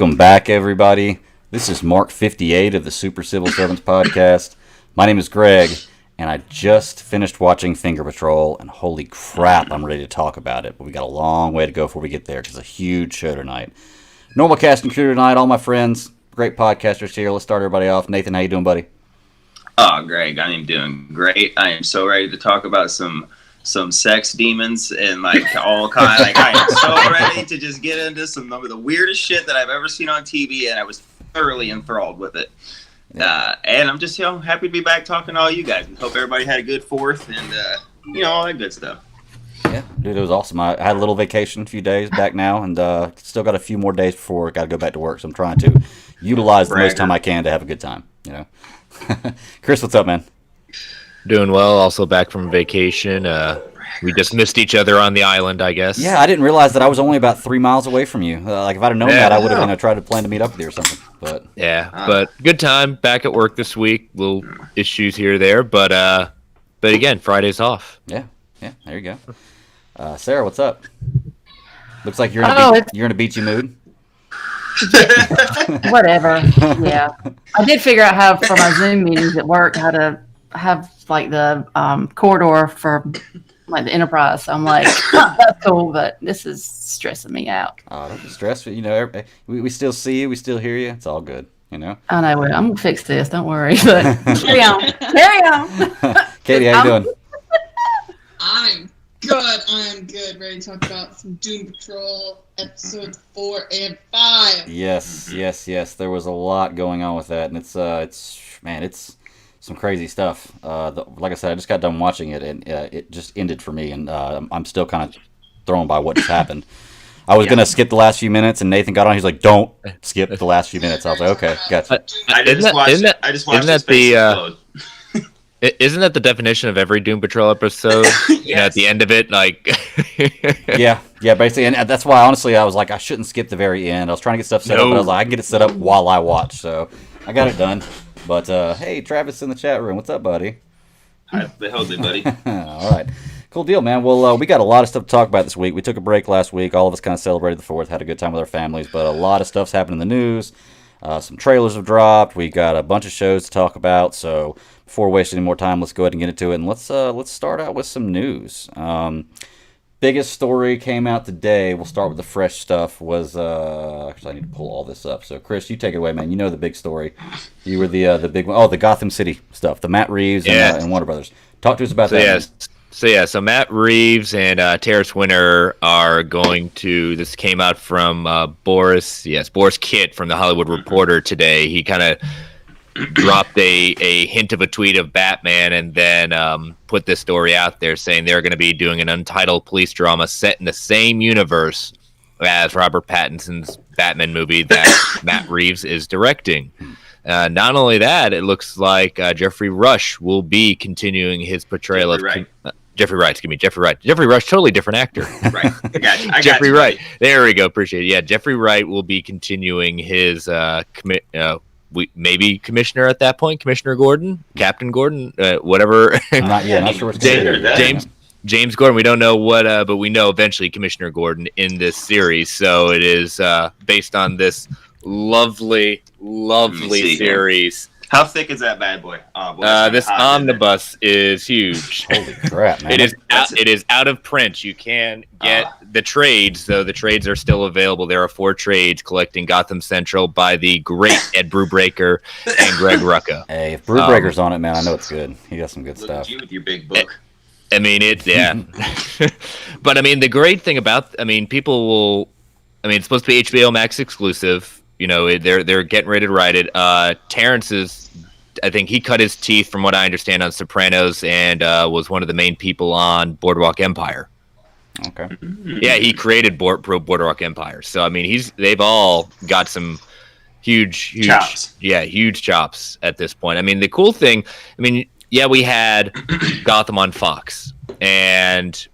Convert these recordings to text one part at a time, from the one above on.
Welcome back, everybody. This is Mark 58 of the Super Civil Servants podcast. My name is Greg, and I just finished watching Finger Patrol, and holy crap, I'm ready to talk about it. But we got a long way to go before we get there, because it's a huge show tonight. Normal cast and crew tonight, all my friends, great podcasters here. Let's start everybody off. Nathan, how you doing, buddy? Oh, Greg, I am doing great. I am so ready to talk about some sex demons and all kind. I am so ready to just get into some of the weirdest shit that I've ever seen on TV, and I was thoroughly enthralled with it. Yeah. And I'm just happy to be back talking to all you guys. Hope everybody had a good 4th and all that good stuff. Yeah, dude, it was awesome. I had a little vacation, a few days back now, and still got a few more days before I got to go back to work. So I'm trying to utilize the most time I can to have a good time. Chris, what's up, man? Doing well. Also back from vacation. We just missed each other on the island, I guess. Yeah, I didn't realize that I was only about 3 miles away from you. If I'd have known that, I would have tried to plan to meet up with you or something. But but good time. Back at work this week. Little issues here or there, but again, Friday's off. Yeah. There you go. Sarah, what's up? Looks like you're in a beachy mood. Whatever. Yeah, I did figure out how for my Zoom meetings at work how to have the corridor for the Enterprise. So I'm like, that's cool, but this is stressing me out. Oh, don't be stressed. We still see you, we still hear you. It's all good. I know. I'm gonna fix this. Don't worry. But carry on. Katie, how you doing? I'm good. Ready to talk about some Doom Patrol episodes 4 and 5. Yes. There was a lot going on with that, and it's some crazy stuff. Like I said, I just got done watching it, and it just ended for me, and I'm still kind of thrown by what just happened. I was gonna skip the last few minutes, and Nathan got on. He's like, "Don't skip the last few minutes." I was like, "Okay, gotcha." I just watched Isn't that the definition of every Doom Patrol episode? Yes. At the end of it, yeah, basically, and that's why honestly I was like, I shouldn't skip the very end. I was trying to get stuff set up, but I was like, I can get it set up while I watch, so I got it done. But hey, Travis in the chat room, what's up, buddy? Hi, buddy. All right, cool deal, man. Well, we got a lot of stuff to talk about this week. We took a break last week. All of us kind of celebrated the 4th, had a good time with our families, but a lot of stuff's happened in the news. Some trailers have dropped. We got a bunch of shows to talk about. So before wasting any more time, let's go ahead and get into it. And let's start out with some news. Biggest story came out today. We'll start with the fresh stuff. Actually, I need to pull all this up. So Chris, you take it away, man. You know the big story. You were the big one. Oh, the Gotham City stuff. The Matt Reeves and Warner Brothers. Talk to us about that. So Matt Reeves and Terrence Winter are going to. This came out from Boris Kitt from the Hollywood Reporter today. He kind of dropped a hint of a tweet of Batman, and then put this story out there saying they're going to be doing an untitled police drama set in the same universe as Robert Pattinson's Batman movie that Matt Reeves is directing. Not only that, it looks like Jeffrey Rush will be continuing his portrayal Jeffrey Wright. Jeffrey Rush, totally different actor. Right. I got you. Jeffrey Wright. There we go. Appreciate it. Yeah, Jeffrey Wright will be continuing his maybe commissioner at that point, Commissioner Gordon, Captain Gordon, whatever. Not sure what's James Gordon. We don't know what, but we know eventually Commissioner Gordon in this series. So it is based on this lovely series. How thick is that bad boy? This omnibus is huge. Holy crap, man! It is out of print. You can get the trades, though. The trades are still available. There are 4 trades collecting Gotham Central by the great Ed Brubaker and Greg Rucka. Hey, if Brubaker's on it, man, I know it's good. He got some good stuff. Look at you with your big book. I mean, but I mean, the great thing about, people will. It's supposed to be HBO Max exclusive. They're getting ready to write it. Terrence I think he cut his teeth, from what I understand, on Sopranos, and was one of the main people on Boardwalk Empire. Okay. Yeah, he created Boardwalk Empire. So they've all got some huge chops. Yeah, huge chops at this point. The cool thing, we had Gotham on Fox, and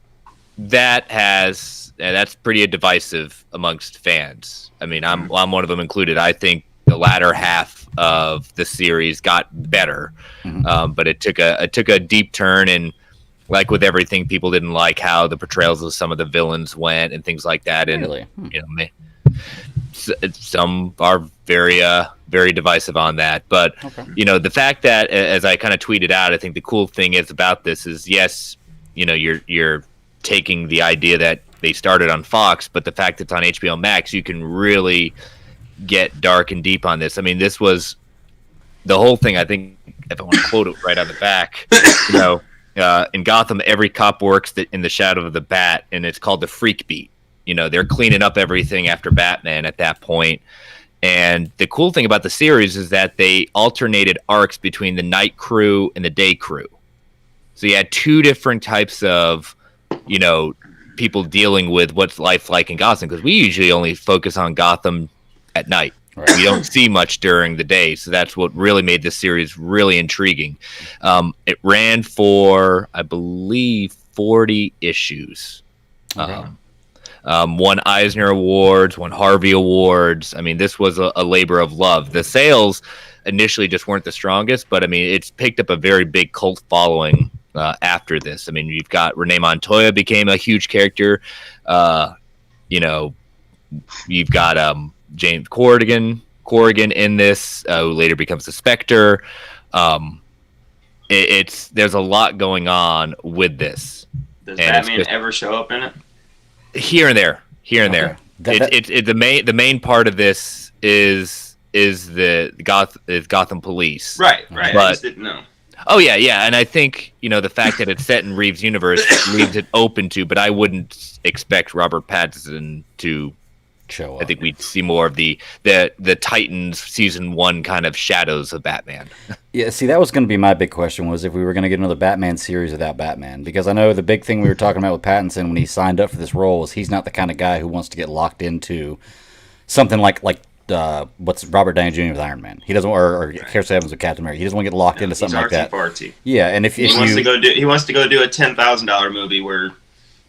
that's pretty divisive amongst fans. I'm one of them included. I think the latter half of the series got better, but it took a deep turn, and like with everything, people didn't like how the portrayals of some of the villains went and things like that. And really? some are very divisive on that. But the fact that, as I kind of tweeted out, I think the cool thing is about this is, yes, you're taking the idea that they started on Fox, but the fact that it's on HBO Max, you can really get dark and deep on this. I mean, this was the whole thing. I think, if I want to quote it right on the back, in Gotham, every cop works in the shadow of the bat, and it's called the Freak Beat. They're cleaning up everything after Batman at that point. And the cool thing about the series is that they alternated arcs between the night crew and the day crew. So you had two different types of, people dealing with what's life like in Gotham, because we usually only focus on Gotham at night. Right. We don't see much during the day, so that's what really made this series really intriguing. It ran for, I believe, 40 issues. Okay. Won Eisner Awards, won Harvey Awards. I mean, this was a labor of love. The sales initially just weren't the strongest, but I mean, it's picked up a very big cult following after this. I mean, you've got Renee Montoya became a huge character. You've got James Corrigan in this, who later becomes the Spectre. There's a lot going on with this. Does Batman ever show up in it? Here and there. The main part of this is Gotham Police. Right. But, I just didn't know. Oh yeah, and I think the fact that it's set in Reeves' universe leaves it open to, but I wouldn't expect Robert Pattinson to show up. I think we'd see more of the Titans season 1 kind of shadows of Batman. Yeah, see, that was going to be my big question, was if we were going to get another Batman series without Batman. Because I know the big thing we were talking about with Pattinson when he signed up for this role is he's not the kind of guy who wants to get locked into something like what's Robert Downey Jr. with Iron Man. He doesn't, or Chris Evans with Captain America. He doesn't want to get locked into something like that. Artsy. Yeah, and if he wants to go do a $10,000 movie where.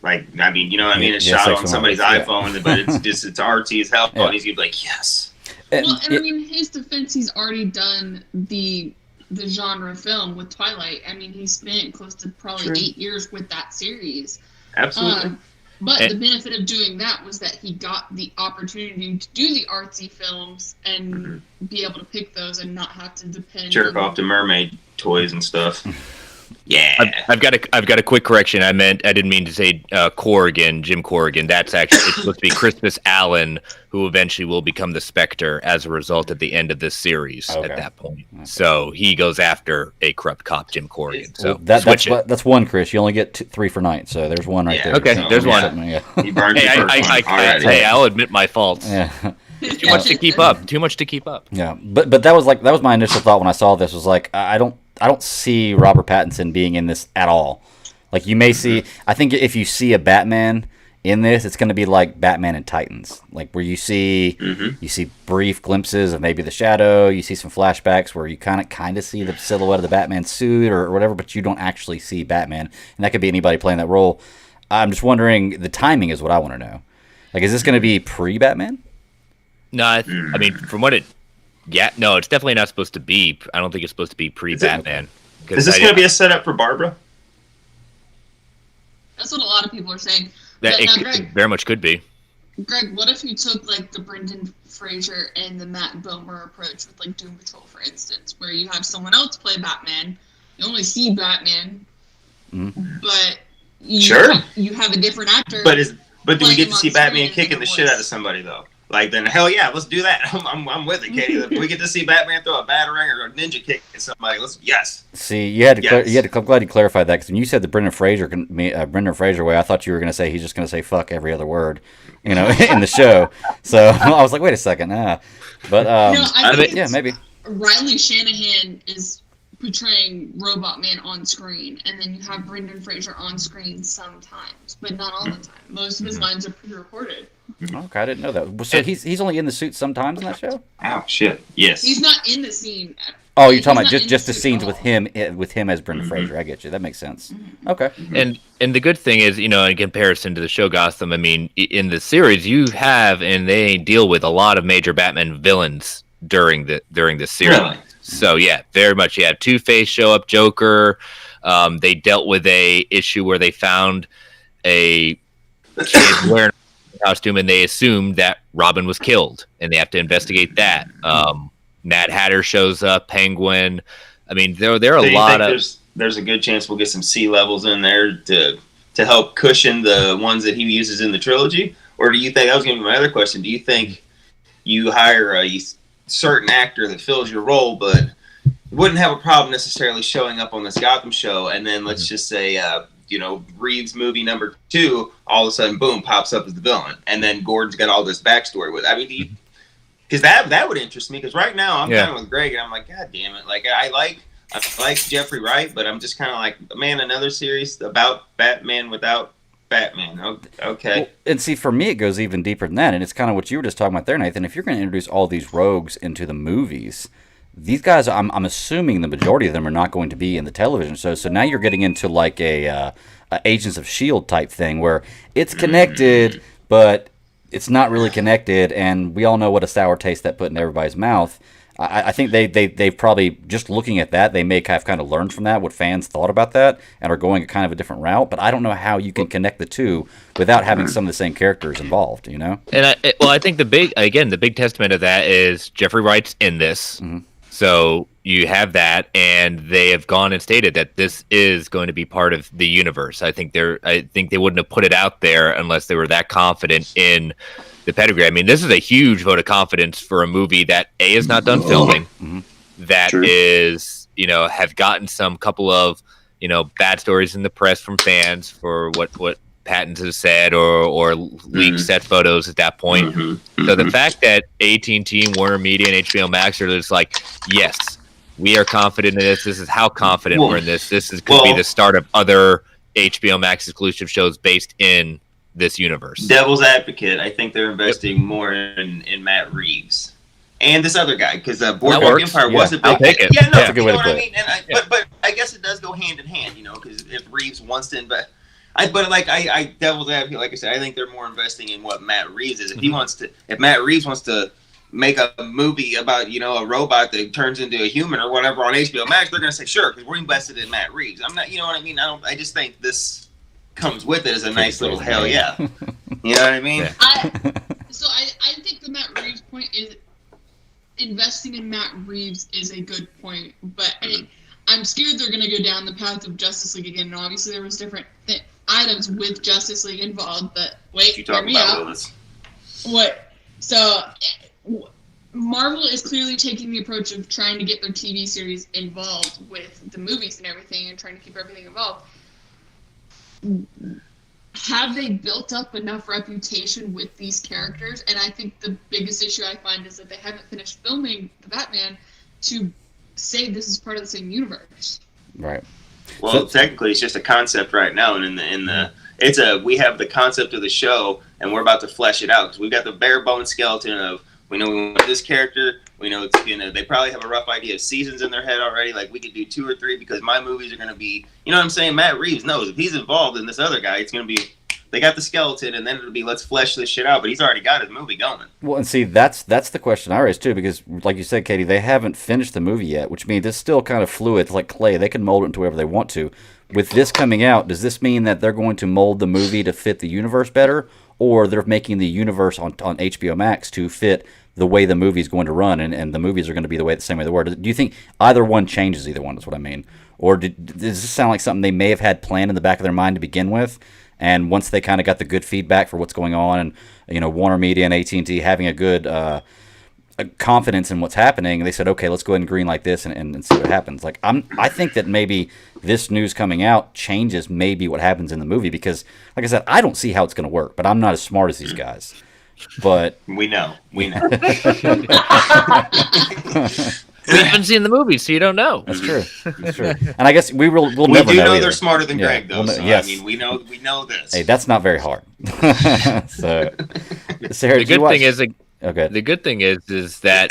It's shot on somebody's iPhone, but it's artsy as hell, and he's gonna be like, yes. Well, and in his defense, he's already done the genre film with Twilight. I mean, he spent close to probably 8 years with that series. Absolutely. But the benefit of doing that was that he got the opportunity to do the artsy films and be able to pick those and not have to depend jerk off to mermaid toys and stuff. Yeah, I've got a quick correction. I didn't mean to say Jim Corrigan. That's actually, it's supposed to be Crispus Allen, who eventually will become the Spectre as a result at the end of this series. Okay. At that point, so he goes after a corrupt cop, Jim Corrigan. So that's one, Chris. You only get 3 for night, so there's one right there. Okay, there's one. Yeah. He burned I'll admit my faults. Yeah. Too much to keep up. Yeah, but that was my initial thought when I saw this. Was like, I don't see Robert Pattinson being in this at all. Like, you may see, I think if you see a Batman in this, it's going to be like Batman and Titans, like where you see brief glimpses of maybe the shadow, you see some flashbacks where you kind of see the silhouette of the Batman suit or whatever, but you don't actually see Batman, and that could be anybody playing that role. I'm just wondering, the timing is what I want to know. Like, is this going to be pre-Batman? No, I mean, from what it's definitely not supposed to be. I don't think it's supposed to be pre-Batman. Is this going to be a setup for Barbara? That's what a lot of people are saying. It very much could be. Greg, what if you took like the Brendan Fraser and the Matt Bomer approach with like Doom Patrol, for instance, where you have someone else play Batman, you only see Batman, but you have a different actor. But do we get to see Batman kicking the shit out of somebody though? Like, then hell yeah, let's do that. I'm with it, Katie. If we get to see Batman throw a batarang or a ninja kick at somebody, yes. See, you had to. I'm glad you clarified that, because when you said the Brendan Fraser way, I thought you were going to say he's just going to say fuck every other word, in the show. So I was like, wait a second, But I think maybe Riley Shanahan is portraying Robot Man on screen, and then you have Brendan Fraser on screen sometimes, but not all the time. Most of his lines are pre-recorded. Okay, I didn't know that. So he's only in the suit sometimes in that show? Oh shit! Yes. He's not in the scene. Oh, you're talking about just the scenes with him as Brendan Fraser. I get you. That makes sense. Okay. And the good thing is, in comparison to the show Gotham, I mean, in the series you have, and they deal with a lot of major Batman villains during this series. Really? So yeah, very much. Yeah, Two-Face show up, Joker. They dealt with a issue where they found a kid wearing costume, and they assume that Robin was killed, and they have to investigate that. Mad Hatter shows up, Penguin. I mean, there are a lot of. There's a good chance we'll get some sea levels in there to help cushion the ones that he uses in the trilogy, or do you think that was going to be my other question? Do you think you hire a certain actor that fills your role, but wouldn't have a problem necessarily showing up on this Gotham show, and then let's just say, Reeves movie number 2, all of a sudden, boom, pops up as the villain, and then Gordon's got all this backstory with it. I mean, because that would interest me, because right now I'm kind of with Greg, and I'm like, God damn it, like I like Jeffrey Wright, but I'm just kind of like, man, another series about Batman without Batman. Okay. Well, and see, for me, it goes even deeper than that, and it's kind of what you were just talking about there, Nathan. If you're going to introduce all these rogues into the movies, these guys, I'm assuming the majority of them are not going to be in the television show. So now you're getting into like a Agents of S.H.I.E.L.D. type thing where it's connected, but it's not really connected, and we all know what a sour taste that put in everybody's mouth. I think they've probably, just looking at that, they may have kind of learned from that what fans thought about that and are going kind of a different route. But I don't know how you can connect the two without having some of the same characters involved, you know? And I think the big testament of that is Jeffrey Wright's in this. Mm-hmm. So you have that, and they have gone and stated that this is going to be part of the universe. I think they wouldn't have put it out there unless they were that confident in the pedigree. I mean, this is a huge vote of confidence for a movie that is not done filming, that is, have gotten some couple of, bad stories in the press from fans for what Patton has said or leaked set photos at that point. So the fact that AT&T, Warner Media, and HBO Max are just like, yes, we are confident in this. This is how confident we're in this. This could be the start of other HBO Max exclusive shows based in this universe. Devil's advocate, I think they're investing more in Matt Reeves and this other guy, because Boardwalk Empire was a big hit. Yeah, no, that's a good way to put it. I mean, but I guess it does go hand in hand, because if Reeves wants to invest, I devil's advocate, like I said, I think they're more investing in what Matt Reeves is. If Matt Reeves wants to make a movie about a robot that turns into a human or whatever on HBO Max, they're gonna say sure, because we're invested in Matt Reeves. I'm not, you know what I mean? I just think this comes with it as a nice little hell yeah. You know what I mean? I think the Matt Reeves point is investing in Matt Reeves is a good point, but I'm scared they're going to go down the path of Justice League again. And obviously, there was different items with Justice League involved, but wait, hear me out. What? So Marvel is clearly taking the approach of trying to get their TV series involved with the movies and everything, and trying to keep everything involved. Have they built up enough reputation with these characters? And I think the biggest issue I find is that they haven't finished filming the Batman to say this is part of the same universe. Right. Well, technically, it's just a concept right now, and we have the concept of the show, and we're about to flesh it out because we've got the bare bone skeleton of we know we want this character. We know it's they probably have a rough idea of seasons in their head already. Like we could do 2 or 3 because my movies are going to be, you know what I'm saying? Matt Reeves knows if he's involved in this other guy, it's going to be, they got the skeleton and then it'll be, let's flesh this shit out. But he's already got his movie going. Well, and see, that's the question I raised too, because like you said, Katie, they haven't finished the movie yet, which means it's still kind of fluid. It's like clay. They can mold it into whatever they want to. With this coming out, does this mean that they're going to mold the movie to fit the universe better, or they're making the universe on HBO Max to fit the way the movie's going to run, and the movies are going to be the same way they were? Do you think either one changes either one is what I mean? Or does this sound like something they may have had planned in the back of their mind to begin with, and once they kind of got the good feedback for what's going on, and Warner Media and AT&T having a good confidence in what's happening, they said, okay, let's go ahead and greenlight this and see what happens. Like I think that maybe this news coming out changes maybe what happens in the movie, because like I said, I don't see how it's going to work, but I'm not as smart as these guys. But we know. We haven't seen the movie, so you don't know. That's true. And I guess we'll never know. We do know either. They're smarter than Greg, though. So, yes. I mean, we know this. Hey, that's not very hard. So, Sarah, the good thing is, okay. The good thing is that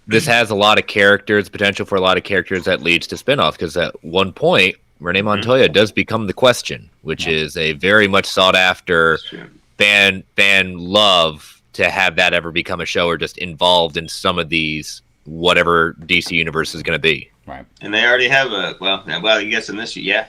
this has a lot of characters, potential for a lot of characters that leads to spinoff. Because at one point, Renee Montoya does become the Question, which is a very much sought after fan love to have that ever become a show or just involved in some of these whatever DC universe is going to be. Right. And they already have I guess in this, yeah.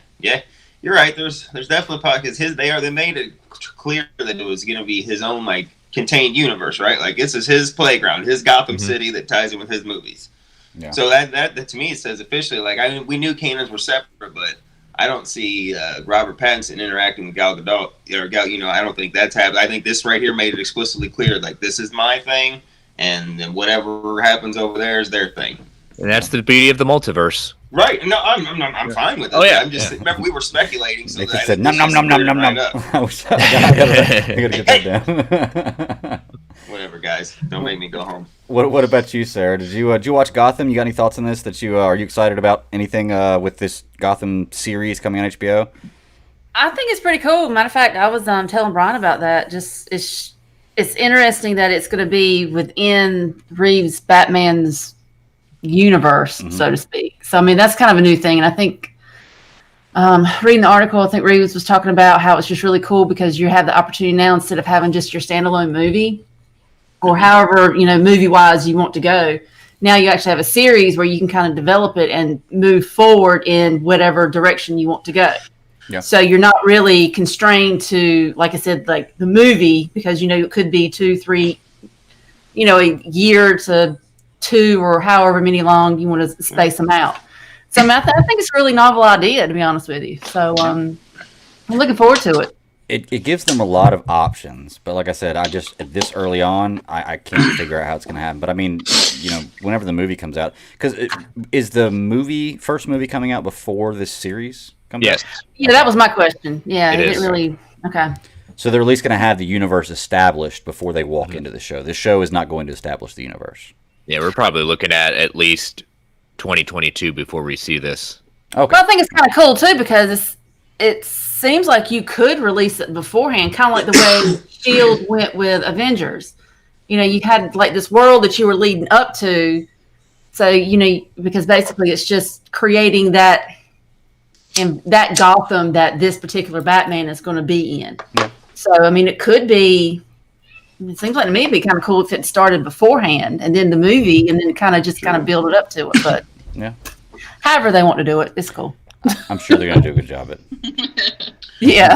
you're right. There's definitely because they made it clear that it was going to be his own like contained universe, right? Like this is his playground, his Gotham City that ties in with his movies. Yeah. So that to me it says officially like we knew canons were separate, but I don't see Robert Pattinson interacting with Gal Gadot or Gal. I don't think that's happened. I think this right here made it explicitly clear like this is my thing, and then whatever happens over there is their thing. And that's the beauty of the multiverse. Right. No, I'm fine with it. Oh, yeah. I'm just remember we were speculating. So Nick that said, nom, nom, nom, nom, nom, nom. I gotta get that down. Whatever, guys. Don't make me go home. What about you, Sarah? Did you watch Gotham? You got any thoughts on this? Are you excited about anything with this Gotham series coming on HBO? I think it's pretty cool. Matter of fact, I was telling Brian about that. Just it's interesting that it's going to be within Reeves' Batman's universe, so to speak. So I mean, that's kind of a new thing, and I think reading the article, I think Reeves was talking about how it's just really cool because you have the opportunity now instead of having just your standalone movie or however movie wise you want to go. Now you actually have a series where you can kind of develop it and move forward in whatever direction you want to go. Yeah. So you're not really constrained to, like I said, like the movie, because it could be 2, 3, a year to 2 or however many long you want to space them out. So I think it's a really novel idea, to be honest with you. So I'm looking forward to it. It gives them a lot of options, but like I said, this early on, I can't figure out how it's going to happen. But I mean, whenever the movie comes out, because is the first movie coming out before this series comes out? Yeah, that was my question. Yeah, it didn't is. Really okay. So they're at least going to have the universe established before they walk into the show. This show is not going to establish the universe. Yeah, we're probably looking at least 2022 before we see this. Okay. Well, I think it's kind of cool too because it seems like you could release it beforehand, kind of like the way Shield went with Avengers. You had like this world that you were leading up to, so because basically it's just creating that Gotham that this particular Batman is going to be in. Yeah. So I mean, it could be. It seems like to me it'd be kind of cool if it started beforehand and then the movie and then kind of build it up to it. But yeah, however they want to do it, it's cool. I'm sure they're going to do a good job at it. Yeah.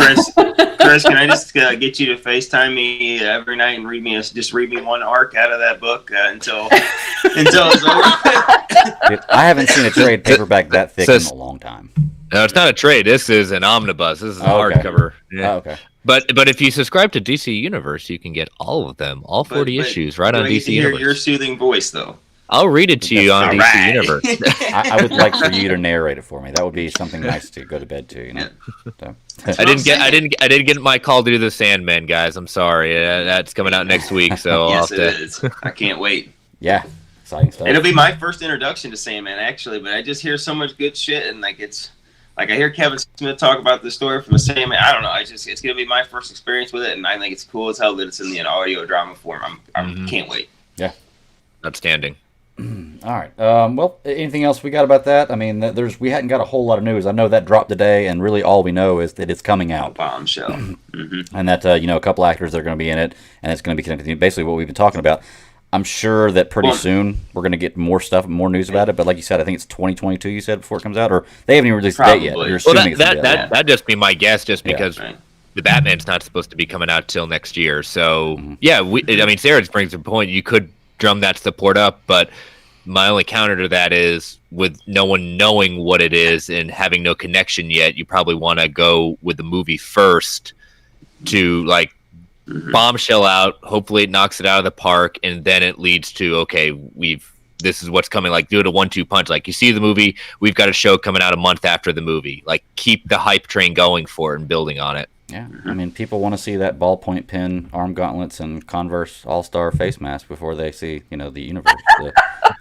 Chris, can I just get you to FaceTime me every night and read me one arc out of that book until it's over? Dude, I haven't seen a trade paperback that thick in a long time. No, it's not a trade. This is an omnibus. This is a hardcover. Yeah. Oh, okay. But if you subscribe to DC Universe, you can get all of them, all 40 issues, right on DC Universe. Your soothing voice, though. I'll read it to you on DC Universe. I would like for you to narrate it for me. That would be something nice to go to bed to. So. I didn't get my call to do the Sandman, guys. I'm sorry. That's coming out next week, so yes, it is. I can't wait. Yeah, exciting stuff. It'll be my first introduction to Sandman, actually, but I just hear so much good shit, and it's like I hear Kevin Smith talk about the story from the Sandman. I don't know. It's gonna be my first experience with it, and I think it's cool as hell that it's in the audio drama form. I can't wait. Yeah, outstanding. All right. Well, anything else we got about that? I mean, we hadn't got a whole lot of news. I know that dropped today, and really all we know is that it's coming out. Bombshell. And that a couple actors that are going to be in it, and it's going to be connected to basically what we've been talking about. I'm sure that pretty soon we're going to get more stuff, more news about it. But like you said, I think it's 2022. You said before it comes out, or they haven't even released the date yet. You're assuming that'd just be my guess, just because the Batman's not supposed to be coming out till next year. So I mean, Sarah just brings a point. You could drum that support up, but my only counter to that is, with no one knowing what it is and having no connection yet, you probably want to go with the movie first to bombshell out. Hopefully it knocks it out of the park, and then it leads to, this is what's coming. Do it a 1-2 punch. You see the movie, we've got a show coming out a month after the movie. Keep the hype train going for it and building on it. Yeah, I mean, people want to see that ballpoint pen, arm gauntlets, and Converse All-Star face mask before they see, the universe,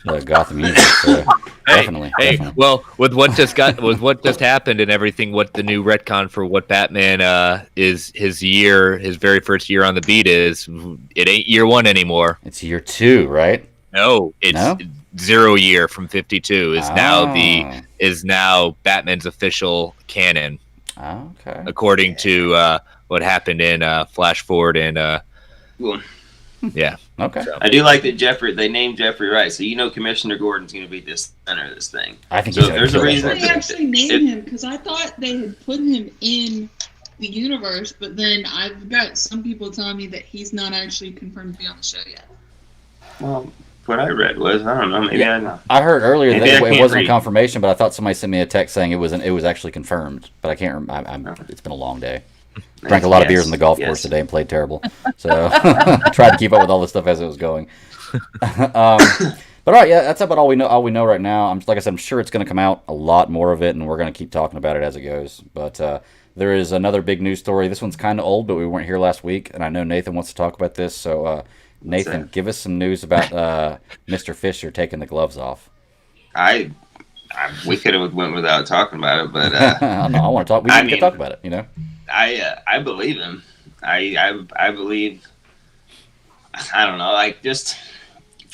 the Gotham universe. Definitely. Well, with what just happened and everything, what the new retcon for what Batman is his very first year on the beat is, it ain't year 1 anymore. It's year 2, right? No, it's 0 year from 52 is now Batman's official canon. Okay. According to what happened in Flash Forward and Okay. So. I do like that they named Jeffrey Wright, so Commissioner Gordon's going to be the center of this thing. I think so. he's There's a reason They actually named him because I thought they had put him in the universe, but then I've got some people telling me that he's not actually confirmed to be on the show yet. Well, what I read was I don't know. Maybe I know. I heard earlier Maybe that I it can't wasn't a read. confirmation, but I thought somebody sent me a text saying it was actually confirmed. But I can't remember. It's been a long day. Drank a lot of beers on the golf course today and played terrible. So tried to keep up with all this stuff as it was going. But all right, yeah, that's about all we know. All we know right now. Like I said, I'm sure it's going to come out a lot more of it, and we're going to keep talking about it as it goes. But there is another big news story. This one's kind of old, but we weren't here last week, and I know Nathan wants to talk about this. So Nathan, give us some news about Mr. Fisher taking the gloves off. We could have went without talking about it, but no, I want to talk. We can talk about it. I believe him. I believe. I don't know. Like just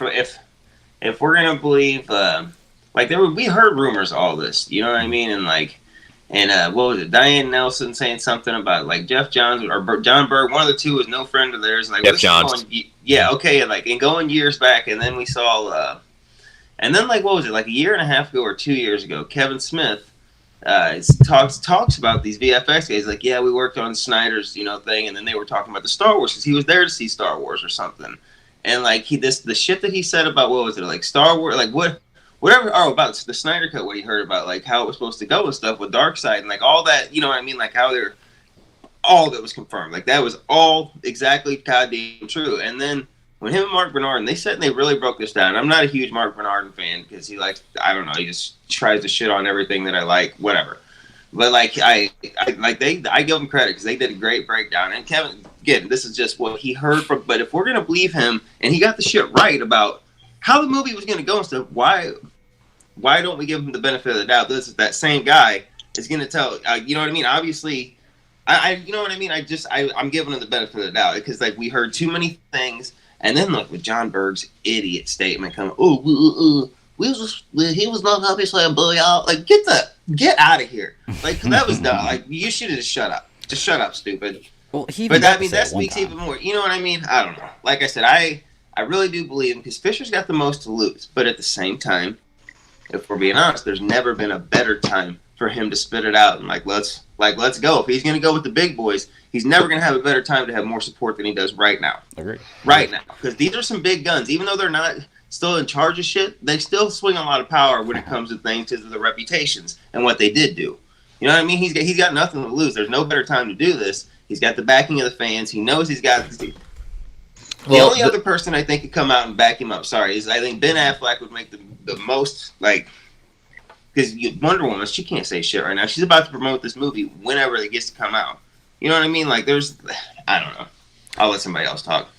if we're gonna believe, we heard rumors of all this. You know what I mean? And what was it? Diane Nelson saying something about like Jeff Johns or John Berg. One of the two was no friend of theirs. Like Jeff Johns. Okay. And going years back, and then we saw. And then what was it? Like a year and a half ago or 2 years ago, Kevin Smith. Talks about these VFX guys like we worked on Snyder's thing, and then they were talking about the Star Wars because he was there to see Star Wars or something, and the shit that he said about what was it like Star Wars whatever about the Snyder cut, what he heard about like how it was supposed to go and stuff with Darkseid and like all that like how they're all that was confirmed, like that was all exactly goddamn true. And then when him and Mark Bernardin, they sat and they really broke this down. I'm not a huge Mark Bernardin fan because he likes, I don't know, he just tries to shit on everything that I like, whatever. But I give him credit because they did a great breakdown. And Kevin, again, this is just what he heard from. But if we're gonna believe him, and he got the shit right about how the movie was gonna go and stuff, why don't we give him the benefit of the doubt? This is that same guy is gonna tell. You know what I mean? Obviously, you know what I mean. I'm giving him the benefit of the doubt because we heard too many things. And then with John Berg's idiot statement coming, he was not obviously a bully out. Like get out of here. Like that was dumb. Like you should have just shut up. Just shut up, stupid. Well, that speaks even more. You know what I mean? I don't know. Like I said, I really do believe him because Fisher's got the most to lose. But at the same time, if we're being honest, there's never been a better time for him to spit it out and let's go. If he's gonna go with the big boys, he's never going to have a better time to have more support than he does right now. Agreed. Right now. Because these are some big guns. Even though they're not still in charge of shit, they still swing a lot of power when it comes to things because of the reputations and what they did do. You know what I mean? He's got nothing to lose. There's no better time to do this. He's got the backing of the fans. He knows he's got... The only other person I think could come out and back him up, is I think Ben Affleck would make the most, because Wonder Woman, she can't say shit right now. She's about to promote this movie whenever it gets to come out. You know what I mean? I don't know. I'll let somebody else talk.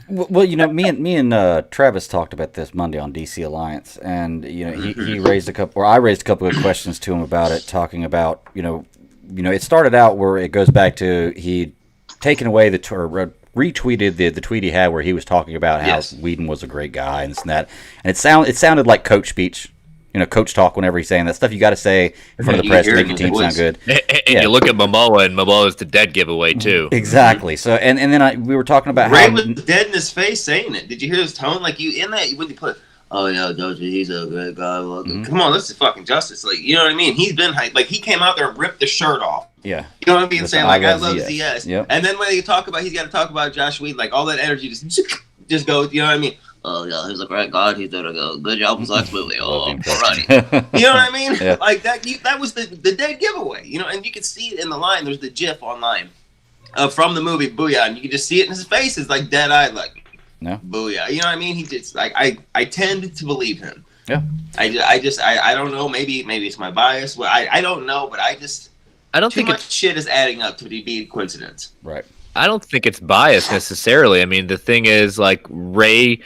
Well, me and Travis talked about this Monday on DC Alliance, and he raised I raised a couple of questions to him about it, talking about it started out where it goes back to he'd taken away retweeted the tweet he had where he was talking about how Whedon was a great guy and this and that, and it sounded like coach speech. Coach talk whenever he's saying that stuff. You got to say in front of the press to make your team sound good. And you look at Momoa, and Momoa's the dead giveaway too. Exactly. So, and then we were talking about Ray how was dead in his face saying it. Did you hear his tone? When you put, oh yeah, Doja, he's a great guy. Come on, this is fucking justice. You know what I mean? He's been he came out there and ripped the shirt off. Yeah. You know what I mean? Saying I love ZS. Yep. And then when he's got to talk about Josh Whedon, all that energy just goes. You know what I mean? Oh yeah, he's a great guy. He did a good job with that movie. Oh, alrighty. You know what I mean? Yeah. That was the dead giveaway. And you can see it in the line. There's the GIF online from the movie Booyah, and you can just see it in his face. It's dead eyed, no. Booyah. You know what I mean? He just I tend to believe him. Yeah. I don't know. Maybe it's my bias. Well, I don't know, but I don't think much shit is adding up to be a coincidence. Right. I don't think it's bias necessarily. I mean, the thing is, Ray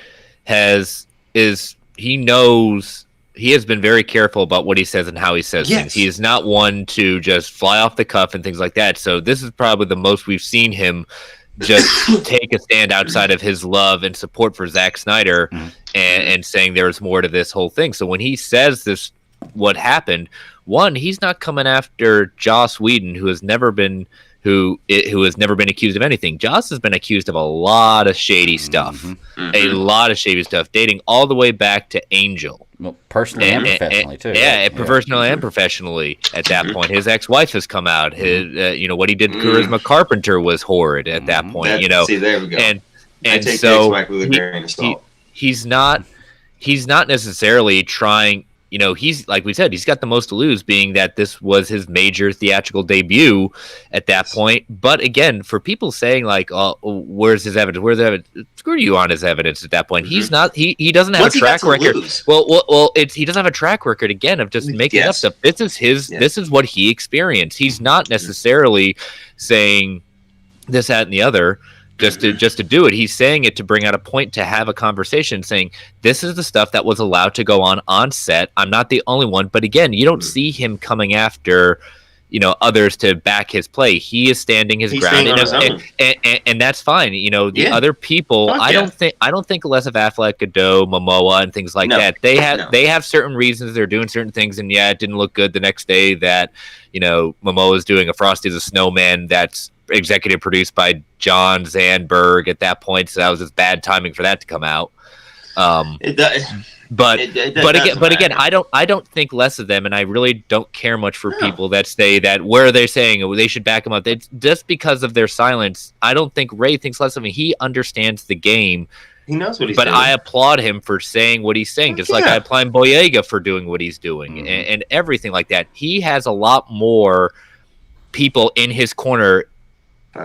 he knows, he has been very careful about what he says and how he says things. He is not one to just fly off the cuff and things like that. So this is probably the most we've seen him just take a stand outside of his love and support for Zack Snyder and saying there's more to this whole thing. So when he says this, what happened, one, he's not coming after Joss Whedon, who who has never been accused of anything. Joss has been accused of a lot of shady stuff, a lot of shady stuff, dating all the way back to Angel. Well, personally and professionally too. Yeah, personally and professionally. At that point, his ex-wife has come out. His, what he did to Charisma Carpenter was horrid. At that point, See, there we go. And I take so the ex-wife with a grain of salt. he's not necessarily trying. He's, like we said, he's got the most to lose, being that this was his major theatrical debut at that point. But again, for people saying like, "Oh, where's his evidence? Where's the evidence?" Screw you on his evidence at that point. He's not. He doesn't have a track record. Well, he doesn't have a track record again of just making up stuff. This is his. This is what he experienced. He's not necessarily saying this, that, and the other. Just to do it. He's saying it to bring out a point, to have a conversation, saying this is the stuff that was allowed to go on set. I'm not the only one, but again, you don't see him coming after others to back his play. He is standing his ground, and that's fine. The other people, I don't think less of Affleck, Godot, Momoa, and things like that. They have certain reasons. They're doing certain things, and it didn't look good the next day that Momoa is doing a Frosty the Snowman that's executive produced by John Zandberg at that point, so that was just bad timing for that to come out. But again, I don't think less of them, and I really don't care much for people that say that. Where are they saying they should back him up? It's just because of their silence. I don't think Ray thinks less of him. He understands the game. He knows what he's doing. But I applaud him for saying what he's saying, just like I applaud Boyega for doing what he's doing, and everything like that. He has a lot more people in his corner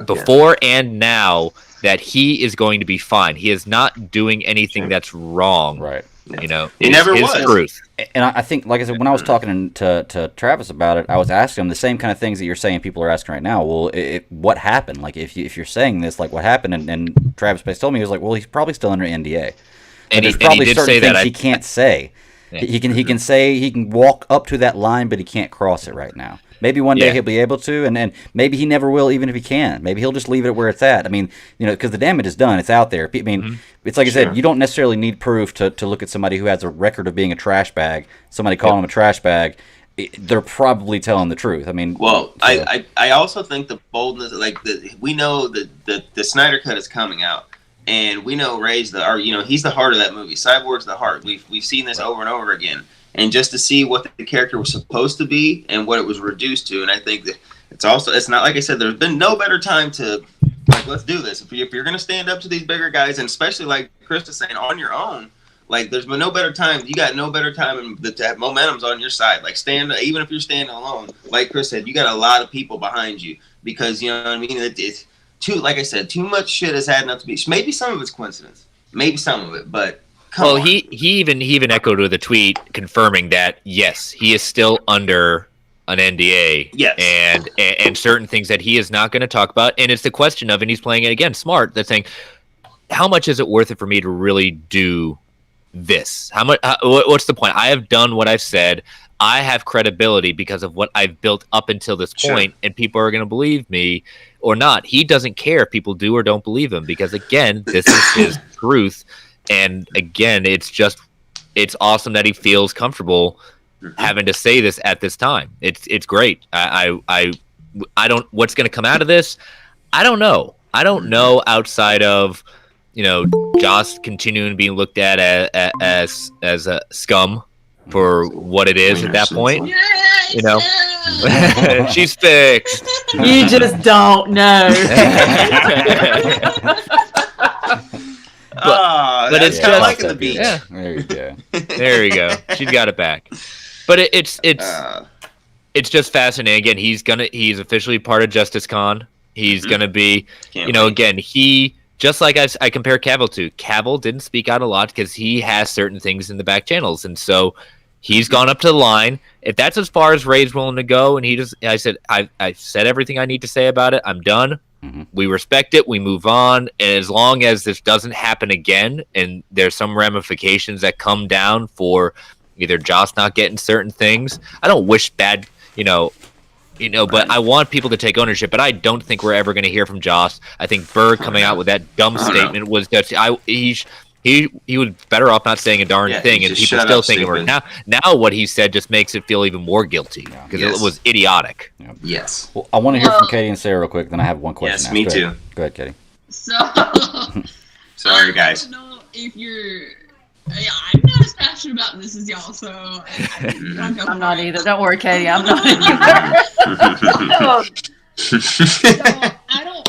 before and now that he is going to be fine. He is not doing anything that's wrong. Right. He never was. Truth. And I think, like I said, when I was talking to Travis about it, I was asking him the same kind of things that you're saying people are asking right now. Well, what happened? Like, if you're saying this, like, what happened? And Travis Pace told me, he was like, well, he's probably still under NDA. And there's probably certain things he can't say. Yeah. He can walk up to that line, but he can't cross it right now. Maybe one day he'll be able to, and maybe he never will, even if he can. Maybe he'll just leave it where it's at. I mean, because the damage is done. It's out there. I mean, it's like I said, you don't necessarily need proof to look at somebody who has a record of being a trash bag, somebody calling him a trash bag. They're probably telling the truth. I mean, I also think the boldness, like we know that the Snyder Cut is coming out, and we know Ray's he's the heart of that movie. Cyborg's the heart. We've seen this over and over again. And just to see what the character was supposed to be and what it was reduced to, and I think that it's not like I said. There's been no better time to let's do this. If you're going to stand up to these bigger guys, and especially like Chris is saying, on your own, like there's been no better time. You got no better time to have momentum's on your side. Like even if you're standing alone, like Chris said, you got a lot of people behind you because you know what I mean. It's like I said, too much shit has had enough to be. Maybe some of it's coincidence, maybe some of it, but. He even echoed with a tweet confirming that yes, he is still under an NDA. Yes. And certain things that he is not going to talk about. And it's the question of, and he's playing it again smart, that's saying, how much is it worth it for me to really do this? How much? What's the point? I have done what I've said. I have credibility because of what I've built up until this point, and people are going to believe me or not. He doesn't care if people do or don't believe him because, again, this is his truth. And again, it's awesome that he feels comfortable having to say this at this time. It's great. I don't. What's going to come out of this? I don't know. I don't know outside of Joss continuing being looked at as a scum for what it is at that point. She's fixed. You just don't know. But it's just like the beach. Yeah. There you go. There you go. She's got it back. But it's just fascinating. Again, he's officially part of Justice Con. He's gonna be, again, he just like I compare Cavill to. Cavill didn't speak out a lot because he has certain things in the back channels, and so he's gone up to the line. If that's as far as Ray's willing to go, and I've said everything I need to say about it. I'm done. We respect it. We move on. And as long as this doesn't happen again, and there's some ramifications that come down for either Joss not getting certain things, I don't wish bad, but I want people to take ownership. But I don't think we're ever going to hear from Joss. I think Berg coming out with that dumb statement was that He was better off not saying a darn thing, and just people shut still up, think it stupid. was. Now what he said just makes it feel even more guilty because Yes. it was idiotic. Yes. Well, I want to hear from Katie and Sarah real quick. Then I have one question. Yes, asked. me Go too. ahead. Go ahead, Katie. So, Sorry, guys. I don't know if you're. I'm not as passionate about this as y'all, so I'm not either. Don't worry, Katie. I'm not either. So I don't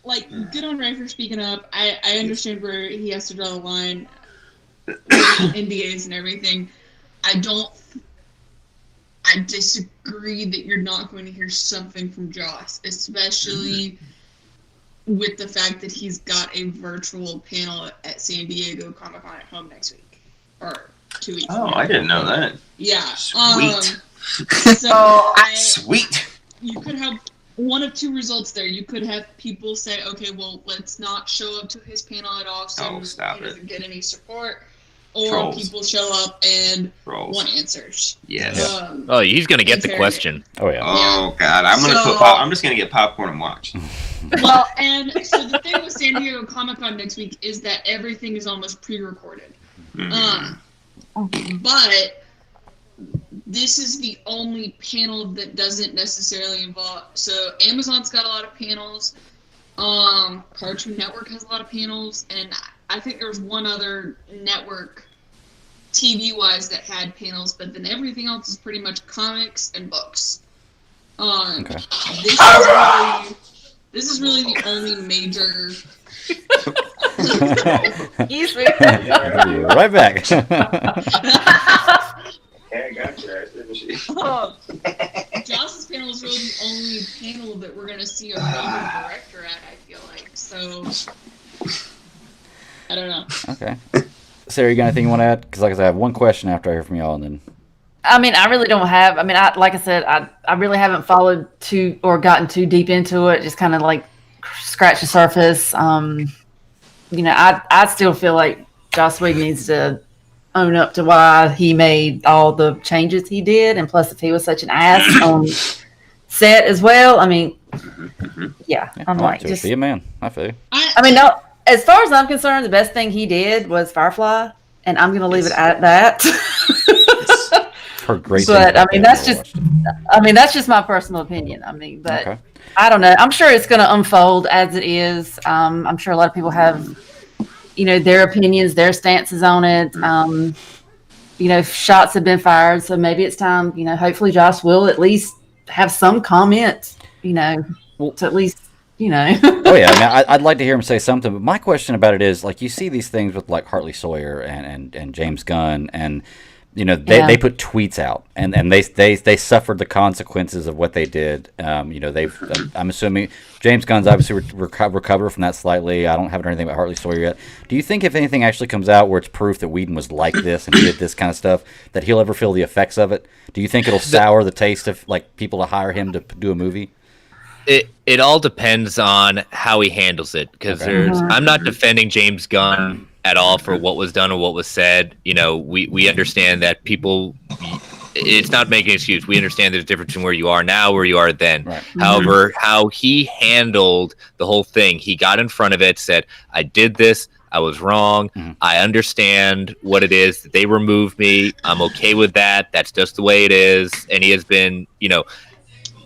like. Good on Ray for speaking up. I understand where he has to draw the line with NDAs and everything. I disagree that you're not going to hear something from Joss, especially with the fact that he's got a virtual panel at San Diego Comic-Con at home next week. Or 2 weeks Oh, ago. I didn't know that. Yeah. Sweet. So Sweet. you could have one of two results there. You could have people say, okay, well, let's not show up to his panel at all, so stop he it. doesn't get any support. Or Trolls. people show up and Trolls. want answers. Yes. Oh, he's gonna get the Fair. question. Oh yeah. Oh God, I'm gonna So- I'm just gonna get popcorn and watch. Well, and so the thing with San Diego Comic-Con next week is that everything is almost pre-recorded. But this is the only panel that doesn't necessarily involve. So Amazon's got a lot of panels. Cartoon Network has a lot of panels, and I think there's one other network, TV-wise, that had panels. But then everything else is pretty much comics and books. Okay. This is really the only major. Excuse me. Right back. Hey, I got you. Joss's panel is really the only panel that we're going to see a major director at, I feel like. So, I don't know. Okay. Sarah, you got anything you want to add? Because like I said, I have one question after I hear from y'all, and then. I mean, I really don't have. I mean, like I said, I really haven't followed too or gotten too deep into it. Just kind of like scratch the surface. I still feel like Joss Whedon needs to own up to why he made all the changes he did, and plus, if he was such an ass on set as well, I mean, yeah, I'm like, just be a man. I feel you. I mean, no. As far as I'm concerned, the best thing he did was Firefly, and I'm going to leave it at that. Heard great But things I about mean, that. that's just my personal opinion. I mean, but Okay. I don't know. I'm sure it's going to unfold as it is. I'm sure a lot of people have, their opinions, their stances on it. Shots have been fired, so maybe it's time. Hopefully, Josh will at least have some comment. To at least. Oh yeah, I mean, I'd like to hear him say something, but my question about it is, like, you see these things with like Hartley Sawyer and James Gunn, and they put tweets out, and they suffered the consequences of what they did. I'm assuming James Gunn's obviously recovered from that slightly. I haven't heard anything about Hartley Sawyer yet. Do you think if anything actually comes out where it's proof that Whedon was like this and did this kind of stuff, that he'll ever feel the effects of it? Do you think it'll sour the taste of like people to hire him to do a movie? It all depends on how he handles it, because I'm not defending James Gunn at all for what was done or what was said. We understand that people. It's not making an excuse. We understand there's a difference between where you are now, where you are then. Right. However, how he handled the whole thing, he got in front of it, said, "I did this. I was wrong. I understand what it is. They removed me. I'm okay with that. That's just the way it is." And he has been,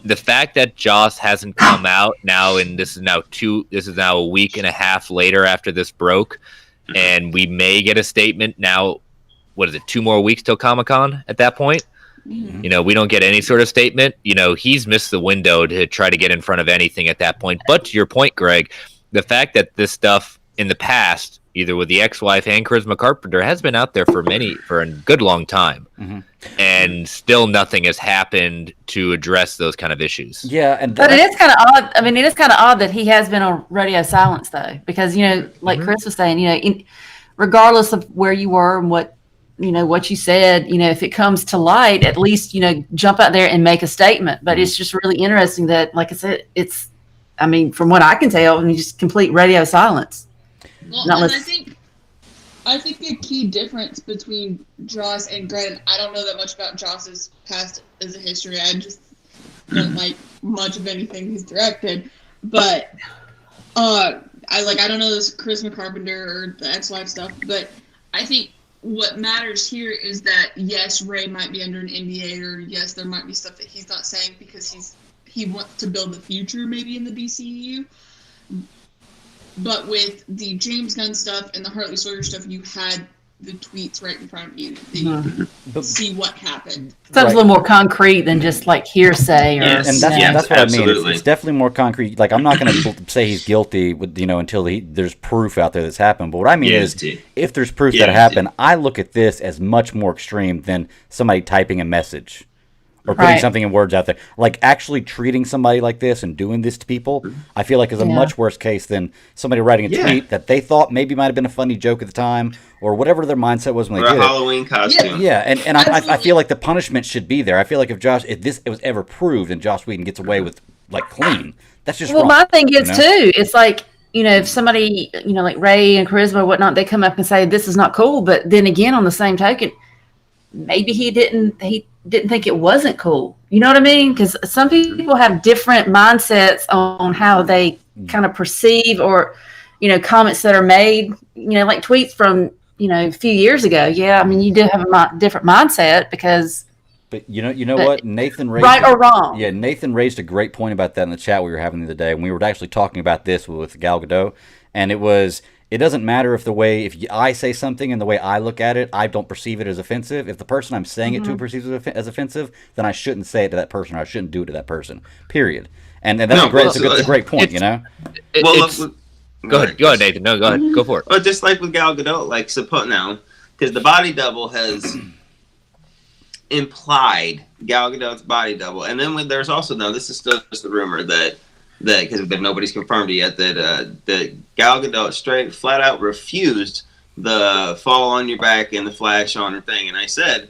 the fact that Joss hasn't come out now, and this is now a week and a half later after this broke, and we may get a statement now. What is it? 2 more weeks till Comic-Con at that point? We don't get any sort of statement. He's missed the window to try to get in front of anything at that point. But to your point, Greg, the fact that this stuff in the past, either with the ex-wife and Charisma Carpenter, has been out there for a good long time, and still nothing has happened to address those kind of issues. Yeah, but it is kind of odd. I mean, it is kind of odd that he has been on radio silence, though, because like Chris was saying, regardless of where you were and what you said, if it comes to light, at least jump out there and make a statement. But it's just really interesting that, like I said, from what I can tell, just complete radio silence. Well, and I think the key difference between Joss and Grant, I don't know that much about Joss's past as a history. I just don't like much of anything he's directed. But I I don't know this Charisma Carpenter or the ex-wife stuff, but I think what matters here is that yes, Ray might be under an NDA, or yes, there might be stuff that he's not saying because he wants to build the future maybe in the DCEU. But with the James Gunn stuff and the Hartley Sawyer stuff, you had the tweets right in front of you. You could see what happened. So it's a little more concrete than just like hearsay. Or, Yes. And that's what absolutely. I mean. It's definitely more concrete. Like, I'm not going to say he's guilty, until there's proof out there that's happened. But what I mean is, if there's proof that it happened, I look at this as much more extreme than somebody typing a message or putting something in words out there. Like, actually treating somebody like this and doing this to people, I feel like is a much worse case than somebody writing a tweet that they thought maybe might have been a funny joke at the time, or whatever their mindset was when they did it. Or a Halloween costume. Yeah, and I feel like the punishment should be there. I feel like if it was ever proved and Joss Whedon gets away with, like, clean, that's just wrong. My thing is, too, it's like, if somebody, like Ray and Charisma or whatnot, they come up and say, this is not cool, but then again, on the same token, maybe he didn't think it wasn't cool. You know what I mean? Because some people have different mindsets on how they kind of perceive or, comments that are made, like tweets from, a few years ago. Yeah, I mean, you do have a different mindset because... But what? Nathan raised... Right or wrong. Yeah, Nathan raised a great point about that in the chat we were having the other day. And we were actually talking about this with Gal Gadot. And it doesn't matter if I say something and the way I look at it, I don't perceive it as offensive. If the person I'm saying it to perceives it as offensive, then I shouldn't say it to that person, or I shouldn't do it to that person. Period. And that's it's a great point, Go ahead, Nathan. No, go ahead. Go for it. Well, just like with Gal Gadot, because the body double has implied Gal Gadot's body double, and then there's also this is still just a rumor that because nobody's confirmed it yet, that Gal Gadot flat out refused the fall on your back and the flash on her thing. And I said,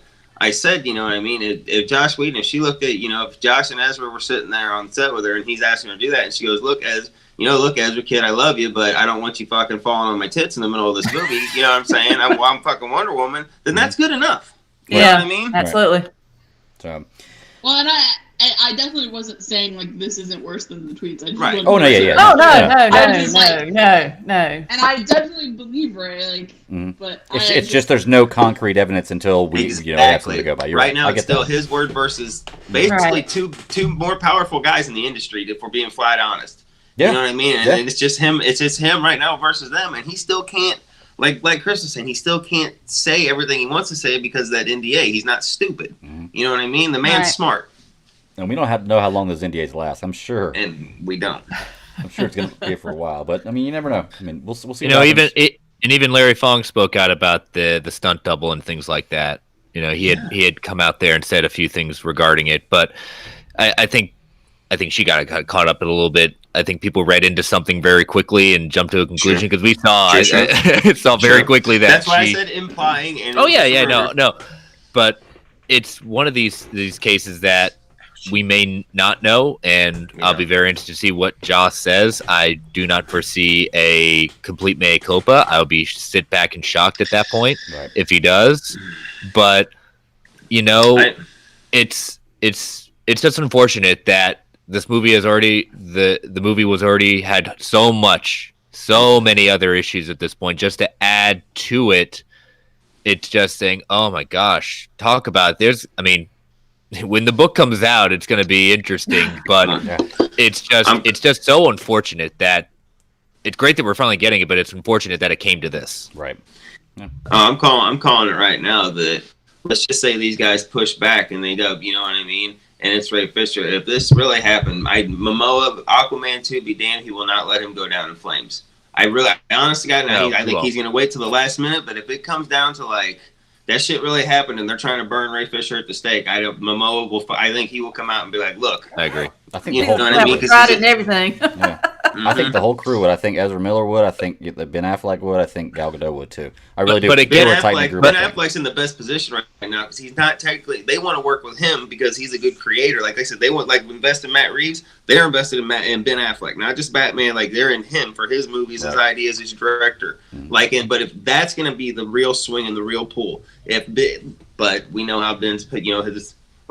you know what I mean? If Josh Whedon, if she looked at, if Josh and Ezra were sitting there on set with her and he's asking her to do that, and she goes, look, Ezra, kid, I love you, but I don't want you fucking falling on my tits in the middle of this movie. You know what I'm saying? I'm fucking Wonder Woman. Then that's good enough. You know what I mean? Absolutely. So. Well, and I definitely wasn't saying like this isn't worse than the tweets. I just right. Oh no, yeah. Oh no. And I definitely believe Ray, but it's just there's no concrete evidence until we have something to go by. Right now, it's still his word versus basically two more powerful guys in the industry. If we're being flat honest, you know what I mean. And it's just him. It's just him right now versus them, and he still can't. Like Chris was saying, he still can't say everything he wants to say because of that NDA. He's not stupid. You know what I mean? The man's smart. And we don't know how long those NDAs last. I'm sure. And we don't. I'm sure it's going to be for a while. But, I mean, you never know. I mean, we'll see. Even Larry Fong spoke out about the stunt double and things like that. He had come out there and said a few things regarding it. But I think she got caught up in a little bit. I think people read into something very quickly and jumped to a conclusion because we saw saw very quickly that that's why I said implying. And no. But it's one of these cases that we may not know, and I'll be very interested to see what Joss says. I do not foresee a complete mea culpa. I'll be sit back and shocked at that point if he does. But it's just unfortunate that this movie has already the movie was already had so many other issues at this point. Just to add to it, it's just saying, oh my gosh, talk about when the book comes out, it's going to be interesting, but it's just so unfortunate that it's great that we're finally getting it, but it's unfortunate that it came to this. Right. Yeah. I'm calling it right now that let's just say these guys push back and they dub, you know what I mean? And it's Ray Fisher. If this really happened, Momoa, Aquaman 2, be damned, he will not let him go down in flames. I honestly, God, I think he's going to wait till the last minute. But if it comes down to that shit really happened and they're trying to burn Ray Fisher at the stake, Momoa will. I think he will come out and be like, "Look, I agree." I think you the whole know what I mean? Tried it and everything. I think the whole crew would. I think Ezra Miller would. I think Ben Affleck would. I think Gal Gadot would too. I really do. But Ben Affleck's in the best position right now because he's not technically. They want to work with him because he's a good creator. Like I said, they want invest in Matt Reeves. They're invested in Ben Affleck, not just Batman. They're in him for his movies, his ideas, his director. But if that's going to be the real swing and the real pull, but we know how Ben's put.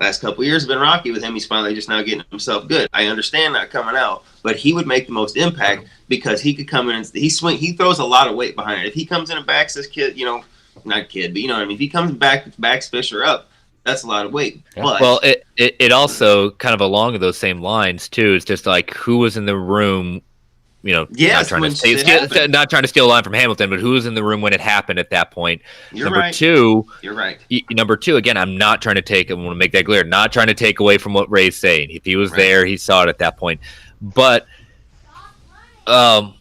Last couple of years have been rocky with him. He's finally just now getting himself good. I understand not coming out, but he would make the most impact because he could come in and he throws a lot of weight behind it. If he comes in and backs this kid, not kid, but you know what I mean. If he comes backs Fisher up, that's a lot of weight. Yeah. But Well, it also kind of along those same lines too. It's just like who was in the room. yes, not trying to steal a line from Hamilton, but who was in the room when it happened at that point? You're Number right. two, You're right. Number two, again, I want to make that clear. Not trying to take away from what Ray's saying. If he was there, he saw it at that point. But, sorry,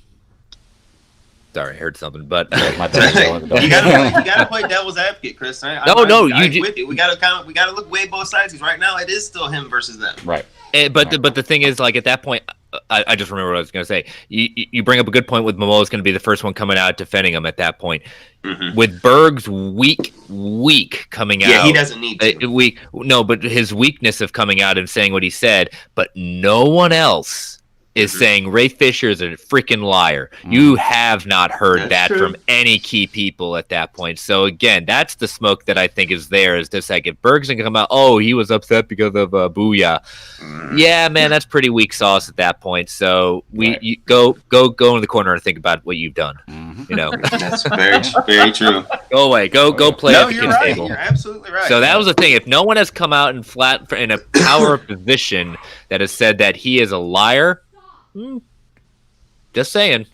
I heard something. But you gotta play devil's advocate, Chris. I'm with you. We gotta look way both sides. Because right now, it is still him versus them. Right. But the thing is, like at that point, I just remember what I was going to say. You bring up a good point with Momoa's going to be the first one coming out defending him at that point. Mm-hmm. With Berg's weak coming out. Yeah, he doesn't need to. But his weakness of coming out and saying what he said, but no one else is saying Ray Fisher is a freaking liar. You have not heard that from any key people at that point. So again, that's the smoke that I think is there. Is just like if Berg's gonna come out, he was upset because of Booyah. Yeah, man, that's pretty weak sauce at that point. So you go in the corner and think about what you've done. That's very very true. Go away. Go play at the you're kids' right. table. You're absolutely right. So that was the thing. If no one has come out in a power position that has said that he is a liar. Just saying.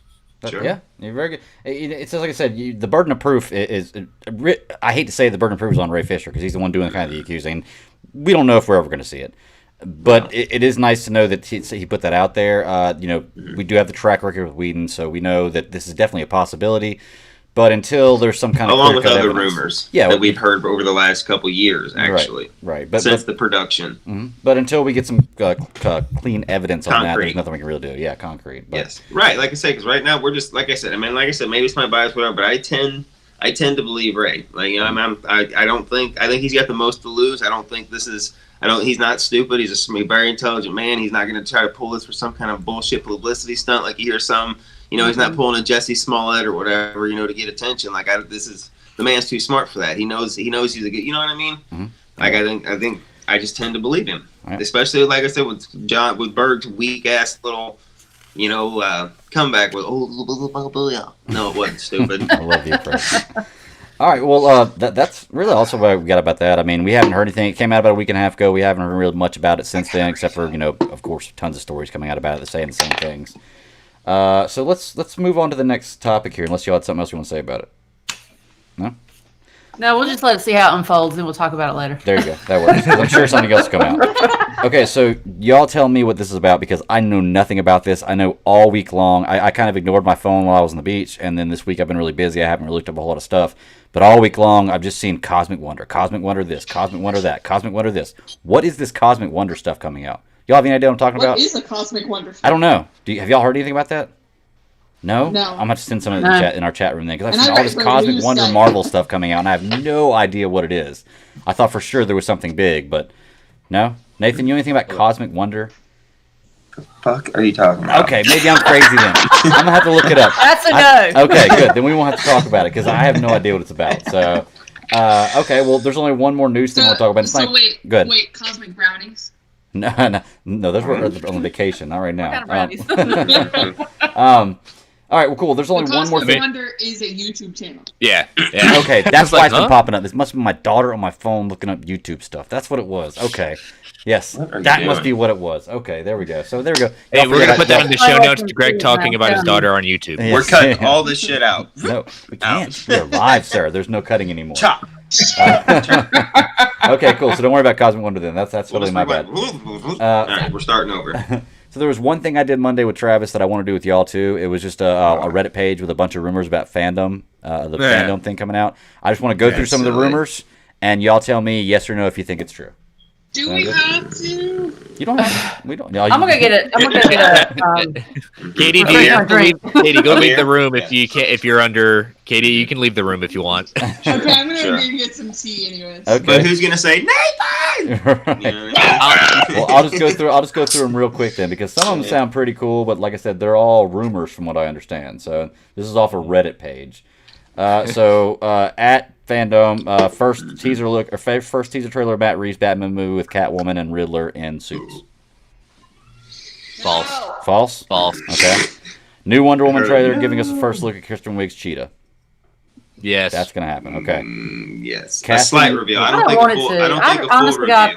Sure. Yeah, you're very good. It's like I said, the burden of proof is. I hate to say the burden of proof is on Ray Fisher because he's the one doing kind of the accusing. We don't know if we're ever going to see it, but it is nice to know that he put that out there. We do have the track record with Whedon, so we know that this is definitely a possibility. But until there's some kind of along with other evidence, rumors that we've heard over the last couple years, actually, right. Since the production. Mm-hmm. But until we get some clean evidence on that, there's nothing we can really do. Yeah, concrete. But. Yes, right. Like I said, because right now we're just like I said. Maybe it's my bias, whatever. But I tend to believe Ray. I think he's got the most to lose. I don't think this is. He's not stupid. He's a very intelligent man. He's not going to try to pull this for some kind of bullshit publicity stunt like you hear some. He's not pulling a Jesse Smollett or whatever, to get attention. Like the man's too smart for that. He knows he's a good. You know what I mean? Mm-hmm. Like I think I just tend to believe him, especially like I said with Berg's weak ass little, comeback with no, it wasn't stupid. I love the approach. All right, well, that's really also what we got about that. I mean, we haven't heard anything. It came out about a week and a half ago. We haven't heard really much about it since then, except for of course, tons of stories coming out about it that saying the same things. So let's move on to the next topic here, unless you had something else you want to say about it. No? No, we'll just let it see how it unfolds, and we'll talk about it later. There you go. That works. I'm sure something else will come out. Okay, so y'all tell me what this is about, because I know nothing about this. I know all week long. I kind of ignored my phone while I was on the beach, and then this week I've been really busy. I haven't really looked up a whole lot of stuff. But all week long, I've just seen Cosmic Wonder this, Cosmic Wonder that, Cosmic Wonder this. What is this Cosmic Wonder stuff coming out? Y'all have any idea what I'm talking about? What is a Cosmic Wonder? I don't know. Have y'all heard anything about that? No? No. I'm going to have to send some of the in our chat room then, because I've And seen I all this read Cosmic news Wonder site. Marvel stuff coming out, and I have no idea what it is. I thought for sure there was something big, but no? Nathan, you know anything about Cosmic Wonder? Fuck are you talking about? Okay, maybe I'm crazy then. I'm going to have to look it up. That's a no. Okay, good. Then we won't have to talk about it, because I have no idea what it's about. So, okay, well, there's only one more news thing I want to talk about. It's So not wait, good. Cosmic Brownies? No, those were on vacation, not right now. What kind of brownies? All right, well, cool. There's only one more Cosmic thing. Wonder is a YouTube channel. Yeah. Okay, that's why like, it's been huh? popping up. This must be my daughter on my phone looking up YouTube stuff. That's what it was. Okay. Yes, What are you that must doing? be what it was. Okay, there we go. So there we go. Hey, Y'all we're figured gonna put that out- in the show notes. Greg talking about his daughter on YouTube. Yeah. We're cutting all this shit out. No, we can't. We're live, sir. There's no cutting anymore. Chop. Okay, cool. So don't worry about Cosmic Wonder then. That's totally my bad. All right, we're starting over. So there was one thing I did Monday with Travis that I want to do with y'all too. It was just a Reddit page with a bunch of rumors about fandom, the fandom thing coming out. I just want to go through some of the silly. rumors, and y'all tell me yes or no if you think it's true. Do we have to? You don't have. We don't. No, I'm gonna get it. I'm gonna go get a. Katie, Okay, you I'll drink. Katie, go leave the room if you can't. If you're under Katie, you can leave the room if you want. Okay, I'm gonna Sure. maybe get some tea anyways. But Okay. who's gonna say Nathan? Right. You know what I mean? Well, I'll just go through them real quick then, because some of them sound pretty cool, but like I said, they're all rumors from what I understand. So this is off a Reddit page. At fandom. First teaser look, or first teaser trailer of Matt Reeves' Batman movie with Catwoman and Riddler in suits. False. False. False. Okay. New Wonder Woman trailer giving us a first look at Kristen Wiig's Cheetah. Yes. That's gonna happen. Okay. Yes. A Casting- slight reveal. I I don't don't think want a it full. to. I don't I think a full honestly, review. God,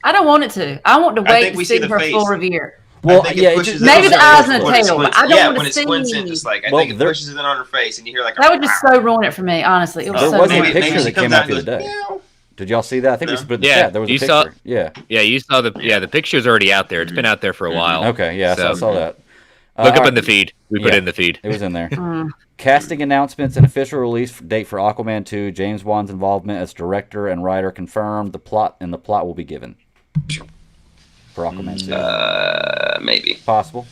I don't want it to. I want to wait think to we see see the her face. full review. Well, I think yeah, it it pushes just, it Maybe on the her eyes face and the when it tail, but squints- I don't yeah, want when to it squints see- in, just like I Well, think it there- pushes it on her face, and you hear like That would just so ruin it for me. Honestly, it was Oh, so. there was a maybe- ruined. picture maybe that she comes came out out the and other goes, day. "Meow." Did y'all see that? I think we No. should put in the Yeah, chat. There was a you picture. saw- Yeah. Yeah, you saw the picture's already out there. It's been out there for a while. Okay. Yeah. I So- saw that. Look up all in the feed. We put Yeah. it in the feed. It was in there. Mm. Casting announcements and official release date for Aquaman 2. James Wan's involvement as director and writer confirmed. The plot will be given for Aquaman 2. Maybe. Possible.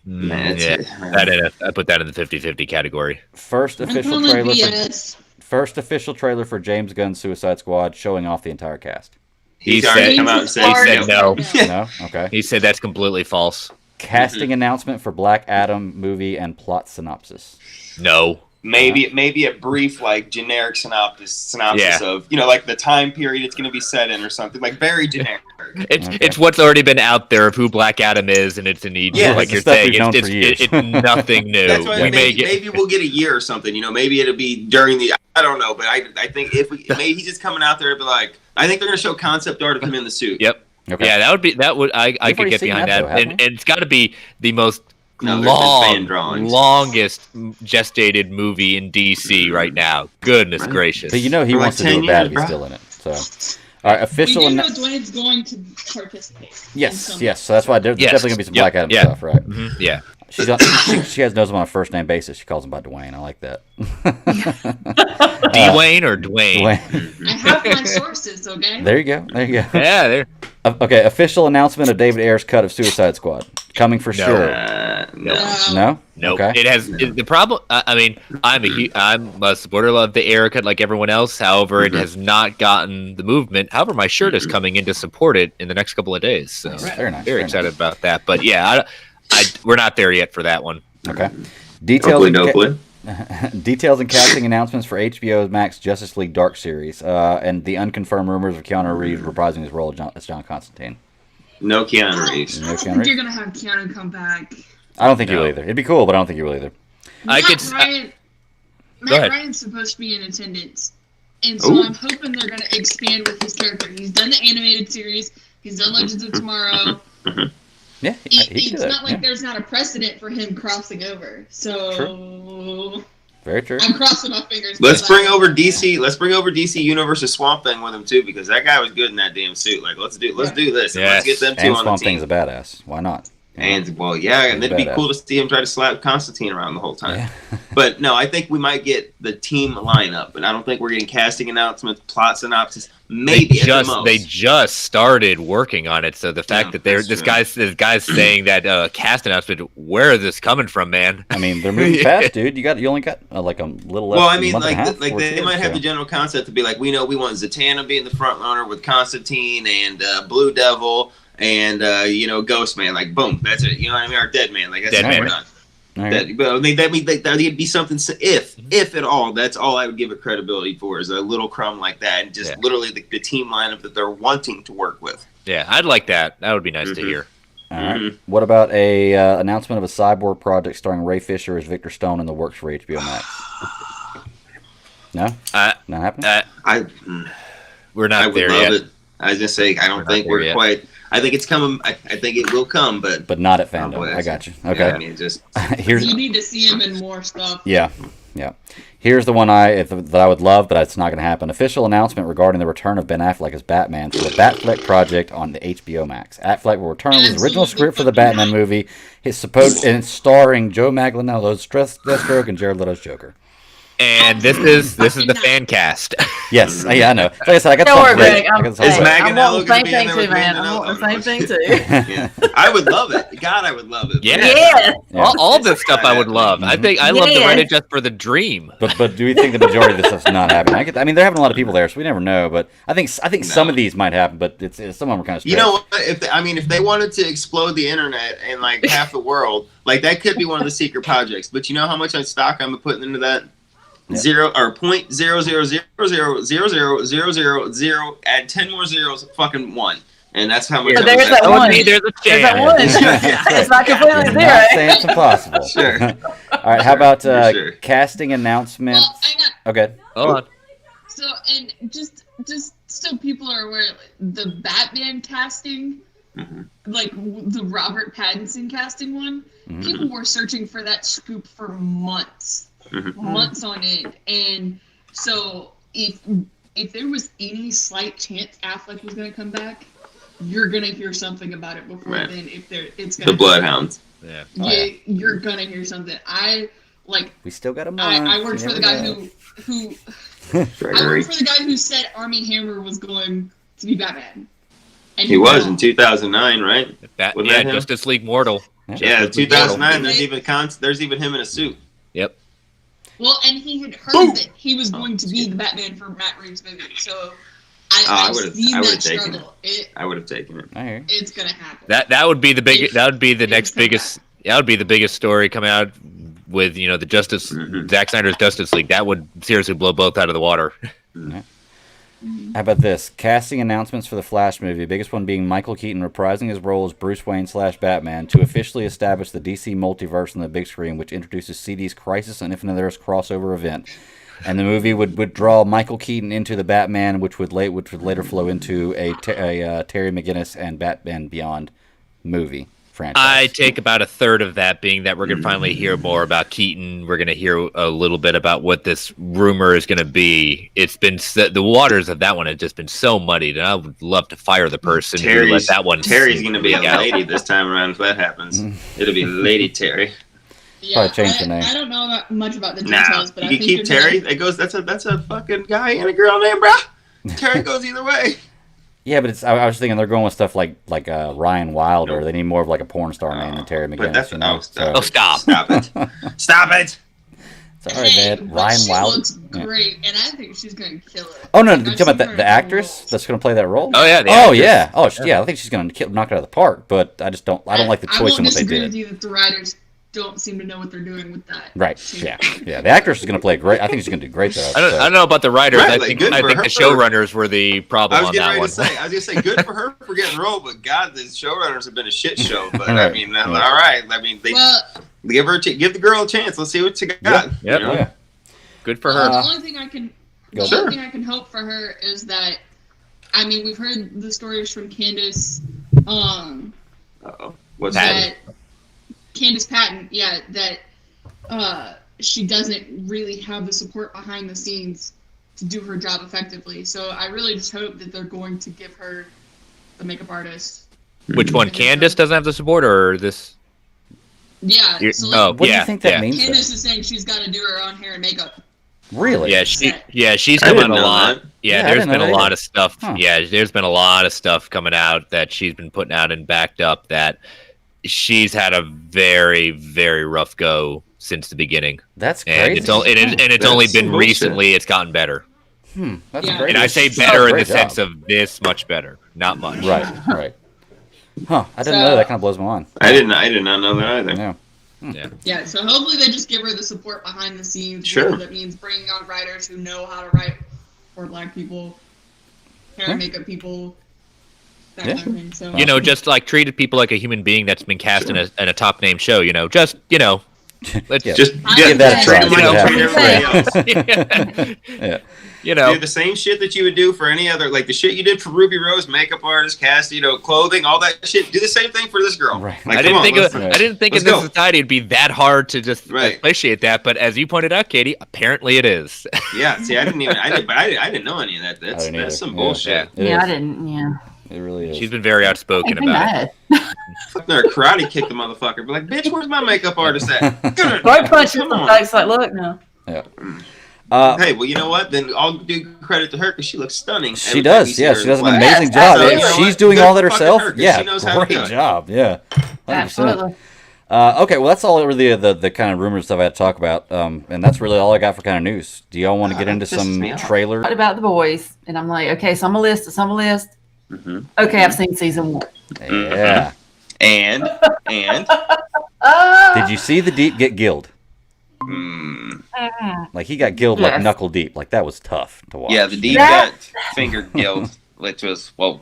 Man, Yeah, it's- I put that in the 50-50 category. First I'm official calling trailer. BS. First official trailer for James Gunn's Suicide Squad, showing off the entire cast. He's He already said- come out and said he said no. No. Okay. He said that's completely false. Casting announcement for Black Adam movie and plot synopsis. No. Maybe a brief like generic synopsis Yeah. of like the time period it's going to be set in or something like very generic. It's Okay. it's what's already been out there of who Black Adam is, and it's an Egypt. Yeah, like it's you're the stuff saying, we've known it's for years. it's nothing new. That's why We may get maybe we'll get a year or something. Maybe it'll be during the I don't know, but I think if we maybe he's just coming out there and be like I think they're going to show concept art of him in the suit. Yep. Okay. Yeah, I could already get seen behind that, that, though, haven't and it's got to be the most No, there's been fan drawings. longest gestated movie in DC right now. Goodness Right. gracious! But he For like wants to do 10 it bad years, if he's bro. still in it. So, all right, We official. do know Dwayne's going to participate. in Yes, some- yes. So that's why there's Yes. definitely gonna be some Yep. Black Adam Yeah. stuff, right? Mhm. Yeah. She knows him on a first name basis. She calls him by Dwayne. I like that. Dwayne or Dwayne? Dwayne. I have my sources, okay? There you go. There you go. Yeah, there. Okay, official announcement of David Ayer's cut of Suicide Squad coming for No. sure. No. No. Nope. Okay. It has the problem. I mean, I'm a supporter of the Air cut like everyone else. However, it has not gotten the movement. However, my shirt is coming in to support it in the next couple of days. So Very nice. very excited about that. But yeah, we're not there yet for that one. Okay. Details. Hopefully, hopefully. Details and casting announcements for HBO Max Justice League Dark series, and the unconfirmed rumors of Keanu Reeves reprising his role as John Constantine. No Keanu Reeves. No I don't Keanu think Reeves? you're gonna have Keanu come back. I don't think he No. will either. It'd be cool, but I don't think he will either. I Matt could- Ryan, Go Matt ahead. Ryan's supposed to be in attendance, and so Ooh. I'm hoping they're gonna expand with his character. He's done the animated series. He's done Legends of Tomorrow. Yeah, he could do It's that. not like Yeah. there's not a precedent for him crossing over. So Very true. I'm crossing my fingers. Let's for that. bring over DC. Let's bring over DC Universe's Swamp Thing with him too, because that guy was good in that damn suit. Like, let's do this. And let's Yes. get them two And on Swamp the team. Thing's a badass. Why not? And well, yeah, and He's it'd be badass. cool to see him try to slap Constantine around the whole time. Yeah. But no, I think we might get the team lineup, and I don't think we're getting casting announcements, plot synopsis. Maybe at the most. They just started working on it. So the fact that that's this true. guy's saying that cast announcement, where is this coming from, man? I mean, they're moving fast, dude. You only got like a little less. Well, I than a mean, month and a half like before they it's might here, have so. the general concept to be like, we know we want Zatanna being the front runner with Constantine and Blue Devil and Ghost Man. Like, boom, that's it. You know what I mean? Or Dead Man. Like, that's Dead it. Man. We're done. All right. That'd be something. If at all, that's all I would give it credibility for is a little crumb like that, and just literally the team lineup that they're wanting to work with. Yeah, I'd like that. That would be nice to Mhm. hear. All right. What about a announcement of a cyborg project starring Ray Fisher as Victor Stone in the works for HBO Max? No, Uh, not happening. We're I not would there love yet. it. I was just saying, I don't We're think not there we're yet. quite. I think it's coming. I think it will come, but But not at Oh, fandom. boy, I that's- got you. yeah, Okay. I mean, just Here's You need to see him in more stuff. yeah. Here's the one that I would love, but it's not going to happen. Official announcement regarding the return of Ben Affleck as Batman for the Batfleck project on the HBO Max. Affleck will return with his original Absolutely script for the fucking Batman not. movie. And it's starring Joe Manganiello's Deathstroke and Jared Leto's Joker. And this is the fan cast. Yes, yeah, I know. Like I said, I got Don't worry, something Greg. ready. I got Is something ready. I'm Manganiello wanting the gonna same be thing in there too, with man. Manganiello? I want the same thing too. yeah. I would love it. God, I would love it. Yeah. Yes. Yeah. All this stuff I would love. I think I love to write Yes. it just for the dream. But do we think the majority of this stuff's not happening? I mean, they're having a lot of people there, so we never know. But I think some of these might happen, but some of them are kind of. You know what? If they wanted to explode the internet and like half the world, like that could be one of the secret projects. But you know how much stock I'm putting into that? zero or 0.000000000 add 10 more zeros, fucking 1, and that's how much. So there's that one. There's a There's chance. that one. It's not completely Not zero. saying it's impossible. Sure. All right. How about Sure. casting announcements? Well, I got Okay. Hold on. so and just so people are aware, the Batman casting, like the Robert Pattinson casting one, people were searching for that scoop for months, months on end, and so if there was any slight chance Affleck was going to come back, you're going to hear something about it before then. If it's going The Bloodhounds. Yeah. You're going to hear something. We still got a month. I worked for the guy who I Gregory. worked for the guy who said Armie Hammer was going to be Batman. And He was in 2009, right? Wasn't that him? Justice League Mortal. Yeah, Justice League 2009. Mortal. There's even him in a suit. Yep. Well, and he had heard that he was going to be the Batman for Matt Reeves' movie, so I would've see that taken struggle. I would have taken it. I hear you. It's gonna happen. That would be the big. That would be the It's next come biggest. That would be the biggest story coming out with the Justice Zack Snyder's Justice League. That would seriously blow both out of the water. How about this? Casting announcements for the Flash movie. The biggest one being Michael Keaton reprising his role as Bruce Wayne / Batman to officially establish the DC multiverse on the big screen, which introduces CD's Crisis on Infinite Earths crossover event. And the movie would draw Michael Keaton into the Batman, which would later flow into a Terry McGinnis and Batman Beyond movie franchise. I take about a third of that being that we're going to finally hear more about Keaton. We're going to hear a little bit about what this rumor is going to be. It's been the waters of that one have just been so muddied, and I would love to fire the person who let that one. Terry's going to be a leak out. lady this time around if that happens. It'll be Lady Terry. Yeah, Probably change the name. I don't know much about the Nah, details, but you I can think keep they're Terry. gonna- It goes. That's a fucking guy and a girl name, bro. Terry goes either way. Yeah, but I was thinking they're going with stuff like Ryan Wilder. They need more of like a porn star name than Terry But McGinnis. that's Stop. Stop it. Stop it. Sorry, Hey, man. but Ryan she Wilder. looks Yeah. great, and I think she's gonna kill it. Oh no, Like, you I've talking about seen her the in actress roles. that's going to play that role? Oh yeah. the Oh actress. yeah. Oh yeah. I think she's going to knock it out of the park. But I just don't. I don't like the I choice will in what they disagree did. with you that the writers don't seem to know what they're doing with that. Right. change. Yeah. The actress is going to play great. I think she's going to do great though. I don't know about the writers. Right, I like, think good for the her. showrunners were the I problem was on getting that ready one. to say. I was gonna say good for her for getting rolled, but God, the showrunners have been a shit show. But I Right. mean, all right. I mean, they Well, give the girl a chance. Let's see what you got. Yep. You know? Yeah. Good for the her. only thing I can, Go. the only thing I can hope for her is that, I mean, we've heard the stories from Candace, Uh-oh. What's that? that Candace Patton, yeah, that she doesn't really have the support behind the scenes to do her job effectively. So I really just hope that they're going to give her the makeup artist. Which one? Candace doesn't have the support, or this? Yeah. You- So oh, like, What do yeah, you think that yeah. means? Though? Candace is saying she's got to do her own hair and makeup. Really? Yeah, she's I come didn't out a know lot. that. Yeah, Yeah, I there's didn't know been a that lot either. of stuff. Huh. Yeah, there's been a lot of stuff coming out that she's been putting out and backed up that she's had a very, very rough go since the beginning, That's crazy. and it's That's only some been bullshit. recently it's gotten better. That's Yeah. great. And I say She's better done a in the great sense job. of this much better, not much. Right. Huh? I didn't know that. Kind of blows my mind. I did not know that either. Yeah. Yeah, so hopefully they just give her the support behind the scenes. Sure. Whether that means bringing on writers who know how to write for Black people, hair and makeup people, that Yeah. kind of thing. So You know, just like treated people like a human being that's been cast in a top name show. You know, just let's Yeah. Just I give that a try. treat them like you Give treat that everybody else. Yeah. you know. Do the same shit that you would do for any other, like the shit you did for Ruby Rose, makeup artist, cast, clothing, all that shit. Do the same thing for this girl. Right. Like, I come didn't on, think let's- I didn't think in let's this go. society it'd be that hard to just Right. appreciate that, but as you pointed out, Katie, apparently it is. Yeah, see, I didn't know any of that. That's didn't either. some Yeah. bullshit. It Yeah, I is. didn't. Yeah. It really is. She's been very outspoken Ain't about it. bad. They're karate kick the motherfucker. Be like, bitch, where's my makeup artist at? Throw punch in Come the on. face. Like, look, no. Hey, well, you know what? Then I'll do credit to her because she looks stunning. She every time does. you see Yeah, her she does an in amazing class. job. So, If you know she's what? doing Good all that fucking herself, her, 'cause yeah, she knows how to do great it. job. Yeah. 100%. Absolutely. Okay, well, that's all over the kind of rumors stuff I had to talk about, and that's really all I got for kind of news. Do y'all want to get that into pisses some me off. trailer? What about the boys? And I'm like, okay, so I'm a list. It's on my list. Mhm. Okay, I've seen season 1. Yeah. And Did you see the Deep get Guild? Like he got gilled like Yes. knuckle deep. Like that was tough to watch. Yeah, the deep That- gut finger guild, which was whoa,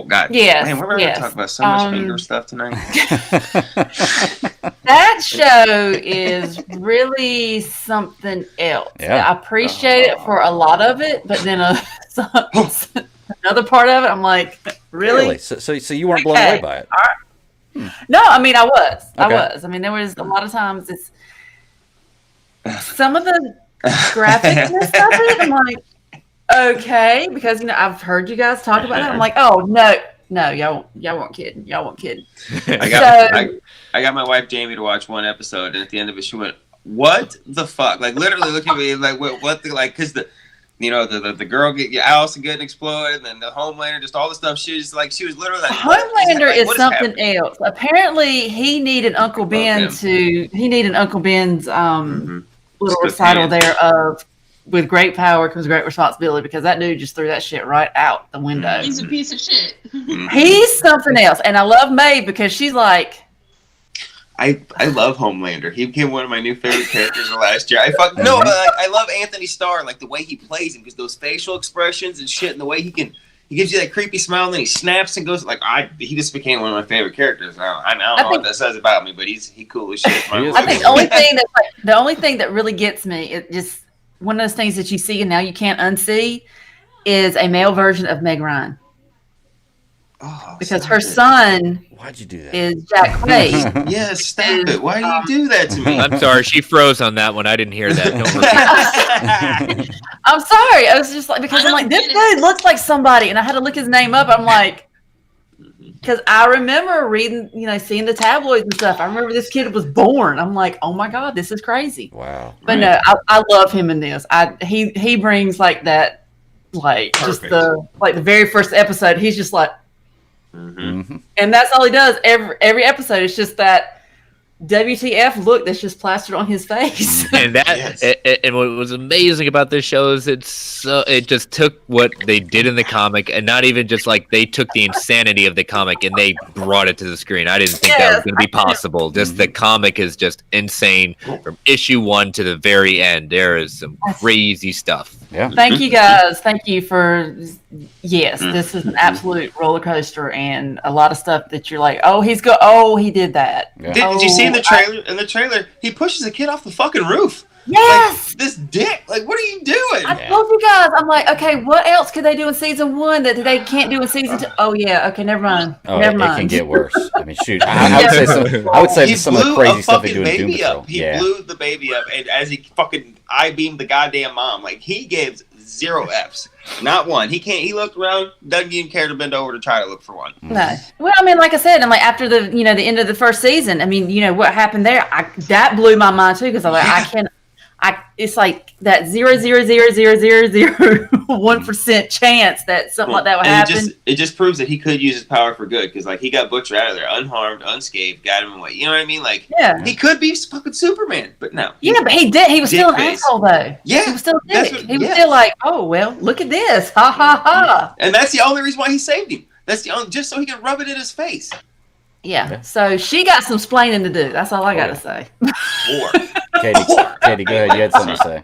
God. Yes, Man, we're going to talk about so much finger stuff tonight. That show is really something else. Yeah. I appreciate it for a lot of it, but then another part of it, I'm like, really? So you weren't blown away by it? No, I mean, I was. I Okay. was. I mean, there was a lot of times it's some of the graphicness of it. I'm like, okay, because I've heard you guys talk about it. I'm like, oh no, y'all weren't kidding. Y'all weren't kidding. I got my wife Jamie to watch one episode, and at the end of it, she went, "What the fuck?" Like literally looking at me like, "What the like?" Because the girl Allison getting exploded, and then the Homelander, just all the stuff. She was literally like, Homelander what is what something happening? else. Apparently, he needed Uncle Ben's little Stiff recital hand. there of with great power comes great responsibility, because that dude just threw that shit right out the window. He's a piece of shit. He's something else, and I love Maeve because she's like, I love Homelander. He became one of my new favorite characters of last year. But I love Anthony Starr, like the way he plays him, because those facial expressions and shit, and the way he gives you that creepy smile, and then he snaps and goes he just became one of my favorite characters. I don't know what that says about me, but he cool as shit. I think the only thing that really gets me, it just one of those things that you see and now you can't unsee, is a male version of Meg Ryan, because her son Why'd you do that? is Jack Quaid. Yes, stop it. Why do you do that to me? I'm sorry, she froze on that one. I didn't hear that. Don't repeat. I'm sorry. I was just like, because I I'm like, don't this get it. dude looks like somebody, and I had to look his name up. I'm like, because I remember reading, seeing the tabloids and stuff. I remember this kid was born. I'm like, oh my god, this is crazy. Wow. But no, I love him in this. He brings like that, like just the very first episode. He's just like, Mm-hmm. and that's all he does every episode. It's just that WTF look that's just plastered on his face. And that Yes. and what was amazing about this show is it just took what they did in the comic, and not even just like they took the insanity of the comic and they brought it to the screen. I didn't think that was going to be possible. Just the comic is just insane from issue 1 to the very end. There is some crazy stuff. Yeah. Thank you guys. Thank you for this is an absolute roller coaster, and a lot of stuff that you're like, oh, he did that. Yeah. Did you see in the trailer? In the trailer, he pushes a kid off the fucking roof. Yes. Like, this dick. Like, what are you doing? I told you guys. I'm like, okay, what else could they do in season 1 that they can't do in season 2? Oh yeah, okay, never mind. Oh, never it mind. can get worse. I mean, shoot. I would say He some of the blew crazy a stuff they fucking do in Doom baby Patrol. up. He blew the baby up, and as he fucking I-beamed the goddamn mom, like he gave 0 Fs, not one. He can't. He looked around, doesn't even care to bend over to try to look for one. No. Well, I mean, like I said, and like after the the end of the first season, I mean, what happened there? That blew my mind too, because I was like, it's like that 0.0000001% chance that something like that would happen. It just proves that he could use his power for good, because like he got Butcher out of there unharmed, unscathed, got him away. You know what I mean? Like he could be fucking Superman, but no. Yeah, but he did. He was still an Dick face. asshole, though. Yeah, he was still a that's dick. what- He was yeah. still like, oh well, look at this, ha ha ha. And that's the only reason why he saved him. That's the only, just so he could rub it in his face. Yeah. So she got some splaining to do. That's all I got to say. Or Katie, go ahead. You had something to say.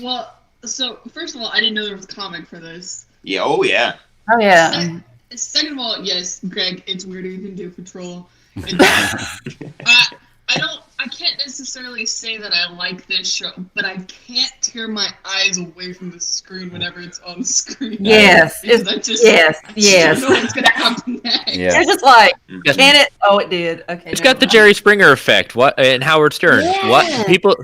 Well, so first of all, I didn't know there was a comic for this. yeah, oh yeah. Oh yeah. Second of all, yes, Greg, it's weirder than Doom Patrol. I can't necessarily say that I like this show, but I can't tear my eyes away from the screen whenever it's on the screen. Yes. Because I just Yes. don't know what's gonna happen next. Yeah. You're just like, Yes. can it? Oh, it did. Okay. It's never got the mind. Jerry Springer effect. What and Howard Stern? Yeah. What people?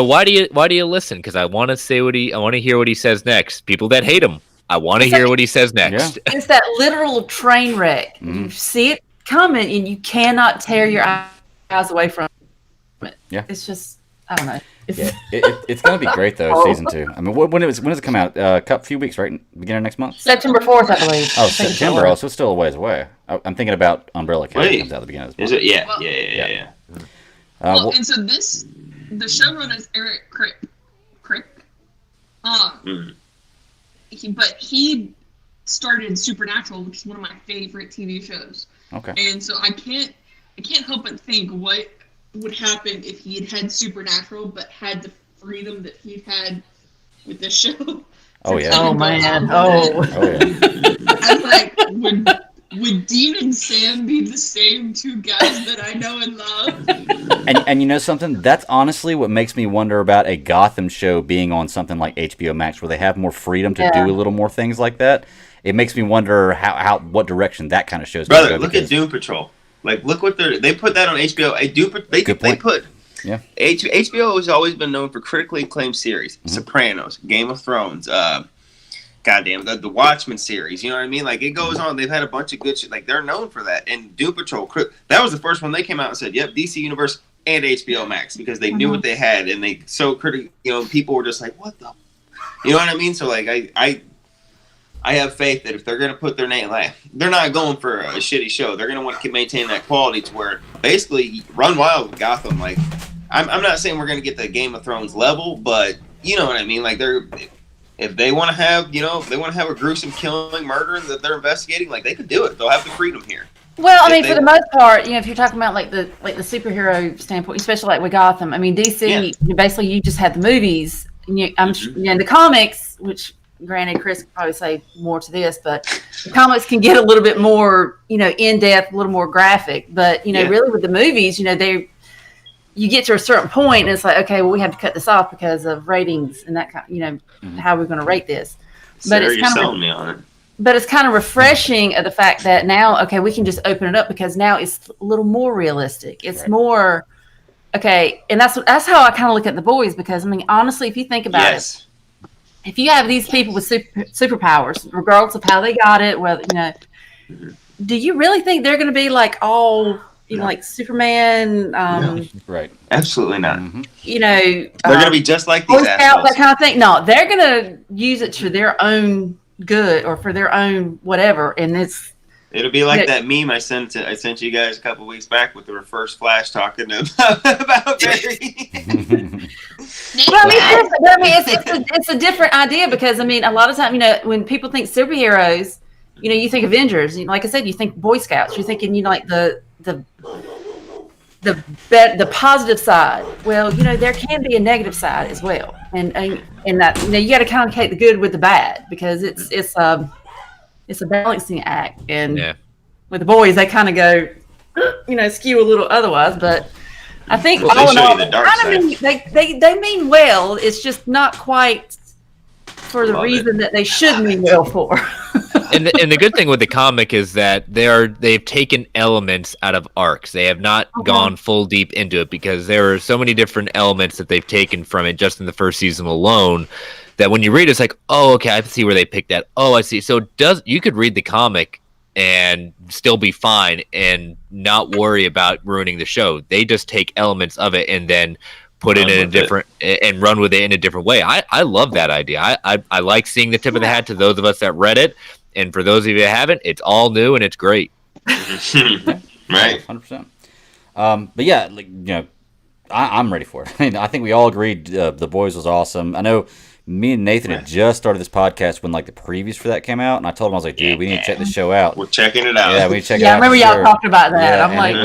Why do you listen? Because I want to hear what he says next. People that hate him, I want to hear what he says next. It's that literal train wreck. You see it coming, and you cannot tear your eyes away from it. Yeah. It's just, I don't know. Yeah, it's going to be great though. Season 2. I mean, when does it come out? A few weeks, right? Beginning of next month. September 4th, I believe. Oh, I think it's September. the Oh, so it's still a ways away. I'm thinking about Umbrella Academy Wait. comes out at the beginning of this Is month. it? Yeah, Well- yeah. Well, Well, and so the showrunner is Eric Crick. He started Supernatural, which is one of my favorite TV shows. okay. And so I can't help but think what would happen if he had Supernatural, but had the freedom that he'd had with this show. Oh yeah. Oh man. Oh. Oh yeah. I'm like, would Dean and Sam be the same two guys that I know and love? And you know something? That's honestly what makes me wonder about a Gotham show being on something like HBO Max, where they have more freedom to do a little more things like that. It makes me wonder what direction that kind of show is going to go. Look at Doom Patrol. Like, look what they put that on HBO. They put. Yeah. HBO has always been known for critically acclaimed series. Sopranos, Game of Thrones, goddamn, the Watchmen series. You know what I mean? Like, it goes on. They've had a bunch of good shit. Like, they're known for that. And Doom Patrol, that was the first one they came out and said, yep, DC Universe and HBO Max, because they knew what they had, and they people were just like, what the, you know what I mean? So like, I have faith that if they're gonna put their name, like, they're not going for a shitty show. They're gonna want to maintain that quality to where basically run wild with Gotham. Like, I'm not saying we're gonna get the Game of Thrones level, but you know what I mean. Like, if they want to have, if they want to have a gruesome killing, murder that they're investigating, like, they could do it. They'll have the freedom here. Well, I mean, for the most part, if you're talking about like the superhero standpoint, especially like with Gotham, I mean, DC, basically you just had the movies, and and the comics, which granted, Chris could probably say more to this, but the comics can get a little bit more, in depth, a little more graphic. But really with the movies, you get to a certain point, and it's like, okay, well, we have to cut this off because of ratings and that kind. How we're going to rate this. But Sarah, you're selling me on it. But it's kind of refreshing of the fact that now, okay, we can just open it up because now it's a little more realistic. It's more, okay, and that's how I kind of look at The Boys, because I mean, honestly, if you think about it, if you have these people with superpowers, regardless of how they got it, whether do you really think they're going to be like all like Superman? Right. Absolutely not. They're going to be just like these assholes. That kind of thing. No, they're going to use it to their own good or for their own whatever, and it'll be like that meme I sent you guys a couple weeks back with the reverse Flash talking about Barry. It's a different idea, because I mean, a lot of times, when people think superheroes, you think Avengers. Like I said, you think Boy Scouts. You're thinking, like the positive side. Well, there can be a negative side as well, and that you got to kind of take the good with the bad, because it's a balancing act. And with the boys, they kind of go, skew a little otherwise. But I think all in all, they mean well. It's just not quite for the reason that they should mean well for. And the good thing with the comic is that they've taken elements out of arcs. They have not gone full deep into it, because there are so many different elements that they've taken from it just in the first season alone, that when you read it, it's like, oh, okay, I see where they picked that. Oh, I see. So you could read the comic and still be fine and not worry about ruining the show. They just take elements of it and then put it in a different and run with it in a different way. I love that idea. I like seeing the tip of the hat to those of us that read it. And for those of you that haven't, it's all new and it's great. Right. 100%. But yeah, I'm ready for it. I mean, I think we all agreed The Boys was awesome. I know me and Nathan had just started this podcast when the previews for that came out, and I told him, I was like, dude, we need to check this show out. We're checking it out. Yeah, we need to check it out. Yeah, I remember y'all talked about that. Yeah, I'm like,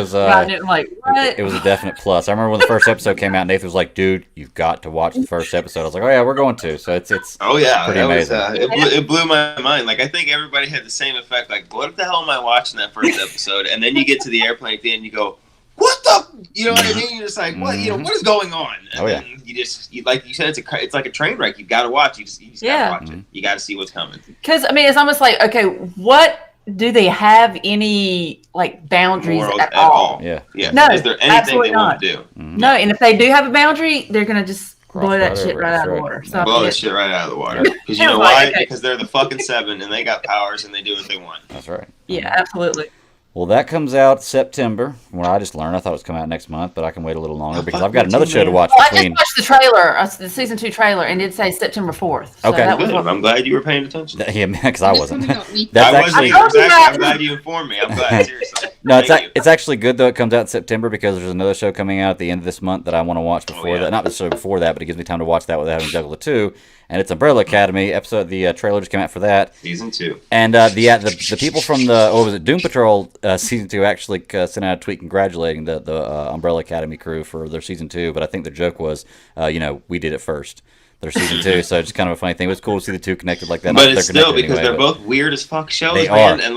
what? It was a definite plus. I remember when the first episode came out, Nathan was like, dude, you've got to watch the first episode. I was like, oh yeah, we're going to. So it's pretty amazing. It blew my mind. Like, I think everybody had the same effect. Like, what the hell am I watching that first episode? And then you get to the airplane at the end, you go, what the? You know what I mean? You're just like, what? What is going on? And then you like you said, it's like a train wreck. You've got to watch. You just got to watch it. You got to see what's coming. Because I mean, it's almost like, okay, what do they have any boundaries at all? Yeah. No, is there anything they won't do? No, and if they do have a boundary, they're gonna just blow that shit right out of the water. So blow that shit right out of the water. Because you know why? Because they're the fucking Seven and they got powers and they do what they want. That's right. Yeah, absolutely. Well, that comes out September. Well, I just learned. I thought it was coming out next month, but I can wait a little longer because I've got another show to watch. I just watched the trailer, the season 2 trailer, and it said September 4th. So okay, I'm glad you were paying attention. Yeah, because I wasn't. I'm glad you informed me. I'm glad, seriously. No, Thank you. it's actually good though. It comes out in September because there's another show coming out at the end of this month that I want to watch before yeah. that. Not necessarily before that, but it gives me time to watch that without having to juggle the two. And it's Umbrella Academy episode. The trailer just came out for that. Season 2. And the people from the what was it Doom Patrol season 2 actually sent out a tweet congratulating the Umbrella Academy crew for their season 2. But I think the joke was, we did it first. Their season 2, so it's kind of a funny thing. It was cool to see the two connected like that. But it's still because they're both weird as fuck shows, They man, are. and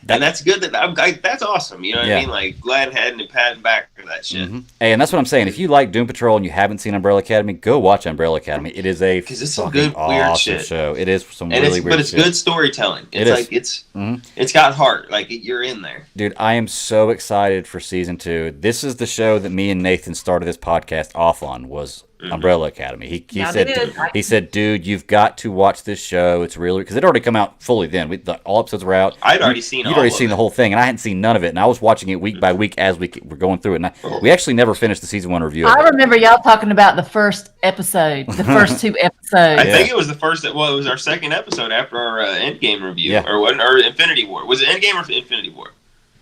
and that's good. That's awesome. You know what I mean? Like glad head and patting back for that shit. Mm-hmm. Hey, and that's what I'm saying. If you like Doom Patrol and you haven't seen Umbrella Academy, go watch Umbrella Academy. It is a Because it's some fucking good weird awesome shit. show. It is some And really it's, weird but it's shit. good storytelling. It's It is. it's got heart. Like you're in there. Dude, I am so excited for season 2. This is the show that me and Nathan started this podcast off on. Was Umbrella Academy. He said, dude, you've got to watch this show. It's really because it already come out fully then. All episodes were out. I'd already seen. You'd already seen the whole thing, and I hadn't seen none of it. And I was watching it week by week as we were going through it. And we actually never finished the season 1 review. I remember y'all talking about the first episode, the first 2 episodes. I think it was the first. Well, it was our second episode after our Endgame review, or Infinity War. Was it Endgame or Infinity War?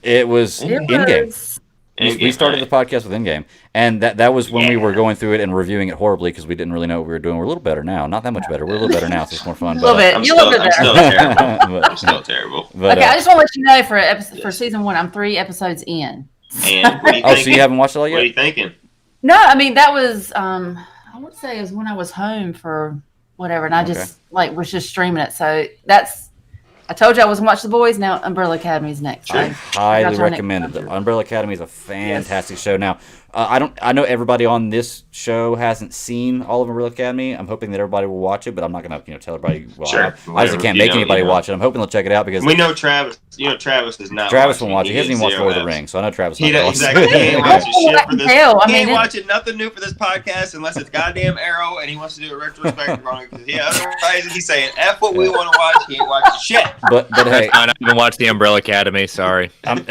It was Endgame. We started the podcast with Endgame, and that was when we were going through it and reviewing it horribly because we didn't really know what we were doing. We're a little better now, not that much better. We're a little better now, so it's more fun. A little bit. I'm You still, look at I'm still that. terrible. I'm still terrible. But, Okay, I just want to let you know for season 1, I'm 3 episodes in. And what are you oh, thinking? so you haven't watched it all What are yet? you thinking? No, I mean that was I would say it was when I was home for whatever, and I just was just streaming it. So I told you I wasn't watching The Boys. Now Umbrella Academy is next. I highly recommend it. The Umbrella Academy is a fantastic show. Now, I know everybody on this show hasn't seen all of Umbrella Academy. I'm hoping that everybody will watch it, but I'm not going to tell everybody. Well, Sure. I just can't make anybody watch it. I'm hoping they'll check it out because We know Travis. Travis does not. Travis won't watch it. He hasn't even watched zero Lord of the apps. Rings, so I know Travis. He not does, gonna exactly. He ain't watch watching it. shit for this. I He mean, ain't watching nothing new for this podcast unless it's goddamn Arrow and he wants to do a retrospective on it. Otherwise he's saying F what we want to watch. He ain't watching shit. But hey, I haven't watched the Umbrella Academy. Sorry. but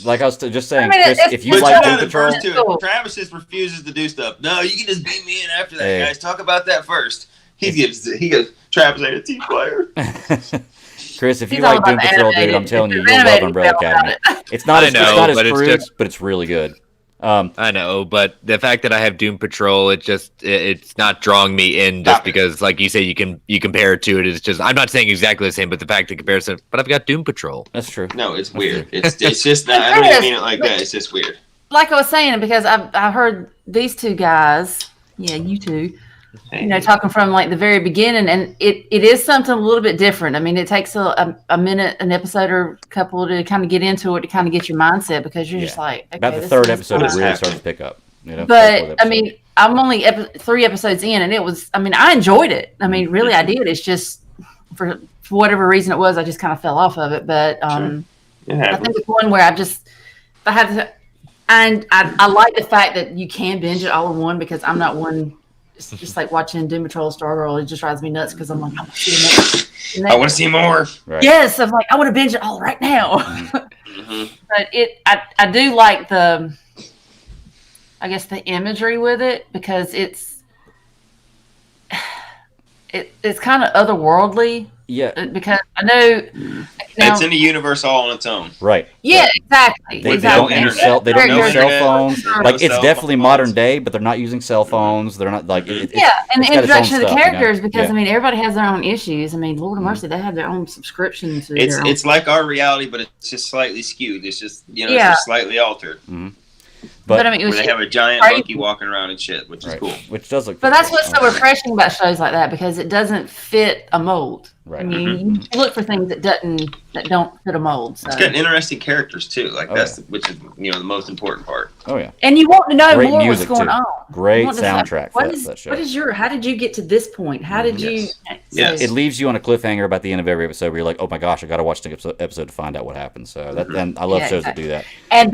like I was just saying, I mean, Chris, it's- if you it's like not Doom the Patrol, First to it. Travis just refuses to do stuff. No, you can just beat me in after that, Hey. guys. Talk about that first. He goes. Travis ain't a team player. Chris, if you He's all like Doom about the Patrol, dude, animated. I'm telling you, If it's you'll love animated, Umbrella he's all about Academy. It's not I as know, it's but it's crude, just- but it's really good. I know, but the fact that I have Doom Patrol, it's not drawing me in just Stop it. because, like you say, you compare it to it. It's just I'm not saying exactly the same, but the fact that comparison. But I've got Doom Patrol. That's true. No, it's weird. It's just not. I don't even mean it like that. It's just weird. like I was saying, because I heard these 2 guys, you two, talking from like the very beginning, and it is something a little bit different. I mean, it takes a minute, an episode or a couple to kind of get into it, to kind of get your mindset, because you're just like, okay, About the this third is episode, it fun. really happening. starts to pick up. But I mean, I'm only 3 episodes in, and it was. I mean, I enjoyed it. I mean, really, I did. It's just for whatever reason it was, I just kind of fell off of it. But It I happens. think it's one where I had to, and I like the fact that you can binge it all in one, because I'm not one. It's just like watching Doom Patrol, Stargirl. It just drives me nuts because I'm like, I want to see the next. I want to see more. right. Yes, I'm like, I want to binge it all right now. But I do like I guess the imagery with it, because it's kind of otherworldly. Yeah, Because I know now, It's in the universe all on its own. right. yeah, exactly. They no don't use internet. they don't No use cell internet. phones. No Like it's cell definitely phones. modern day, but they're not using cell phones. They're not like Yeah, and it's the got its own introduction of the stuff, characters, because Yeah. I mean, everybody has their own issues. I mean, Lord of Mercy, they have their own subscription to their own. It's like our reality, but it's just slightly skewed. It's just it's Yeah. just slightly altered. but I mean, it Where was they have a giant crazy. monkey walking around and shit, which is right. cool. Which does look. But that's pretty what's cool. so refreshing about shows like that, because it doesn't fit a mold. Right. I mean, you look for things that don't fit a mold. So. It's got interesting characters too. Like Oh, which is the most important part. Oh yeah, And you want to know Great more what's music, going too. on. Great You want to know, soundtrack for that show. What is how did you get to this point? How did you? Yes. So, Yes. It leaves you on a cliffhanger about the end of every episode where you're like, oh my gosh, I got to watch the episode to find out what happens. So and I love Yeah, shows that do that. And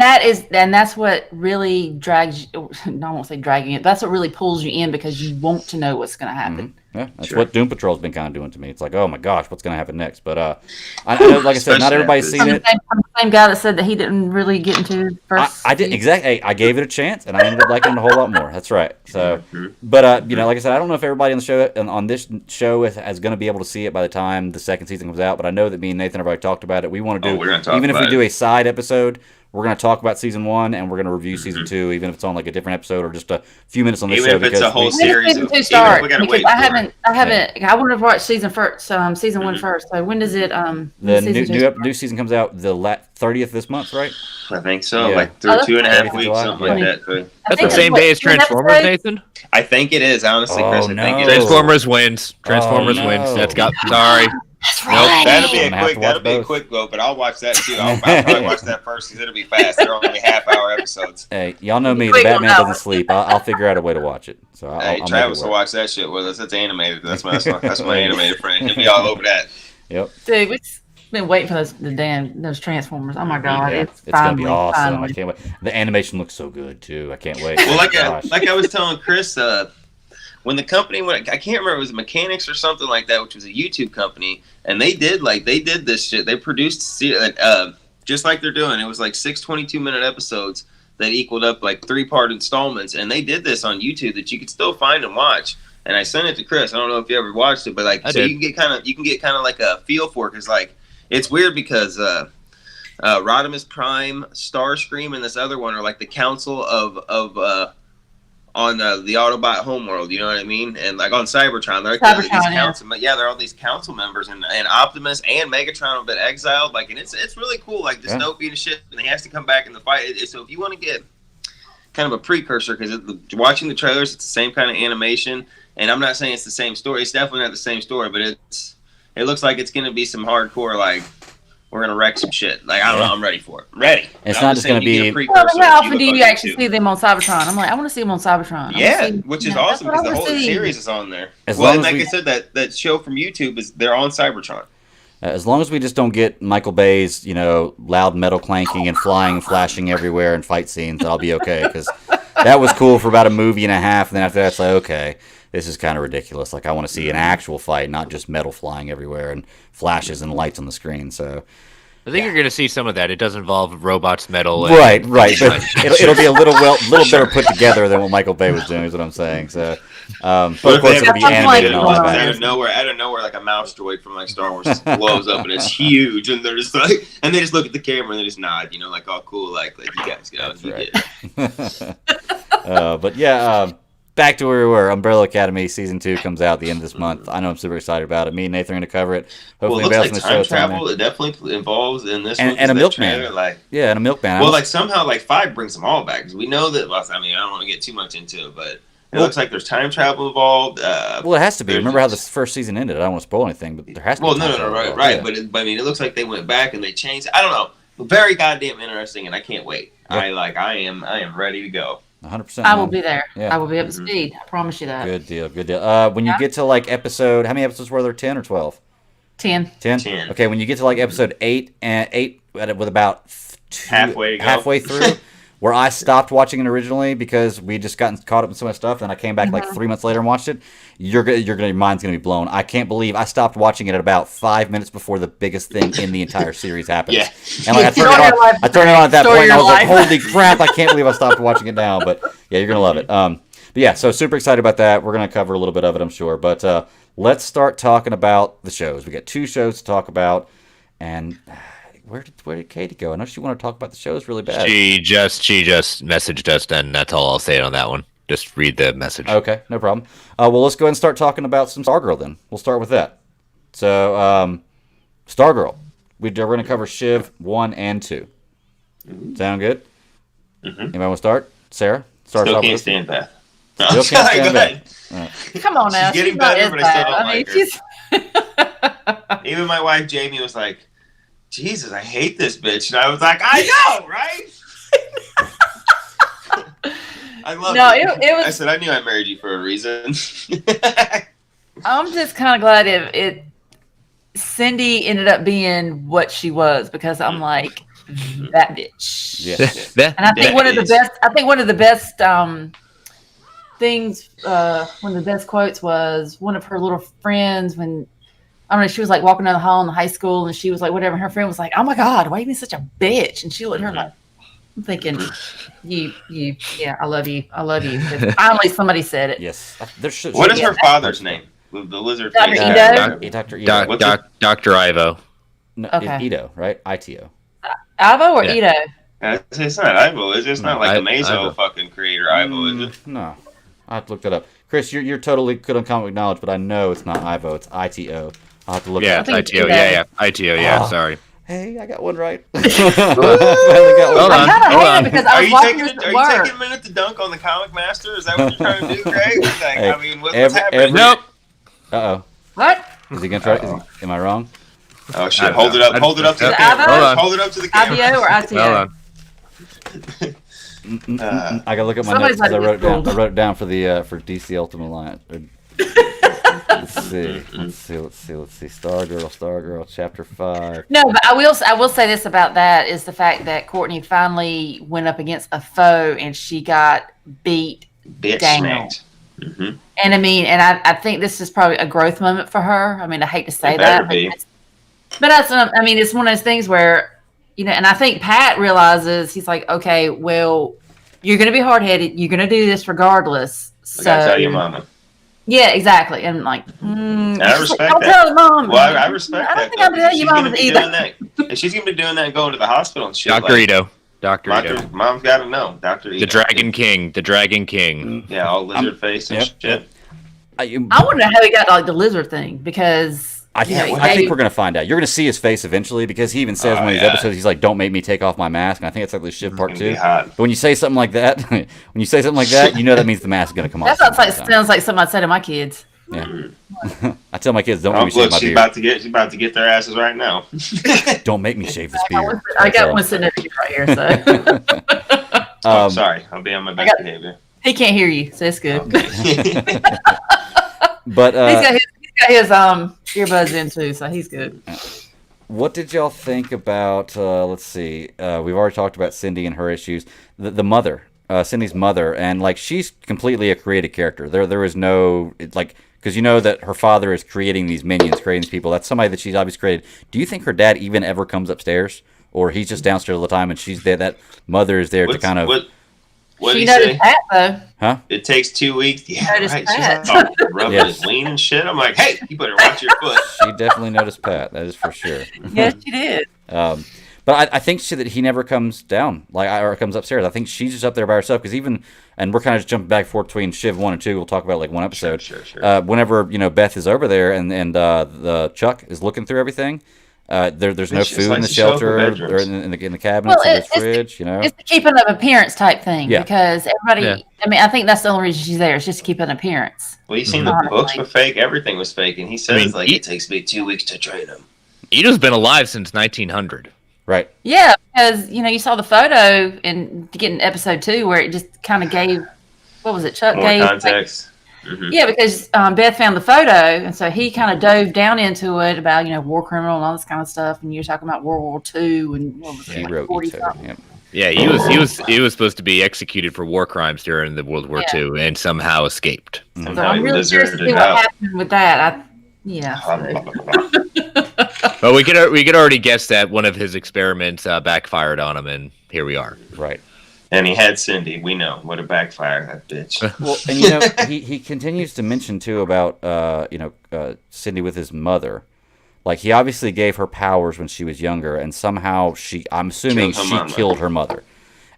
that's what really drags you. No, I won't say dragging it. That's what really pulls you in, because you want to know what's going to happen. Yeah, that's Sure. what Doom Patrol's been kind of doing to me. It's like, oh my gosh, what's going to happen next? But I know, like I said, not Especially everybody's after seen From it. the same guy that said that he didn't really get into first. I did exactly. Hey, I gave it a chance, and I ended up liking it a whole lot more. That's right. So, Mhm. but like I said, I don't know if everybody on the show on this show is going to be able to see it by the time the second season comes out. But I know that me and Nathan have already talked about it. We want to do, we're gonna talk even if we about do a side episode we're going to talk about season 1 and we're going to review season 2, even if it's on like a different episode or just a few minutes on this Even show. if it's a whole When does series, season of, 2 even start? if we gotta Because wait. I haven't. I want to watch season season 1 first. So when does it? The season 2 start? new season comes out the 30th this month, right? I think so, Yeah. like Oh, that's 2.5 cool. weeks, something Yeah. like that. I That's think the same what, day as 10 Transformers, episodes? Nathan. I think it is, honestly, Oh, Chris. I think no. it is. Transformers wins. Transformers Oh, wins. no. That's got. Sorry. That's Nope. right. That'll be I'm gonna have to watch that'll be a both. quick vote, but I'll watch that too. I'll probably watch that first because it'll be fast. They're only half-hour episodes. Hey, y'all know me. The Quick on Batman that doesn't one. sleep. I'll figure out a way to watch it. So I'll Hey, make Travis it will work. watch that shit with us. It's animated. That's my animated friend. He'll be all over that. Yep. Dude, we've been waiting for those Transformers. Oh my god, Yeah, it's gonna be finally, awesome. I finally. can't wait. The animation looks so good too. I can't wait. Well, Oh, gosh. like I was telling Chris, when the company I can't remember, it was Mechanics or something like that, which was a YouTube company, and they did this shit. They produced just like they're doing. It was like 6 22-minute episodes that equaled up like 3-part installments, and they did this on YouTube that you could still find and watch. And I sent it to Chris. I don't know if you ever watched it, but like I so did. you can get kind of like a feel for it, because like it's weird because Rodimus Prime, Starscream, and this other one are like the council of on the Autobot homeworld, you know what I mean? And like on Cybertron, they're like these Cybertron, yeah. council, yeah, they're all these council members, and Optimus and Megatron have been exiled, like, and it's really cool, like dystopian shit, and he has to come back in the fight. So if you want to get kind of a precursor, because watching the trailers, it's the same kind of animation, and I'm not saying it's the same story. It's definitely not the same story, but it looks like it's gonna be some hardcore, like, we're gonna wreck some shit. Like, I don't know, I'm ready for it. I'm ready. It's I'm not just saying gonna you get be- a precursor Well, how if often do look you on actually YouTube. see them on Cybertron? I'm like, I want to see them on Cybertron. Yeah, which is awesome that's because what the I whole wanna see. series is on there. As Well, long and as like we- I said, that show from YouTube they're on Cybertron. As long as we just don't get Michael Bay's, loud metal clanking and flying and flashing everywhere in fight scenes, I'll be okay. Because that was cool for about a movie and a half, and then after that, it's like, okay, this is kind of ridiculous. Like, I want to see an actual fight, not just metal flying everywhere and flashes and lights on the screen. So, I think you're going to see some of that. It does involve robots, metal. And, right. But it'll be a little better put together than what Michael Bay was doing, is what I'm saying. So, but of course, it'll be animated and all that. Out of nowhere, like a mouse droid from like Star Wars just blows up and it's huge, and they're just like, and they just look at the camera and they just nod, like, oh, cool, like you guys go, That's you right. get it. But yeah, back to where we were. Umbrella Academy season 2 comes out at the end of this month. I know I'm super excited about it. Me and Nathan are going to cover it. Well, Hopefully, it looks anybody like else in the time show is on travel. there. It definitely involves in this And- one. and a 'cause that milkman. trailer, like, Yeah, and a milkman. well, like somehow like 5 brings them all back, because we know that. Well, I mean, I don't want to get too much into it, but it looks like there's time travel involved. Well, it has to be. Remember how the first season ended? I don't want to spoil anything, but there has to be. Well, time no, travel right, involved. right. Yeah. But I mean, it looks like they went back and they changed. I don't know. Very goddamn interesting, and I can't wait. Yeah. I am ready to go. 100%. I will man. be there. Yeah. I will be up to speed. I promise you that. Good deal. When you get to like episode, how many episodes were there? 10 or 12? 10. 10? 10. Okay, when you get to like episode 8 with about Halfway to go. halfway through, where I stopped watching it originally because we just gotten caught up in so much stuff, and I came back like 3 months later and watched it. Your mind's gonna be blown. I can't believe I stopped watching it at about 5 minutes before the biggest thing in the entire series happens. Yeah. And like I turned Story it of your life. on. I turned it on at that Story point, and I of was your like, life. "Holy crap! I can't believe I stopped watching it now." But yeah, you're gonna love it. But yeah, so super excited about that. We're gonna cover a little bit of it, I'm sure. But let's start talking about the shows. We got 2 shows to talk about, and where did Katie go? I know she wanted to talk about the shows really bad. She just messaged us, and that's all I'll say on that one. Just read the message. Okay, no problem. Well, let's go ahead and start talking about some Stargirl then. We'll start with that. So, Stargirl. We're going to cover Shiv 1 and 2. Sound good? Mm-hmm. Anybody want to start? Sarah? Start Still off can't with stand Beth. Still can't stand Beth. Beth. Come on now. She's getting not better, as but I still bad. don't I mean, like her. she's. Even my wife Jamie was like, "Jesus, I hate this bitch," and I was like, "I know, right?" I love No, it. it was. I said, "I knew I married you for a reason." I'm just kind of glad it. Cindy ended up being what she was, because I'm like that bitch. Yeah. And I think That one of the is- best. I think one of the best things. One of the best quotes was one of her little friends when. I don't know, she was like walking down the hall in the high school, and she was like, whatever. And her friend was like, "Oh my God, why are you being such a bitch?" And she looked at her like, I'm thinking, yeah, I love you. Finally, somebody said it. Yes. What is her father's name? The lizard Dr. face. Ito? Dr. Ito. What's Dr. Ivo. No, Okay. Ito, right? ITO. Ivo or Yeah. Ito? It's not Ivo, is it? It's not like the Mazo Ivo. fucking creator Ivo, is it? No. I have to look that up. Chris, you're totally good on comic knowledge, but I know it's not Ivo. It's ITO. I'll have to look Yeah, it it's up. ITO. Yeah. ITO. Yeah. Oh. Sorry. Hey, I got one right. Finally got Hold one on. I kind of hold hate on. it because I Are was you watching taking this are at you work. taking a minute to dunk on the Comic Master? Is that what you're trying to do, Greg? Like, Hey, I mean, what's happening? every- Nope. Uh-oh. What? Is he going to try? Am I wrong? Oh I shit! don't Hold it know. up! Hold it up to the Is it camera! Ivo? Hold on. Hold it up to the camera! IBO or ITO? Hold on. I got to look at my Somebody's notes because I like, wrote it down. "Cool." I wrote it down for the for DC Ultimate Alliance. Let's see. Stargirl, Chapter 5. No, but I will say this about that is the fact that Courtney finally went up against a foe and she got beat Bitch down. smacked. Mm-hmm. And I mean, and I think this is probably a growth moment for her. I mean, I hate to say It better that, be. but that's I mean, it's one of those things where, you know, and I think Pat realizes he's like, okay, well, you're going to be hard headed. You're going to do this regardless. I gotta tell your So mama. yeah, exactly. And like, I she's respect like, don't that. tell your mom. Well, I respect I don't that. think I'm though, gonna tell your she's gonna mom be either. doing that. And she's gonna be doing that and going to the hospital and shit. Dr. like, Ito. Dr. Ito. Mom's got to know. Dr. Ito. The Dragon King. The Dragon King. Yeah, all lizard face and Yep. shit. I I wonder how he got like the lizard thing because you know, I think we're going to find out. You're going to see his face eventually because he even says in one of these episodes, he's like, don't make me take off my mask. And I think it's like the Shiv Part It's gonna 2. be hot. But when you say something like that, you know that means the mask is going to come off. that sounds sometime. sounds like something I said to my kids. Yeah. I tell my kids, don't Oh, make me shave look, my she's beard. about to get their asses right now. Don't make me shave this I beard. got one sitting over here right here, so Oh, sorry, I'll be on my best got- behavior. he can't hear you, so it's good. Okay. But He's got his earbuds in too, so he's good. what did y'all think about, let's see, we've already talked about Cindy and her issues. The mother, Cindy's mother, and like she's completely a created character. There is no, like, because you know that her father is creating these minions, creating these people. That's somebody that she's obviously created. Do you think her dad even ever comes upstairs? Or he's just downstairs all the time and she's there, that mother is there to kind of... What did She he noticed say? that though. It takes 2 weeks. Yeah, Noticed right. that. She's all rubbing Yeah. his lean and shit. I'm like, hey, you better watch your foot. She definitely noticed Pat, that is for sure. Yes, she did. But I think that he never comes down, or comes upstairs. I think she's just up there by herself. Because even, and we're kind of just jumping back and forth between Shiv 1 and 2. We'll talk about like one episode. Sure. Whenever Beth is over there and the Chuck is looking through everything, there's no It's just food like in the to show up shelter in or bedrooms. in the cabinets Well, or the fridge. It's the keep an appearance type thing Yeah. because everybody. Yeah. I mean, I think that's the only reason she's there. It's just to keep an appearance. Well, you seen the Honestly. books were fake. Everything was fake, and he says I mean, it takes me 2 weeks to train him. Ito's been alive since 1900. Right. Yeah, because you saw the photo and to get in episode 2 where it just kind of gave. What was it? Chuck More gave. context. Mhm. Yeah, because Beth found the photo, and so he kind of dove down into it about war criminal and all this kind of stuff. And you're talking about World War II and what was it, She like wrote 40 Ito. something. Yep. Yeah, he was supposed to be executed for war crimes during the World War Yeah. II and somehow escaped. And So now I'm he really curious to lizarded see what out. happened with that. So. But we could already guess that one of his experiments backfired on him, and here we are. Right. And he had Cindy. We know what a backfire, that bitch. Well, and he continues to mention too about Cindy with his mother. Like he obviously gave her powers when she was younger, and somehow I'm assuming Killed her she mama. killed her mother.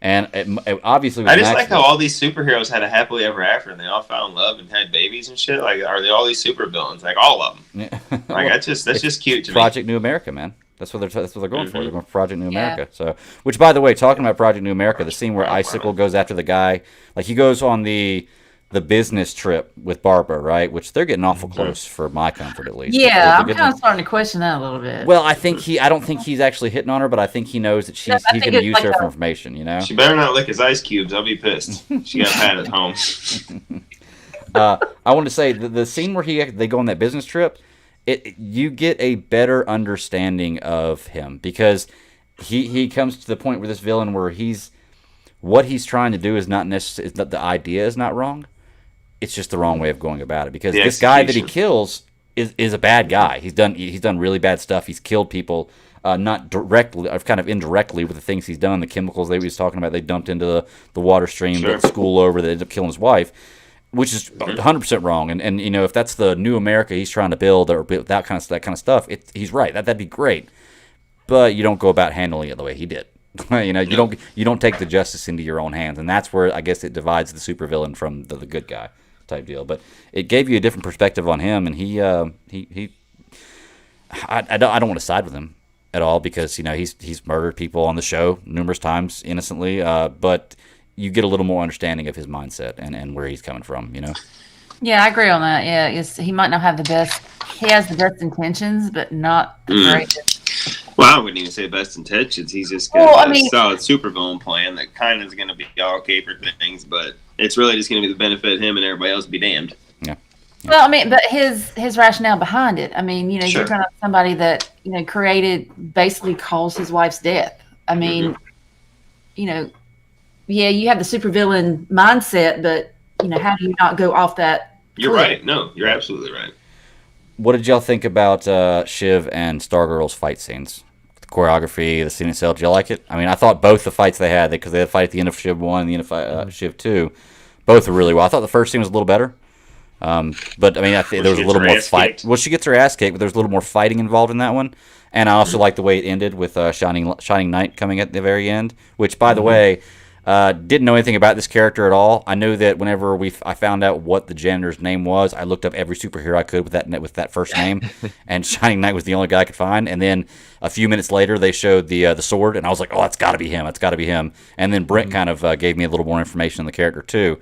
And it obviously was I an just like accident. how all these superheroes had a happily ever after, and they all found love and had babies and shit. Like, are they all these supervillains? Like all of them. Like that's just cute to me. Project New America, man. That's what they're going for. Mhm. They're going for Project New Yeah. America. So, which by the way, talking about Project New America, the scene where Icicle goes after the guy, like he goes on the business trip with Barbara, right? Which they're getting awful close for my comfort, at least. Yeah, They're I'm getting- kind of starting to question that a little bit. Well, I don't think he's actually hitting on her, but I think he knows that No, I he's think going to it's use like her a- for information. She better not lick his ice cubes. I'll be pissed. She got Pat at home. I wanted to say the scene where they go on that business trip, you get a better understanding of him because he comes to the point where this villain where what he's trying to do is not necessarily the idea is not wrong. It's just the wrong way of going about it because The this guy that he execution. kills is a bad guy. He's done really bad stuff. He's killed people, not directly, kind of indirectly with the things he's done. The chemicals they was talking about, they dumped into the water stream Sure. that school over that ended up killing his wife, which is 100% wrong. And if that's the new America he's trying to build or build that kind of stuff, he's right. That'd be great, but you don't go about handling it the way he did. You don't take the justice into your own hands, and that's where I guess it divides the supervillain from the good guy type deal. But it gave you a different perspective on him, and I don't want to side with him at all because he's murdered people on the show numerous times innocently, but you get a little more understanding of his mindset and where he's coming from. Yeah, I agree on that. Yeah, he might not have the best. He has the best intentions, but not the greatest. Well, I wouldn't even say best intentions. He's just got a solid supervillain plan that kind of is going to be all caper things, but it's really just going to be the benefit of him and everybody else be damned. Yeah. Well, I mean, but his rationale behind it. I mean, Sure. you're talking about somebody that basically caused his wife's death. I mean, yeah, you have the supervillain mindset, but how do you not go off that? You're right. No, you're absolutely right. What did y'all think about Shiv and Stargirl's fight scenes? The choreography, the scene itself, did y'all like it? I mean, I thought both the fights they had, because they had a fight at the end of Shiv 1 and the end of Shiv 2, both were really well. I thought the first scene was a little better. But, I mean, I think there was a little more fight. Well, she gets her ass kicked, but there's a little more fighting involved in that one. And I also like the way it ended with Shining Knight coming at the very end, which, by the way, didn't know anything about this character at all. I knew that whenever I found out what the janitor's name was, I looked up every superhero I could with that first name, and Shining Knight was the only guy I could find. And then a few minutes later, they showed the sword, and I was like, oh, that's got to be him. That's got to be him. And then Brent kind of gave me a little more information on the character too.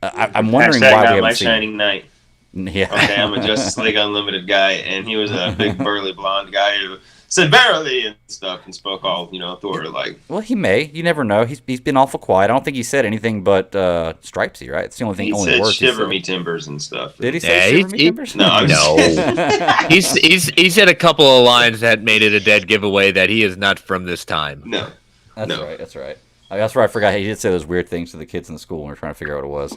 I'm wondering why we haven't seen Shining Knight. Yeah. Okay, I'm a Justice League Unlimited guy, and he was a big burly blonde guy who said verily and stuff and spoke all Thor like. Well, he may. You never know. He's been awful quiet. I don't think he said anything but stripesy, right? It's the only thing. He only said words shiver me timbers and stuff. Did he say shiver me timbers? No. He said a couple of lines that made it a dead giveaway that he is not from this time. No. That's right. That's where I forgot. He did say those weird things to the kids in the school when we were trying to figure out what it was.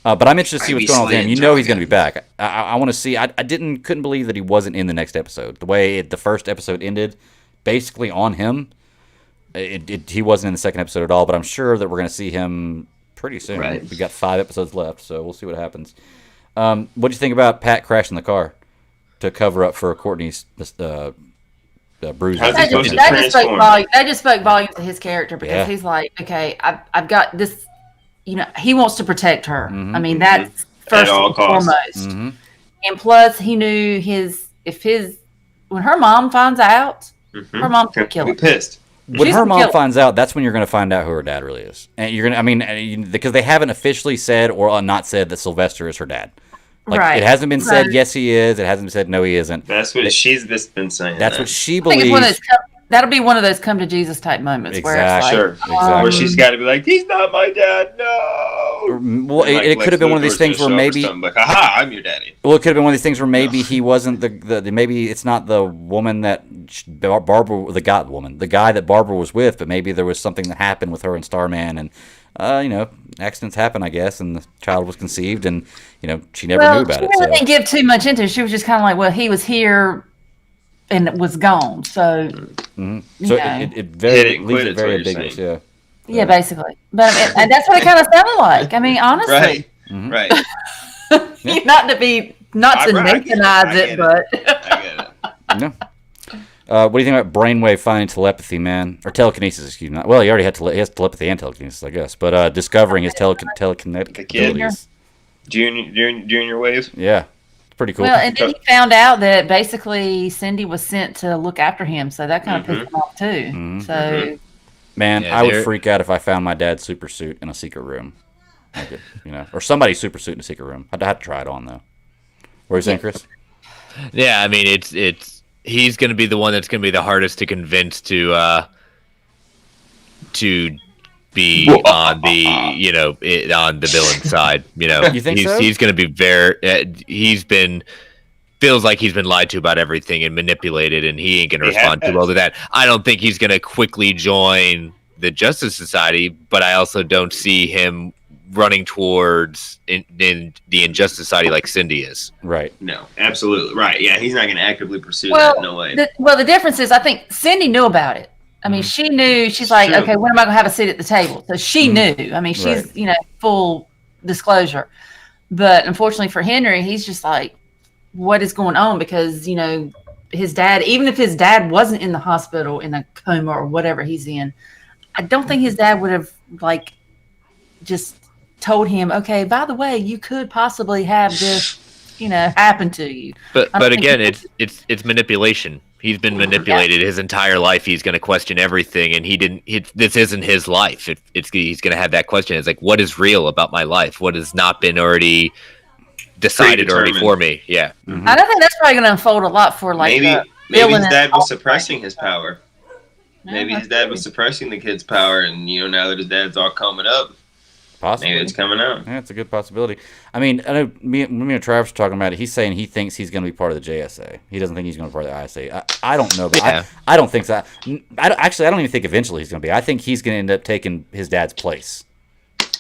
But I'm interested to see what's going on with him. He's going to be back. I want to see. I couldn't believe that he wasn't in the next episode. The way the first episode ended, basically on him. He wasn't in the second episode at all. But I'm sure that we're going to see him pretty soon. Right. We got 5 episodes left, so we'll see what happens. What do you think about Pat crashing the car to cover up for Courtney's bruises? That just spoke volumes to his character because he's like, okay, I've got this. He wants to protect her. Mm-hmm. I mean, that's first and foremost. Mm-hmm. And plus, he knew when her mom finds out, her mom's gonna kill her. Pissed. When her mom finds out, that's when you're going to find out who her dad really is, and you're going to. Because they haven't officially said or not said that Sylvester is her dad. It hasn't been said yes he is. It hasn't been said no he isn't. That's what she's been saying. That's what she believes. I think that'll be one of those come to Jesus type moments where it's exactly. Where she's got to be like, he's not my dad, no. Well, it could have been one of these things where maybe, like, aha, I'm your daddy. Well, it could have been one of these things where maybe he wasn't maybe it's not the woman that Barbara, the guy that Barbara was with, but maybe there was something that happened with her and Starman, and accidents happen, I guess, and the child was conceived, and she never knew about it. She really didn't give too much into it. She was just kind of like, well, he was here. And it was gone. So, so it very ambiguous. Yeah, basically. But and that's what it kind of sounded like. I mean, honestly, right. not to Nathanize it, but I get it. What do you think about brainwave finding telepathy, man, or telekinesis? Excuse me. Well, he already had he has telepathy and telekinesis, I guess. But discovering his telekinetic abilities. Junior Wave. Yeah. Pretty cool. Well, and then he found out that basically Cindy was sent to look after him, so that kind of pissed him off too. So, man, I would freak out if I found my dad's super suit in a secret room, or somebody's super suit in a secret room. I'd have to try it on though. What are you saying, Chris? Yeah, I mean, he's going to be the one that's going to be the hardest to convince to be on the on the villain side. You think so? He's going to be feels like he's been lied to about everything and manipulated, and he ain't going to respond too well to that. I don't think he's going to quickly join the Justice Society, but I also don't see him running towards in the Injustice Society like Cindy is. Right. No, absolutely right. Yeah, he's not going to actively pursue that. No way. The difference is, I think Cindy knew about it. I mean, she knew. She's like, okay, when am I going to have a seat at the table? So she knew. I mean, she's full disclosure. But unfortunately for Henry, he's just like, what is going on? Because his dad, even if his dad wasn't in the hospital in a coma or whatever he's in, I don't think his dad would have like just told him, okay, by the way, you could possibly have this, happen to you. But I don't think again, he- it's manipulation. He's been manipulated his entire life. He's going to question everything, and this isn't his life. He's going to have that question. It's like, what is real about my life? What has not been already decided already for me? Yeah. I don't think that's probably going to unfold a lot for like Maybe villain his dad and- was suppressing his power. No, Maybe that's his dad true. was suppressing the kid's power, and now that his dad's all coming up, Possibly. maybe it's coming out. Yeah, it's a good possibility. I mean, I know me and Travis were talking about it. He's saying he thinks he's going to be part of the JSA. He doesn't think he's going to be part of the ISA. I don't know, but Yeah. I don't think so. I don't even think eventually he's going to be. I think he's going to end up taking his dad's place.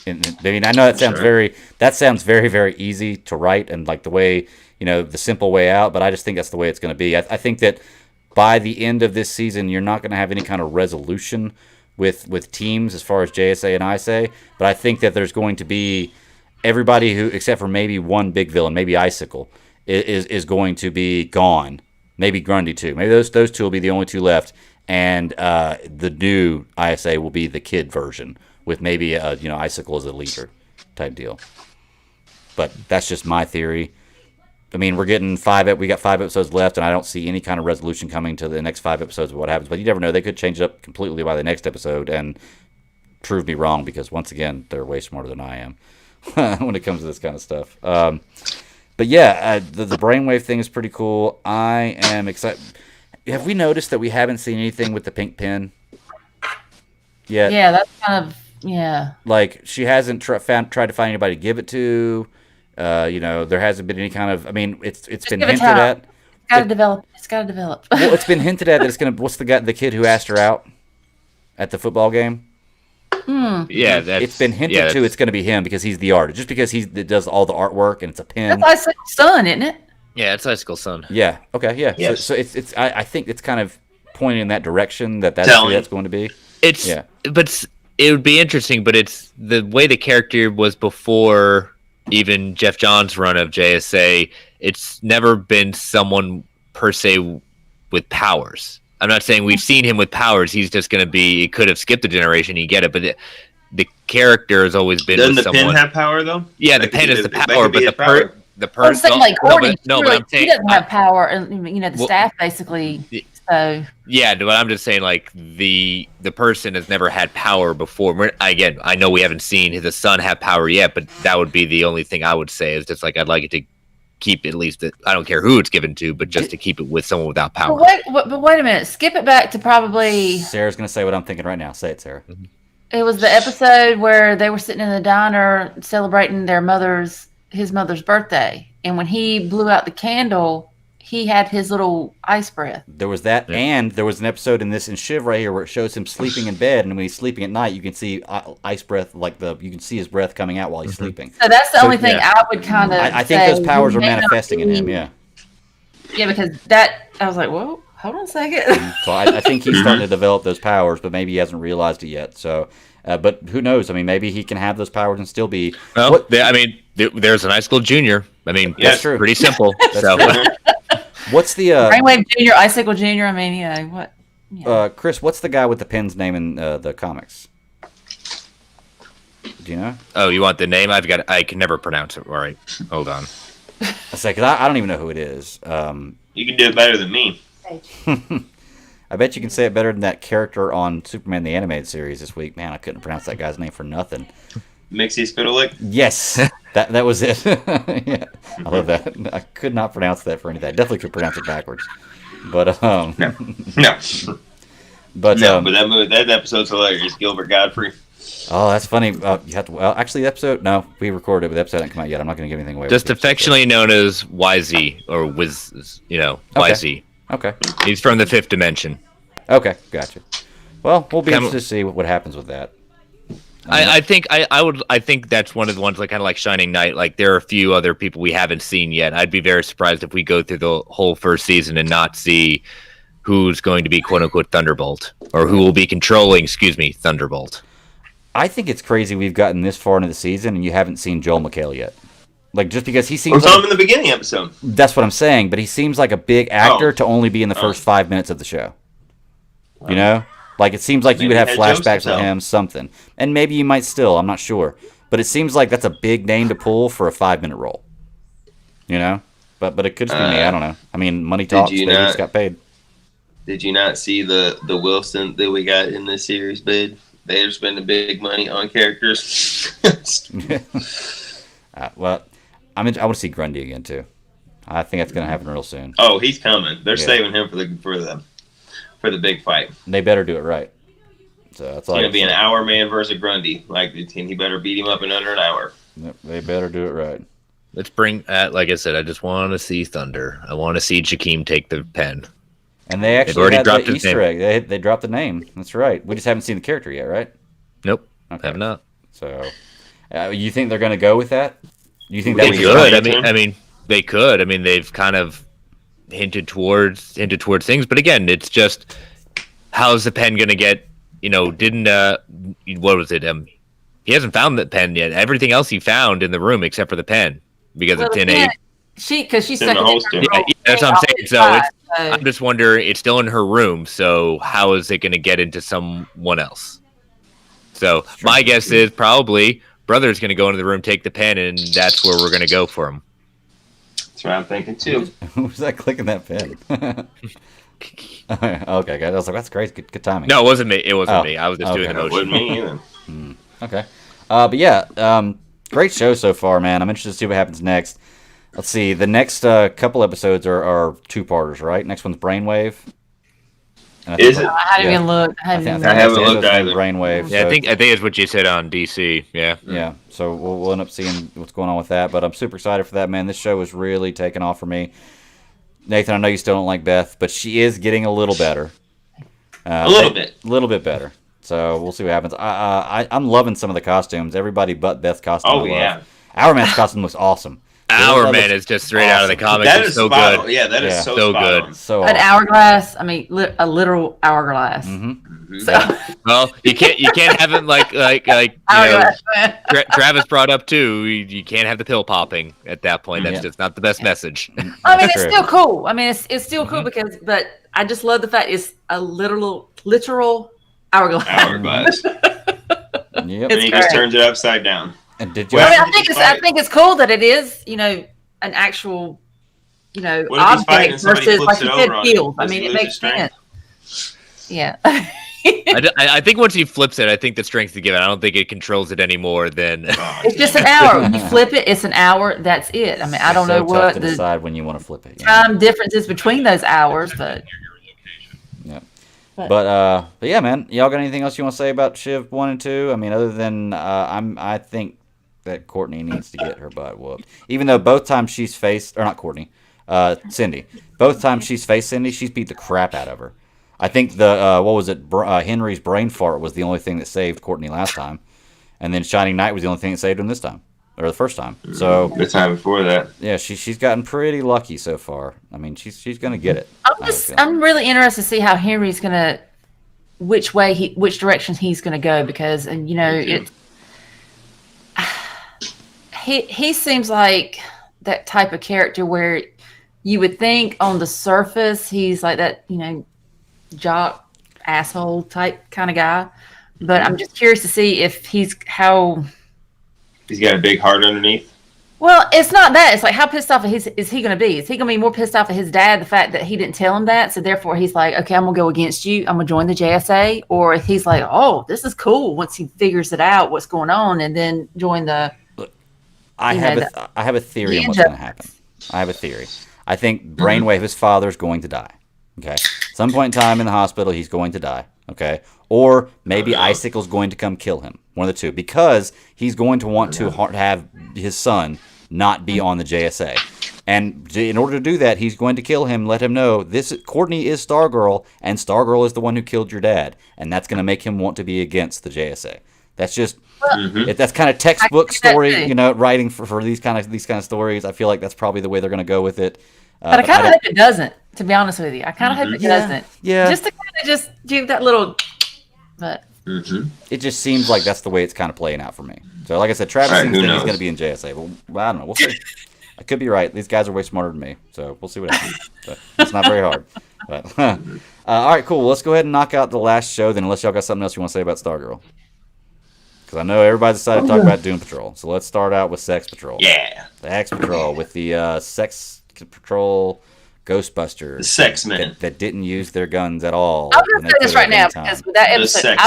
I mean, I know that sounds very, very easy to write and like the way, the simple way out, but I just think that's the way it's going to be. I think that by the end of this season, you're not going to have any kind of resolution with teams as far as JSA and ISA, but I think that there's going to be everybody who, except for maybe one big villain, maybe Icicle, is going to be gone. Maybe Grundy too. Maybe those two will be the only two left, and the new ISA will be the kid version with maybe Icicle as a leader type deal. But that's just my theory. I mean, we got 5 episodes left, and I don't see any kind of resolution coming to the next 5 episodes of what happens. But you never know; they could change it up completely by the next episode and prove me wrong. Because once again, they're way smarter than I am when it comes to this kind of stuff. But yeah, the brainwave thing is pretty cool. I am excited. Have we noticed that we haven't seen anything with the pink pen yet? Yeah, that's kind of Like she hasn't tried to find anybody to give it to. There hasn't been any kind of. I mean, it's been give it hinted time. at. It's got to develop. Well, it's been hinted at that it's gonna. What's the kid who asked her out at the football game? Yeah, It's been hinted to. It's going to be him because he's the artist. Just because he does all the artwork and it's a pen. That's Icicle's son, isn't it? Yeah, it's Icicle's son. Yeah. Okay. Yeah. Yes. So it's. I think it's kind of pointing in that direction that's Telling. who that's going to be. But it would be interesting. But it's the way the character was before even Jeff Johns' run of JSA. It's never been someone per se with powers. I'm not saying we've seen him with powers. He's just going to be. He could have skipped a generation. You get it, but the character has always been. Doesn't with the someone. pen have power though? Yeah, the That pen could is be the that power, could be but his power. the I'm person. saying like Cordy, but I'm saying he doesn't have power, and the staff basically. So yeah, but I'm just saying like the person has never had power before. Again, I know we haven't seen his son have power yet, but that would be the only thing I would say is just like I'd like it to keep at least. I don't care who it's given to, but just to keep it with someone without power. but wait a minute. Skip it back to probably. Sarah's going to say what I'm thinking right now. Say it, Sarah. It was the episode where they were sitting in the diner celebrating his mother's birthday, and when he blew out the candle, he had his little ice breath. There was that, and there was an episode in Shiv right here where it shows him sleeping in bed, and when he's sleeping at night, you can see ice breath, you can see his breath coming out while he's sleeping. So that's the only thing I would kind of. I think those powers are manifesting in him. Yeah. Yeah, because I was like, whoa, hold on a second. So I think he's starting to develop those powers, but maybe he hasn't realized it yet. So, but who knows? I mean, maybe he can have those powers and still be. Well, there's an Icicle Junior. I mean, That's true. Pretty simple. So. What's the Brainwave Junior, Icicle Junior? I mean, what? Yeah. Chris, what's the guy with the pen's name in the comics? Do you know? Oh, you want the name? I can never pronounce it. All right, hold on. I say because I don't even know who it is. You can do it better than me. I bet you can say it better than that character on Superman the Animated Series this week. Man, I couldn't pronounce that guy's name for nothing. Mixie Spitalick. Yes, that was it. Yeah, I love that. I could not pronounce that for anything. I definitely could pronounce it backwards. But No. but that episode's hilarious. Gilbert Godfrey. Oh, that's funny. You have to. Well, actually, the episode. No, we recorded it, but the episode hasn't come out yet. I'm not going to give anything away. Just affectionately known as YZ or Wiz, YZ. Okay. He's from the fifth dimension. Okay, gotcha. Well, we'll be Come- interested to see what happens with that. I think that's one of the ones like kind of like Shining Knight. Like there are a few other people we haven't seen yet. I'd be very surprised if we go through the whole first season and not see who's going to be quote unquote Thunderbolt or who will be controlling. Thunderbolt. I think it's crazy we've gotten this far into the season and you haven't seen Joel McHale yet. Like just because he We seems. saw him in the beginning episode. That's what I'm saying, but he seems like a big actor to only be in the first 5 minutes of the show. You know? Like, it seems like you Maybe would have he had jokes to flashbacks with tell. him, something. And maybe you might still, I'm not sure. But it seems like that's a big name to pull for a 5-minute role. You know? But it could just be me, I don't know. I mean, money talks, you baby, not- just got paid. Did you not see the Wilson that we got in this series, bud? They're spending big money on characters. Well, I want to see Grundy again, too. I think that's going to happen real soon. Oh, he's coming. They're Yeah. saving him for the big fight. They better do it right. So that's It's all. gonna be an hour man versus Grundy. Like, he better beat him up in under an hour. Yep, they better do it right. Let's bring, like I said, I just want to see Thunder. I want to see Jakeem take the pen. And they actually already had dropped the his Easter name. egg. They dropped the name. That's right. We just haven't seen the character yet, right? Nope, Okay. have not. So, you think they're going to go with that? You think that They would could. be I mean, they could. I mean, they've kind of hinted towards things, but again, it's just how's the pen going to get? You know, what was it? He hasn't found the pen yet. Everything else he found in the room except for the pen because Well, it's the in pen- a. She's in stuck the in holster. her Yeah, room. that's what I'm saying. So Outside, I'm just wondering. It's still in her room. So how is it going to get into someone else? So my guess is probably brother's going to go into the room, take the pen, and that's where we're going to go for him. That's what I'm thinking too. Who's that clicking that pen? Okay, guys. I was like, that's great. Good timing. No, it wasn't me. It wasn't Oh, me. I was just doing okay. the It wasn't motion. me either. Okay. But yeah, great show so far, man. I'm interested to see what happens next. Let's see. The next couple episodes are two-parters, right? Next one's Brainwave. And I Is think- it? I haven't Yeah. even looked. I think I haven't next looked episode's either. Brainwave. Yeah, so- I think it's what you said on DC. Yeah. Yeah, so we'll end up seeing what's going on with that. But I'm super excited for that, man. This show is really taking off for me. Nathan, I know you still don't like Beth, but she is getting a little better. A little bit. A little bit better. So we'll see what happens. I'm loving some of the costumes. Everybody but Beth's costume. Oh, I love. yeah. Our Man's costume looks awesome. Our That Man looks is just straight out of the awesome. comics. That It's is so spot good. on. Yeah, that is Yeah. so So spot good. on. So An awesome. hourglass. I mean, a literal hourglass. Mhm. So, Well, you can't have it like you know, hourglass. Travis brought up too. You can't have the pill popping at that point. That's Yeah. just not the best message. I mean, That's it's true. still cool. I mean, it's still cool Mm-hmm. but I just love the fact it's a literal hourglass. Hourglass. And Yep. It's he just great. turns it upside down. And did you? Well, I mean, actually- I think it's cool that it is, an actual, What if he's fighting object and somebody versus, flips like you it said, over on him? field. I Does he mean, it lose makes his strength? sense. Yeah. I think once he flips it, I think the strength to give it. I don't think it controls it any more than. Oh, It's just an hour. When you flip it, it's an hour. That's it. I mean, I don't so know tough what to the decide when you want to flip it. time difference is between those hours, but Yeah. But- But yeah, man. Y'all got anything else you want to say about Shiv 1 and 2? I mean, other than I think that Courtney needs to get her butt whooped. Even though both times she's faced, or not Courtney, Cindy. Both times she's faced Cindy, she's beat the crap out of her. I think the what was it? Henry's brain fart was the only thing that saved Courtney last time, and then Shining Knight was the only thing that saved him this time, or the first time. So the time before that. yeah, she's gotten pretty lucky so far. I mean, she's gonna get it. I have a feeling. I'm really interested to see how Henry's gonna, which direction he's gonna go, because and it. He seems like that type of character where you would think on the surface he's like that, jock asshole type kind of guy, but I'm just curious to see if he's got a big heart underneath. Well, it's not that. It's like, how pissed off is he going to be? Is he going to be more pissed off at his dad, the fact that he didn't tell him that? So therefore he's like, okay, I'm going to go against you. I'm going to join the JSA. Or if he's like, oh, this is cool once he figures it out, what's going on, and then join the... I have a theory on what's going to happen. I have a theory. I think Brainwave, his father, is going to die. Okay, some point in time in the hospital, he's going to die. Okay, or maybe Icicle's going to come kill him. One of the two, because he's going to want to have his son not be on the JSA, and in order to do that, he's going to kill him. Let him know Courtney is Stargirl, and Stargirl is the one who killed your dad, and that's going to make him want to be against the JSA. That's just that's kind of textbook story, writing for these kind of stories. I feel like that's probably the way they're going to go with it. But I kind of hope it doesn't, to be honest with you. I kind of hope it doesn't. Yeah. Just to kind of just do that little... But It just seems like that's the way it's kind of playing out for me. So, like I said, Travis All right, seems who that he's knows? going to be in JSA. But I don't know. We'll see. I could be right. These guys are way smarter than me, so we'll see what happens. But it's not very hard. But all right, cool. Well, let's go ahead and knock out the last show then, unless y'all got something else you want to say about Stargirl. Because I know everybody's decided to talk about Doom Patrol. So let's start out with Sex Patrol. Yeah. The X Patrol with the Sex Patrol Ghostbusters. The Sex Men. That didn't use their guns at all. I'm going to say this right now because with that episode,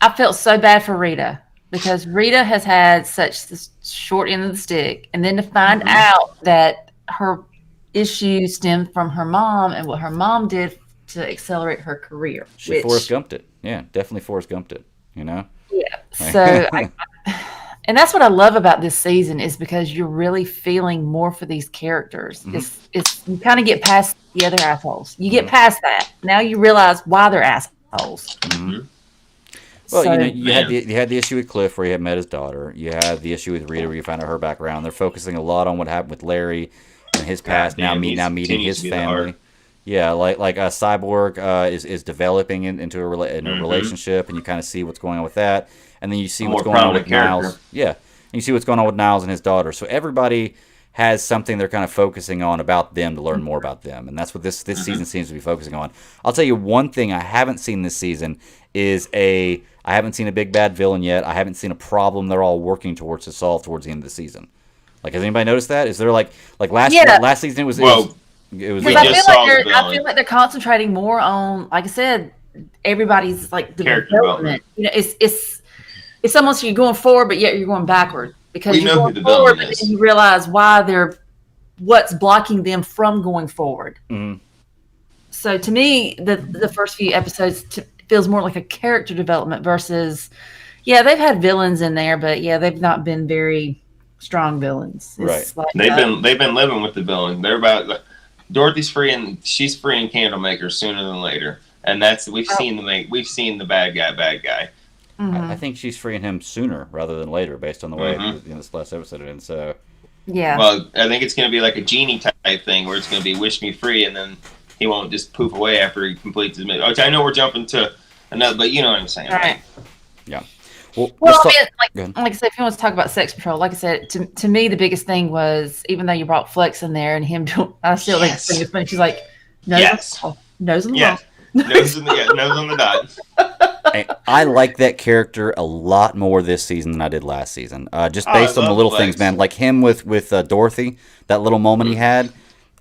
I felt so bad for Rita. Because Rita has had such the short end of the stick. And then to find out that her issues stemmed from her mom and what her mom did to accelerate her career. She Forrest Gumped it. Yeah, definitely Forrest Gumped it, you know? Yeah. So, and that's what I love about this season is because you're really feeling more for these characters. It's you kind of get past the other assholes. You get past that. Now you realize why they're assholes. Well, so, you had the issue with Cliff where he had met his daughter. You had the issue with Rita where you find out her background. They're focusing a lot on what happened with Larry and his past. Now meeting his family. Yeah, like Cyborg is developing into a relationship, and you kind of see what's going on with that. And then you see what's going on with Niles. Yeah, and you see what's going on with Niles and his daughter. So everybody has something they're kind of focusing on about them to learn more about them, and that's what this season seems to be focusing on. I'll tell you one thing I haven't seen this season is I haven't seen a big bad villain yet. I haven't seen a problem they're all working towards to solve towards the end of the season. Like, has anybody noticed that? Is there like last season it was. I feel like they're concentrating more on, like I said, everybody's like development. You know, it's almost you're going forward, but yet you're going backward because you're going forward, but then you realize what's blocking them from going forward. So to me, the first few episodes feels more like a character development versus, they've had villains in there, but they've not been very strong villains. It's right. They've been living with the villain. They're about. Dorothy's she's freeing Candlemaker sooner than later, and we've seen the bad guy. I think she's freeing him sooner rather than later, based on the way this last episode ended. So well, I think it's going to be like a genie type thing where it's going to be wish me free, and then he won't just poof away after he completes his mission. I know we're jumping to another, but you know what I'm saying, right? Yeah. Well, like I said, if you want to talk about Sex Patrol, like I said, to me, the biggest thing was, even though you brought Flex in there and him, I still think it's funny. She's like, nose on the dot. Nose on the dot. I like that character a lot more this season than I did last season. Just based on the little things, man. Like him with Dorothy, that little moment he had.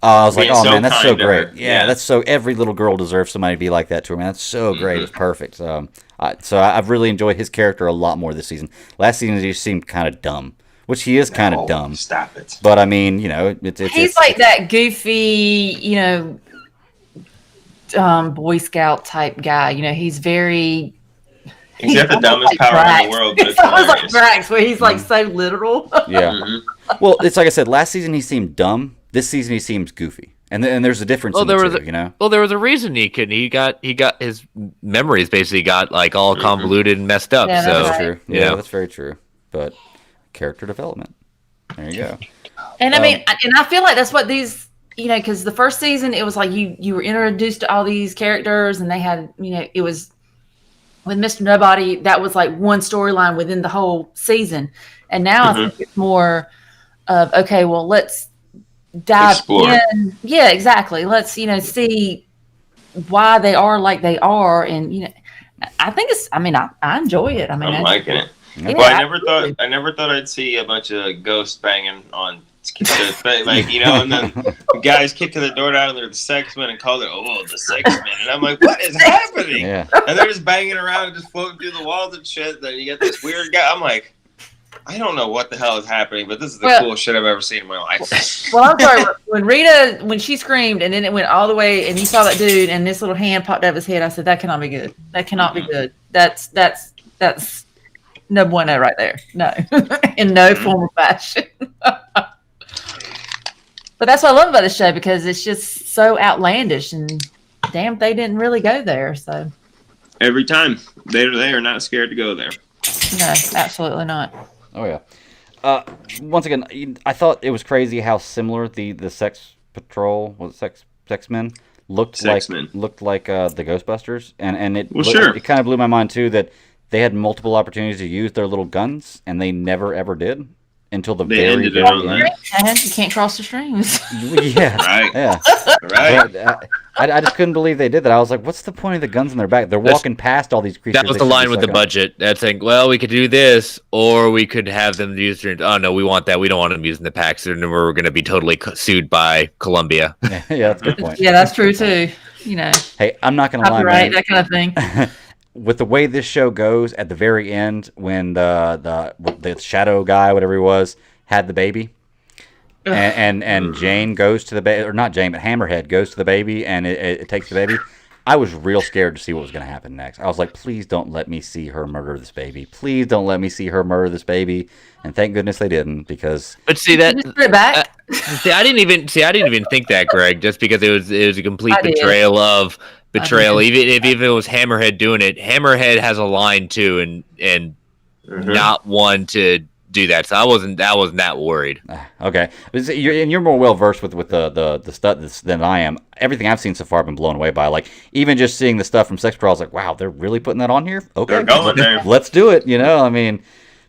I was like, oh, man, that's so great. Yeah, that's so. Every little girl deserves somebody to be like that to her, man. That's so great. It's perfect. So I've really enjoyed his character a lot more this season. Last season, he seemed kind of dumb, which he is kind of dumb. Stop it. But I mean, he's like that goofy, Boy Scout type guy. He's very. He's got the dumbest power in the world. But it's almost like Drax, where he's like so literal. Yeah. Well, it's like I said. Last season he seemed dumb. This season he seems goofy, and there's a difference. Well, there was a reason he got his memories basically got like all convoluted and messed up. Yeah, so that's true. Yeah, that's very true. But character development. There you go. And I mean, and I feel like that's what these, because the first season it was like you were introduced to all these characters, and they had, it was with Mr. Nobody, that was like one storyline within the whole season, and now I think it's more of let's dive in. Yeah, exactly. Let's see why they are like they are, and I think it's. I mean, I enjoy it. I mean, I'm liking it. Yeah, well, I never thought I'd see a bunch of ghosts banging on and then the guys kick to the door down and they're the sex men and call it the sex men, and I'm like, what is happening? Yeah. And they're just banging around and just floating through the walls and shit. Then you get this weird guy. I'm like, I don't know what the hell is happening, but this is the coolest shit I've ever seen in my life. Well, I'm sorry. When she screamed and then it went all the way and you saw that dude and this little hand popped out of his head, I said, that cannot be good. That cannot be good. That's no bueno right there. No, in no form or fashion. But that's what I love about this show, because it's just so outlandish, and damn, they didn't really go there. So every time they are not scared to go there. No, absolutely not. Oh yeah. Once again, I thought it was crazy how similar the Sex Patrol, Sex Men looked like the Ghostbusters, and it kind of blew my mind too that they had multiple opportunities to use their little guns and they never ever did. until the They very, ended it very on end. that. You can't cross the streams. Yeah, Right. yeah. Right. But, I just couldn't believe they did that. I was like, what's the point of the guns in their back? They're walking past all these creatures. That was they the should be line with the sucking up. budget. That's like, well, we could do this, or we could have them use their. Oh no, we want that. We don't want them using the packs, and we're going to be totally sued by Columbia. Yeah, that's a good point. Yeah, that's true too. You know, Hey, I'm not gonna lie, copyright, man. that kind of thing. With the way this show goes, at the very end, when the shadow guy, whatever he was, had the baby, and Jane goes to the baby, or not Jane, but Hammerhead goes to the baby, and it takes the baby. I was real scared to see what was going to happen next. I was like, please don't let me see her murder this baby. Please don't let me see her murder this baby. And thank goodness they didn't, because But see that. Just put it back. I didn't even think that, Greg, just because it was a complete I did. betrayal of betrayal. did. Even if it was Hammerhead doing it, Hammerhead has a line too, and not one to do that. So I wasn't that worried. okay. You're more well versed with the stuff than I am. Everything I've seen so far, I've been blown away by. Like, even just seeing the stuff from Sex Patrol, I was like, wow, they're really putting that on here. Okay, They're going there. Let's do it. You know, I mean,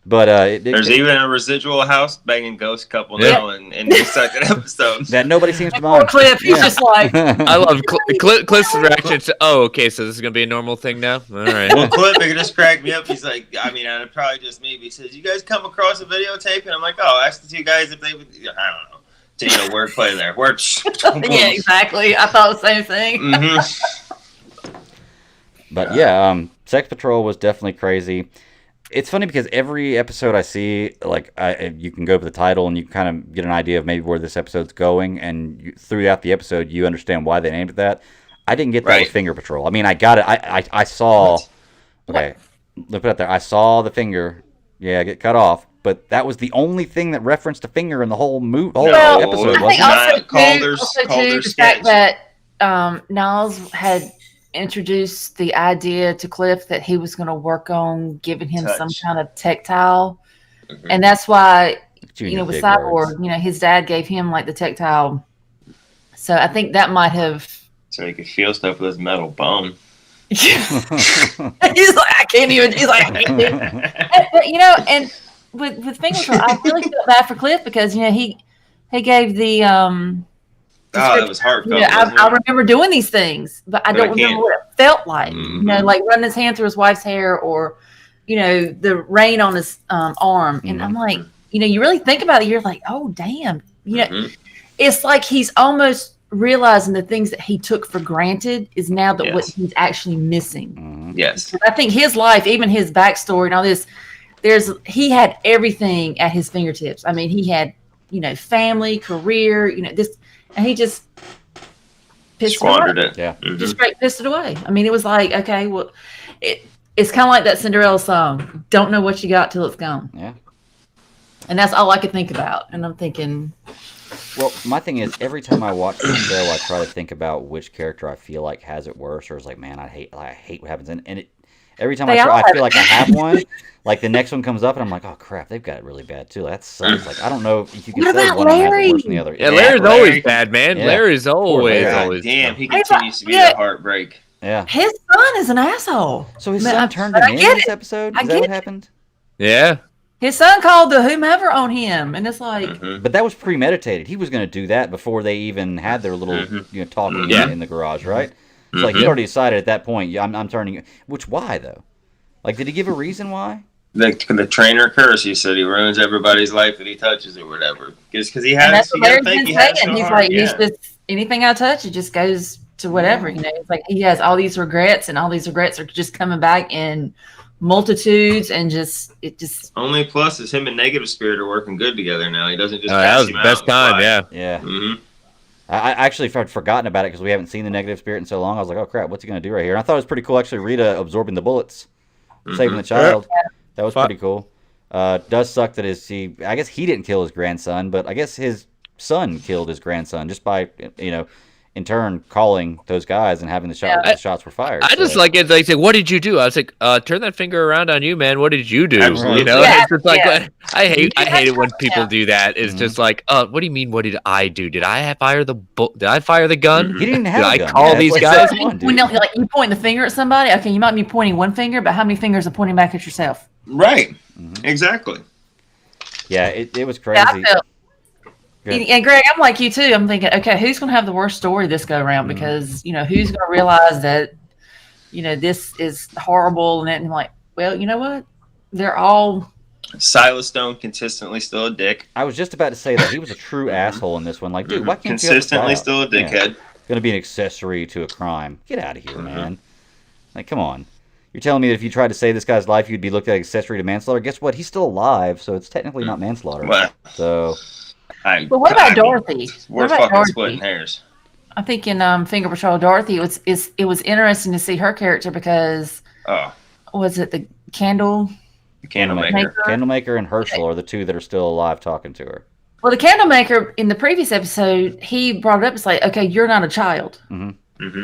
but There's even a residual house banging ghost couple Yeah. now in the second episode. that nobody seems to Poor mind. Cliff, he's just like, I love Cliff's reaction to, oh, okay, so this is gonna be a normal thing now. All right. Well, Cliff, it just cracked me up. He's like, I mean, and probably just me. But he says, "You guys come across a videotape?" And I'm like, "Oh, ask the two guys if they would." I don't know. To, wordplay there. yeah, exactly. I thought the same thing. But yeah, Sex Patrol was definitely crazy. It's funny because every episode I see, like, you can go to the title and you can kind of get an idea of maybe where this episode's going, and throughout the episode you understand why they named it that. I didn't get that Right. with Finger Patrol. I mean, I got it. I saw. Okay, let me put it out there. I saw the finger. Yeah, get cut off. But that was the only thing that referenced a finger in the whole Well, episode, it I wasn't think it? also, Not Calder's- also too, Calder's the fact sketch. that Niles had introduced the idea to Cliff that he was going to work on giving him some Touch. kind of tactile, and that's why Junior with big Cyborg, words. his dad gave him like the tactile. So I think that might have. So he could feel stuff with his metal bone. he's like, I can't even. He's like, I can't do it. But and with Finger Patrol, I really feel bad for Cliff because he gave the Oh, that was heartfelt. I remember doing these things, but I But I don't remember can't. what it felt like. Mhm. Like running his hand through his wife's hair, or the rain on his arm, and I'm like, you really think about it, you're like, oh damn, it's like he's almost realizing the things that he took for granted is now that what Yes. he's actually missing. Yes. I think his life, even his backstory and all this, he had everything at his fingertips. I mean, he had, family, career, this, and he just pissed Squandered it away. it. Yeah. Mhm. Just straight pissed it away. I mean, it was like, okay, well, it's kind of like that Cinderella song. Don't know what you got till it's gone. Yeah. And that's all I could think about. And I'm thinking, Well, my thing is, every time I watch the show, I try to think about which character I feel like has it worse, or is like, man, I hate what happens. And every time They I try, all I have feel it. like I have one. Like the next one comes up, and I'm like, oh crap, they've got it really bad too. That sucks. Like I don't know if you can What say about one of them has Larry? it worse than the other. Yeah, Yeah, Larry's Larry. always bad, man. Yeah. Larry's always Larry. always. Damn, he Hey, continues to be yeah. the heartbreak. Yeah. his son is an asshole. So his Man, son I- turned but him I in get this it. episode. I Is that get what it. happened? Yeah. His son called the whomever on him. And it's like, Mhm. But that was premeditated. He was going to do that before they even had their little talking Yeah. in the garage, right? It's like he already decided at that point. Yeah, I'm turning. Which why though? Like, did he give a reason why? The trainer curse. He said he ruins everybody's life that he touches or whatever. Because he and has. that's You what gotta Larry's think been he has saying. no He's heart. like, he's just, anything I touch, it just goes to whatever. It's like he has all these regrets, and all these regrets are just coming back in multitudes, and it just. Only plus is him and Negative Spirit are working good together now. He doesn't just. Oh, that was the best time. Yeah. Yeah. Mm-hmm. I actually had forgotten about it because we haven't seen the negative spirit in so long. I was like, oh crap, what's he going to do right here? And I thought it was pretty cool actually Rita absorbing the bullets, saving the child. That was pretty cool. Does suck that I guess he didn't kill his grandson, but I guess his son killed his grandson just by, in turn calling those guys and having the shots were fired. I just like it. They say, "What did you do?" I was like, "Turn that finger around on you, man. What did you do?" Absolutely. Yeah, It's just like yeah. I hate it when people Yeah. do that. It's just like, what do you mean? What did I do? Did I fire the gun? He didn't have Did a I gun. call Yeah, these it's guys? come on, dude. When you point the finger at somebody, okay, you might be pointing one finger, but how many fingers are pointing back at yourself? Right. Exactly. Yeah, it was Yeah, crazy. I felt, Good. and Greg, I'm like you too. I'm thinking, okay, who's going to have the worst story this go around? Because who's going to realize that this is horrible, and then I'm like, well, you know what? They're all. Silas Stone consistently still a dick. I was just about to say that he was a true asshole in this one. Like, dude, why can't consistently you still a dickhead? Going to be an accessory to a crime. Get out of here, man. Like, come on. You're telling me that if you tried to save this guy's life, you'd be looked at accessory to manslaughter? Guess what? He's still alive, so it's technically not manslaughter. Well, so. But what about Dorothy? We're fucking splitting hairs. I think in Finger Patrol, Dorothy, it was interesting to see her character because was it the Candlemaker? Candlemaker and Herschel are the two that are still alive talking to her. Well, the Candlemaker in the previous episode, he brought it up. It's like, okay, you're not a child. And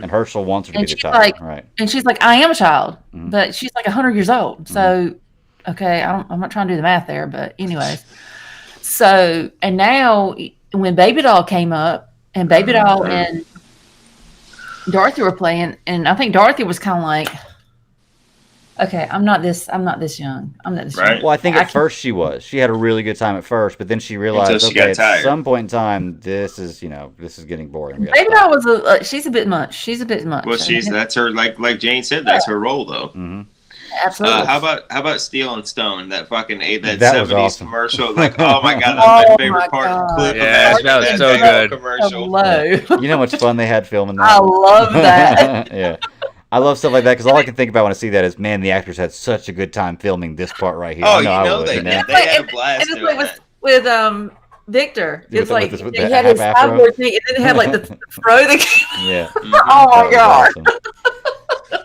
Herschel wants her to be the child, like, right? And she's like, I am a child, but she's like 100 years old. So, okay, I'm not trying to do the math there, but anyways. So, and now when Baby Doll came up, and Baby Doll and Dorothy were playing, and I think Dorothy was kind of like, okay, I'm not this young. I'm not this young. Well, I think at first she was. She had a really good time at first, but then she realized, okay, at some point in time, this is getting boring. Baby Doll was she's a bit much. She's a bit much. Well, that's her, like Jane said, that's her role though. Absolutely. How about Steel and Stone? That fucking that 70s awesome. commercial. Like, oh my god, that's my favorite clip. Yeah, that was so good. Commercial. You know how much fun they had filming that? I love that. Yeah. I love stuff like that because all I can think about when I see that is, man, the actors had such a good time filming this part right here. Oh, they did. They had a blast and doing it's that. with Victor. It's like he had his afro cyborg thing, and then it had like the fro that came. Yeah. Oh my god.